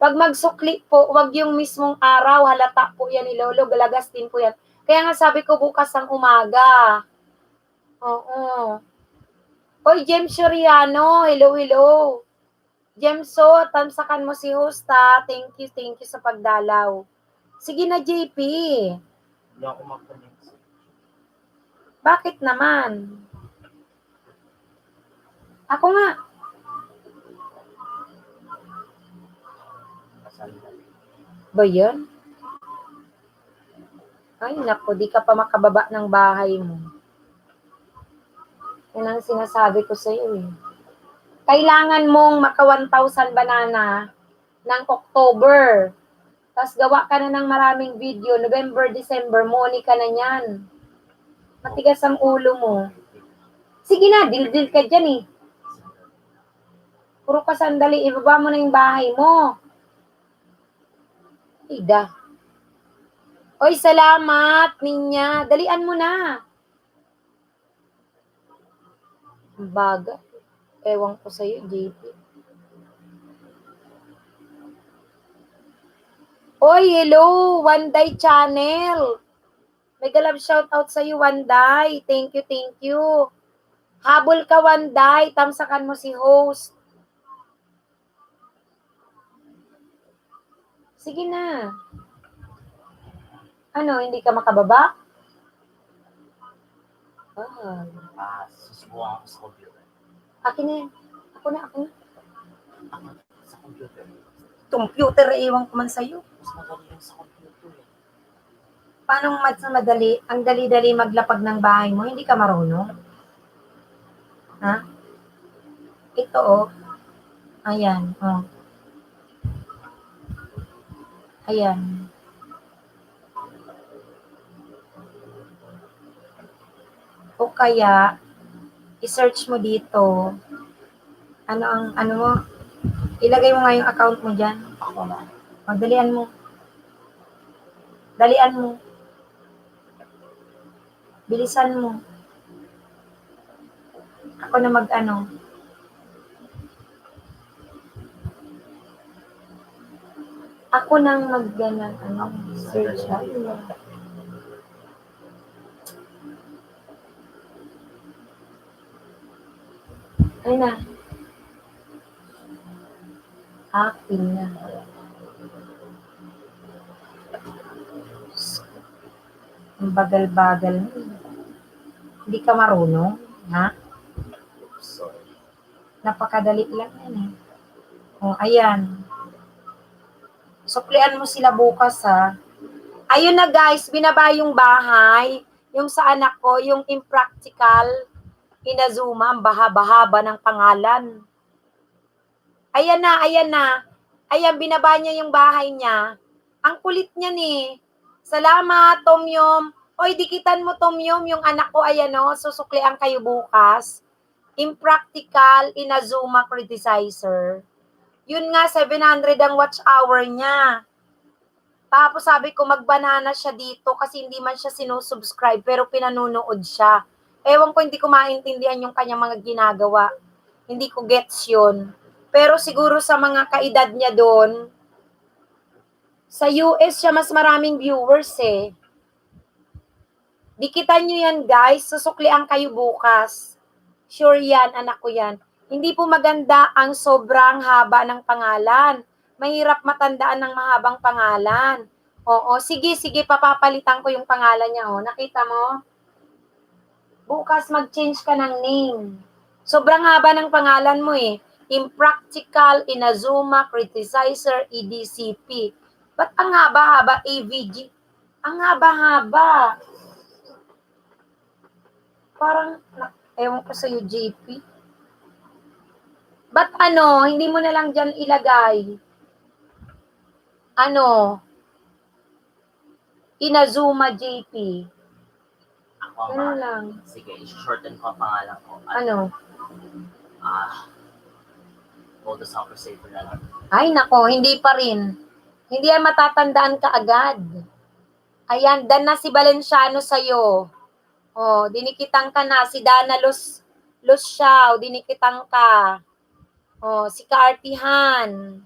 Pag magsukli po, wag yung mismong araw, halata po yan ni Lolo, galagas din po yan. Kaya nga sabi ko bukas ang umaga. Oo. Oy, James Soriano, hello. Jemso, tamsakan mo si Hosta. Thank you sa pagdalaw. Sige na, JP. Hindi ako mag-connect. Bakit naman? Ako nga. Ba yan? Ay, naku, di ka pa makababa ng bahay mo. Yan ang sinasabi ko sa'yo Kailangan mong maka 1,000 banana ng October. Tapos gawa ka na ng maraming video. November, December, moni ka na yan. Matigas ang ulo mo. Sige na, dil-dil ka dyan Puro ka sandali, ibaba mo na yung bahay mo. Ida. Oy, salamat, Ninya. Dalian mo na. Baga. Ewan ko sa'yo, JP. Oy, hello, Wanday Channel. Mega love shoutout sa'yo, Wanday. Thank you. Habol ka, Wanday. Tamsakan mo si host. Sige na. Ano, hindi ka makababa? Susubukan ko sa computer. Akin na yan. Ako na. Sa computer. Computer, iwan ko man sa'yo. Mas madali yung sa computer eh. Paano mas madali? Ang dali-dali maglapag ng bahay mo, hindi ka marunong? Ha? Ito, oh. Ayan, oh. Ayan. O kaya, i-search mo dito. Ano mo? Ilagay mo nga yung account mo dyan. Ako na. Magdalian mo. Dalian mo. Bilisan mo. Ako na mag-ano. Ako nang mag-ganan, search. Ay na. Akin na. Ang bagal-bagal mo. Hindi ka marunong, ha? Oops, sorry. Napakadali lang yan eh. O, ayan. Suklian mo sila bukas, ha? Ayun na guys, binaba yung bahay. Yung sa anak ko, yung impractical, Inazuma, ang bahaba-haba ng pangalan. Ayan na, ayan na. Ayan, binaba niya yung bahay niya. Ang kulit niya ni. Salamat, Tom Yum. Oy, dikitan mo, Tom Yum, yung anak ko, ayan o, susuklian kayo bukas. Impractical, Inazuma Criticizer. Yun nga, 700 ang watch hour niya. Tapos sabi ko, magbanana siya dito kasi hindi man siya sinusubscribe, pero pinanunood siya. Ewan ko, hindi ko maintindihan yung kanyang mga ginagawa. Hindi ko gets yun. Pero siguro sa mga kaedad niya doon, sa US siya mas maraming viewers eh. Dikitan nyo yan guys, susuklian kayo bukas. Sure yan, anak ko yan. Hindi po maganda ang sobrang haba ng pangalan. Mahirap matandaan ng mahabang pangalan. Oo, sige, papapalitan ko yung pangalan niya. Oh. Nakita mo? Bukas mag-change ka ng name. Sobrang haba ng pangalan mo eh. Impractical, Inazuma, Criticizer, EDCP. Ba't ang haba-haba AVG? Ang haba-haba. Parang, ewan ko sa'yo, JP. Ba't hindi mo na lang dyan ilagay? Inazuma JP. Ako Ganun lang. Sige, i-shorten ko ang pangalan ko. Golden Soccer Saver na lang. Ay, nako, hindi pa rin. Hindi yan matatandaan ka agad. Ayan, dan na si Valenciano sa'yo. Oh, dinikitang ka na. Si Dana Luciao, dinikitang ka. Oh, si Kaartihan.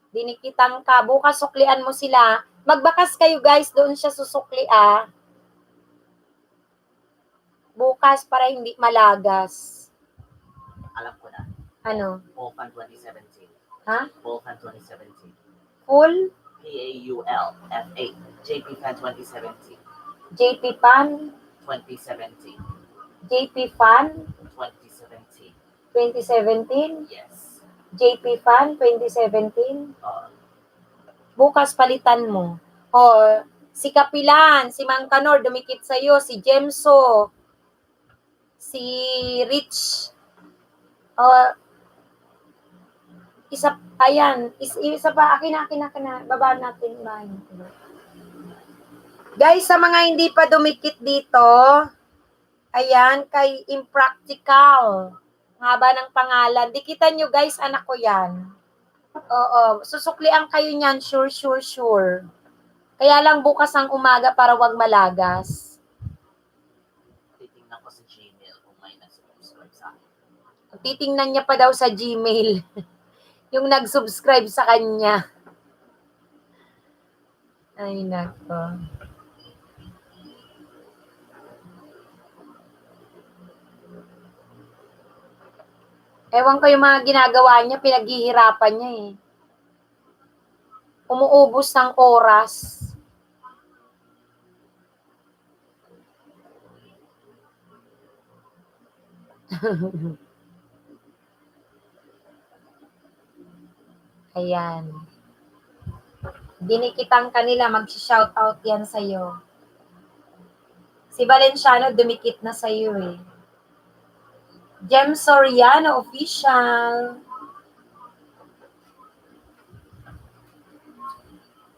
Dinikitang ka. Bukas suklian mo sila. Magbakas kayo guys, doon siya susukli Bukas para hindi malagas. Alam ko na. Ano? Paulfan 2017. Ha? Paulfan 2017. Full? PAULFA. JP Fan 2017. JP Fan? 2017. JP Fan? 2017. 2017? Yes. JP Fan 2017? Bukas palitan mo. Si Kapilan, si Mang Kanor, dumikit sa'yo, si Jemso, si Rich, isa pa, akin na, baba natin. Guys, sa mga hindi pa dumikit dito, ayan, kay Impractical, haba ng pangalan, dikitan nyo guys, anak ko yan. Oo, susuklian kayo niyan, sure. Kaya lang bukas ang umaga para wag malagas. Titingnan ko sa Gmail kung may nag-subscribe sa akin. Titingnan niya pa daw sa Gmail yung nag-subscribe sa kanya. Ay, nako. Ewan ko yung mga ginagawa niya, pinaghihirapan niya eh. Umuubos ng oras. Ayan. Dinikitan kanila, mag-shoutout yan sa'yo. Si Valenciano, dumikit na sa'yo eh. Jem Soriano, official.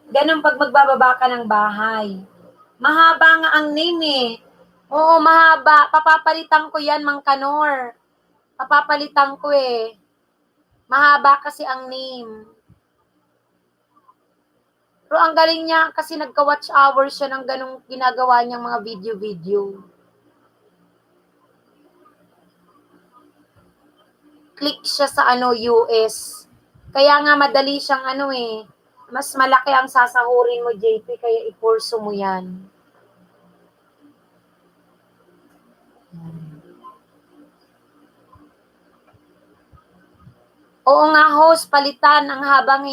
Ganun pag magbababa ka ng bahay. Mahaba nga ang name eh. Oo, mahaba. Papapalitan ko yan, Mang Kanor. Papapalitan ko eh. Mahaba kasi ang name. Pero ang galing niya kasi nagka-watch hours siya ng ganung ginagawa niyang mga video-video. Click siya sa US. Kaya nga madali siyang mas malaki ang sasahurin mo, JP, kaya ipurso mo yan. Oo nga, host, palitan ang habang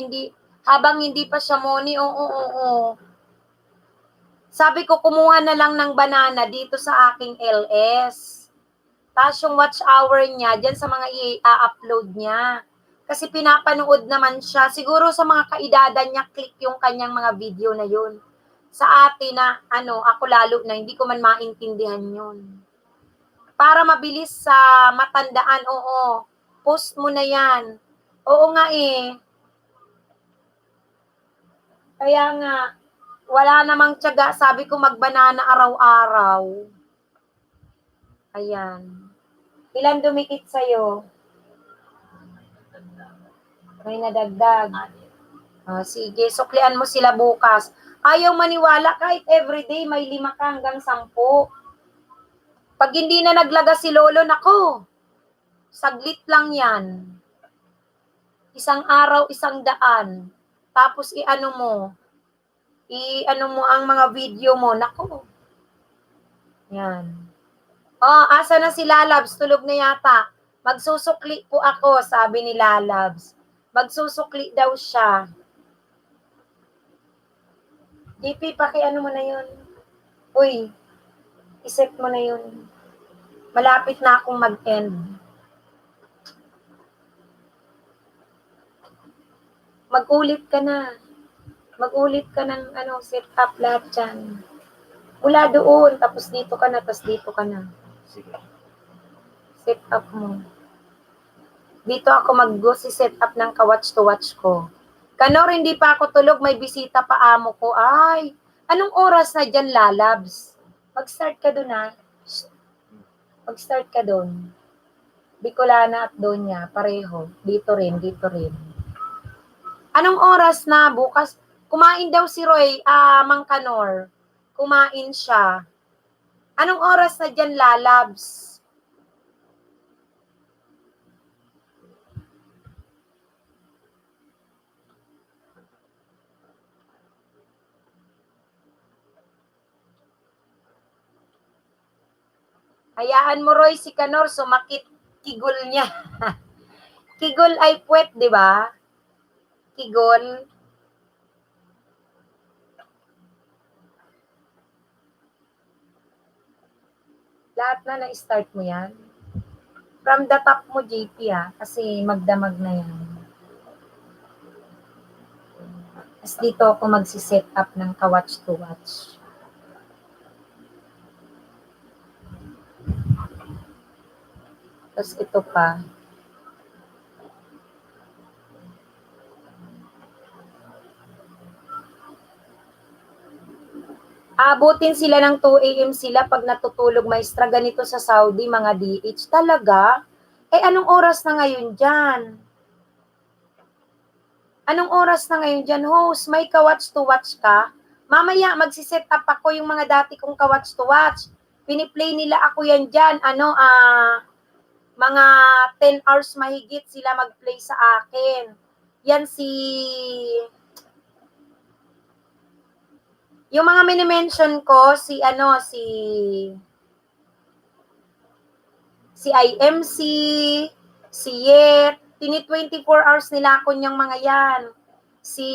hindi pa siya money. Oo. Sabi ko, kumuha na lang ng banana dito sa aking LS. Tapos yung watch hour niya, dyan sa mga i-upload niya. Kasi pinapanood naman siya. Siguro sa mga kaedada niya, click yung kanyang mga video na yun. Sa atin na, ako lalo na, hindi ko man maintindihan yun. Para mabilis sa matandaan, oo. Post mo na yan. Oo nga eh. Kaya nga, wala namang tiyaga. Sabi ko magbanana araw-araw. Ayan. Ilan dumikit sa'yo? May nadagdag. Sige, suklian mo sila bukas. Ayaw maniwala kahit everyday may 5 ka hanggang 10. Pag hindi na naglaga si Lolo, nako, saglit lang yan. Isang araw, 100. Tapos i-ano mo ang mga video mo, nako. Yan. Asa na si Lalabs? Tulog na yata. Magsusukli po ako, sabi ni Lalabs. Magsusukli daw siya. JP, pakiano mo na yun. Uy, iset mo na yun. Malapit na akong mag-end. Mag-ulit ka na. Mag-ulit ka ng set up lahat dyan. Mula doon, tapos dito ka na, tapos dito ka na. Sige. Set up mo. Dito ako mag-set up ng ka-watch to watch ko. Kanor, hindi pa ako tulog, may bisita pa amo ko. Ay, anong oras na dyan, Lalabs? Mag-start ka doon ha. Mag-start ka doon. Bicolana at Donya, pareho. Dito rin. Anong oras na bukas? Kumain daw si Roy, Mang Kanor. Kumain siya. Anong oras na dyan, Lalabs? Hayaan mo, Roy, si Kanor, sumakit kigol niya. Kigol ay puwet, di ba? Kigol. Lahat na na-start mo yan. From the top mo, JP, kasi magdamag na yan. Tapos dito ako magsiset up ng ka-watch to watch. Tapos ito pa. Abutin sila ng 2 a.m. sila pag natutulog, maestra. Ganito sa Saudi, mga DH. Talaga? Anong oras na ngayon dyan? Anong oras na ngayon dyan, host? May ka-watch to watch ka? Mamaya, magsiset up ako yung mga dati kong ka-watch to watch. Piniplay nila ako yan dyan. Mga 10 hours mahigit sila mag-play sa akin. Yan yung mga minimension ko, si IMC, si Yet, 24 hours nila ako niyang mga yan. Si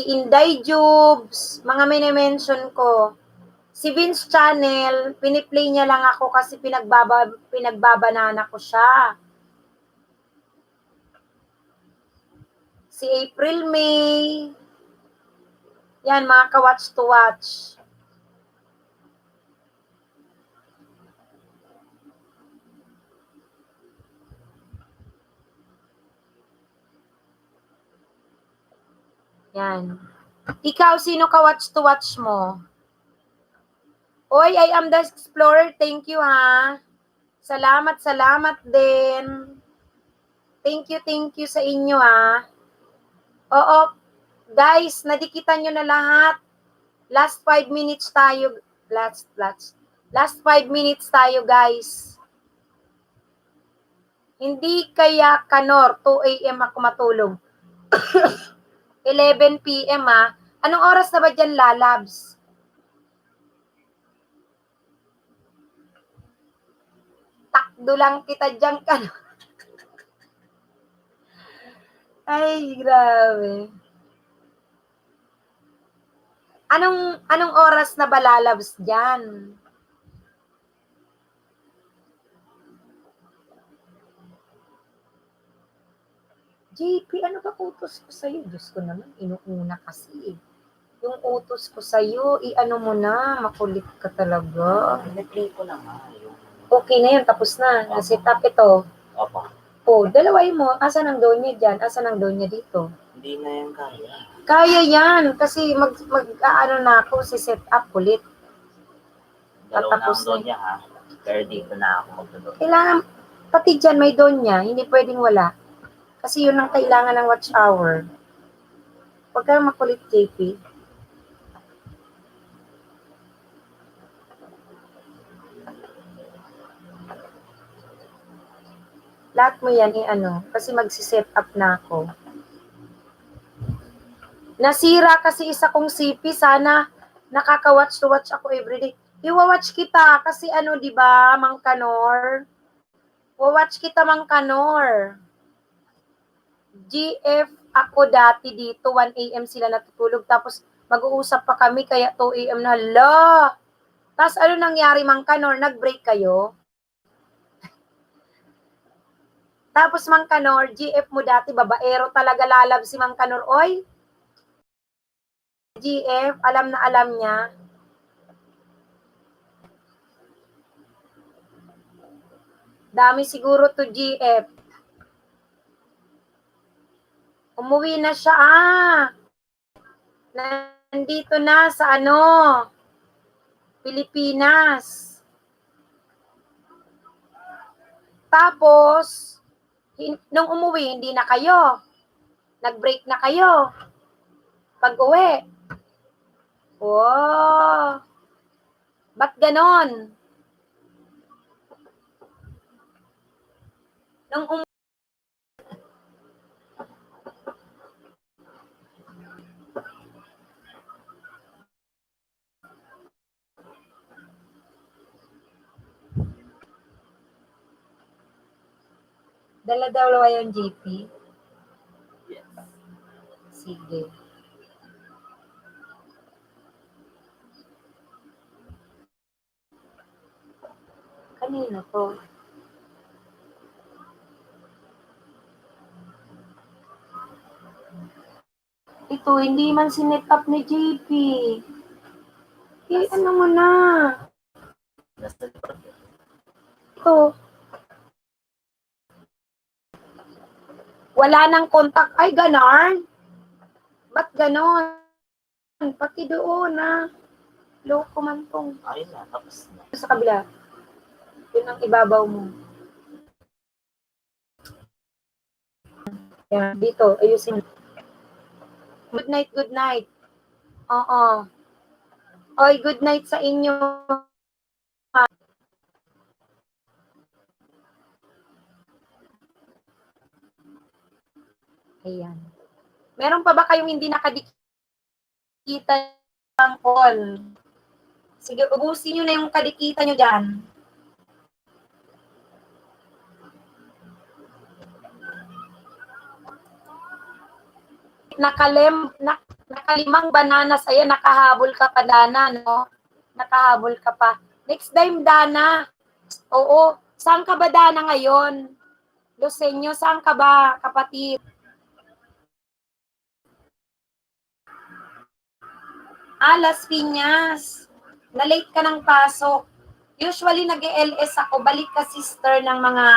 Inday Jubes, mga minimension ko. Si Si Vince Channel, piniplay niya lang ako kasi pinagbabanana ko siya. Si April May. Yan, mga ka-watch to watch. Yan. Ikaw, sino ka-watch to watch mo? Oy, I am the explorer. Thank you, ha. Salamat din. Thank you sa inyo, ha. Oo, guys, nadikitan nyo na lahat. Last 5 minutes tayo. Last 5 minutes tayo, guys. Hindi kaya kanor, 2 a.m. ako matulog. 11 p.m. ha. Anong oras na ba dyan, lalabs? Takdo lang kita dyan, kanor. Ay, grabe. Anong oras na ba lalabs dyan? JP, ano ba utos ko sa'yo? Diyos ko naman, inuuna kasi eh. Yung utos ko sa'yo, i-ano mo na, makulit ka talaga. Nag-play ko na nga yung... Okay na yun, tapos na. Naset up ito. Opo. Oh, dalaway mo. Asan ang donya dyan? Asan ang donya dito? Hindi na yan kaya. Kaya yan, kasi ano na ako, si set up ulit. Dalawa na Tatapos ang doon niya ha. Pero dito na ako magdodon. Kailangan, pati dyan may donya, hindi pwedeng wala. Kasi yun ang kailangan ng watch hour. Huwag kang makulit, JP. Lahat mo yan, i-ano, kasi magsiset up na ako. Nasira kasi isa kong CP, sana nakaka-watch to watch ako everyday. Iwa-watch kita kasi ano, di ba, Mang Kanor? Iwa-watch kita, Mang Kanor. GF ako dati dito, 1 a.m. sila natutulog, tapos mag-uusap pa kami, kaya 2 a.m. na, hala! Tapos ano nangyari, Mang Kanor? Nag-break kayo? Tapos Mang Kanor, GF mo dati, babaero talaga lalab si Mang Kanor. Oy, GF, alam na alam niya. Dami siguro to GF. Umuwi na siya, Nandito na sa ano, Pilipinas. Tapos, nung umuwi, hindi na kayo. Nag-break na kayo. Pag-uwi. Wow. Ba't ganon? Nung dala-dalawa yung GP? Yes. Sige. Kanino to? Ito, hindi man sinet up ni JP. Ano mo na? Nasa likod. Ito. Wala nang contact. Ay, ganon. Ba't ganon? Pati doon, Loko man tong. Ayun na, tapos na. Sa kabila. Yun ang ibabaw mo. Yan, dito. Ayusin. Good night, good night. Oo. Oy, good night sa inyo. Ayan. Meron pa ba kayong hindi nakadikita ng call? Sige, ubusin nyo na yung kadikita nyo dyan. Nakalimang bananas. Ayan, nakahabol ka pa, Dana, no? Nakahabol ka pa. Next time, Dana. Oo. Saan ka ba, Dana, ngayon? Lusenyo, saan ka ba, kapatid? Las Piñas. Na-late ka ng pasok. Usually, nag-LS ako. Balik ka, sister, ng mga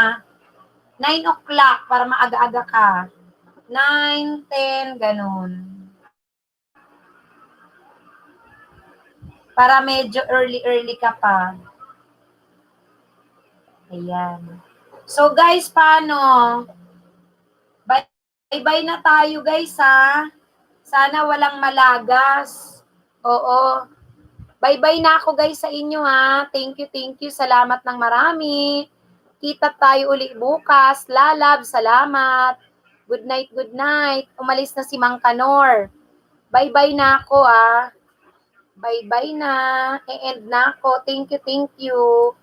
9 o'clock para maaga-aga ka. 9, 10, ganun. Para medyo early ka pa. Ayan. So, guys, paano? Bye-bye na tayo, guys, ha? Sana walang malagas. Oo. Bye-bye na ako, guys, sa inyo, ha? Thank you. Salamat ng marami. Kita tayo uli bukas. Lalab, salamat. Good night. Umalis na si Mang Kanor. Bye-bye na ako, ha? Bye-bye na. E-end na ako. Thank you.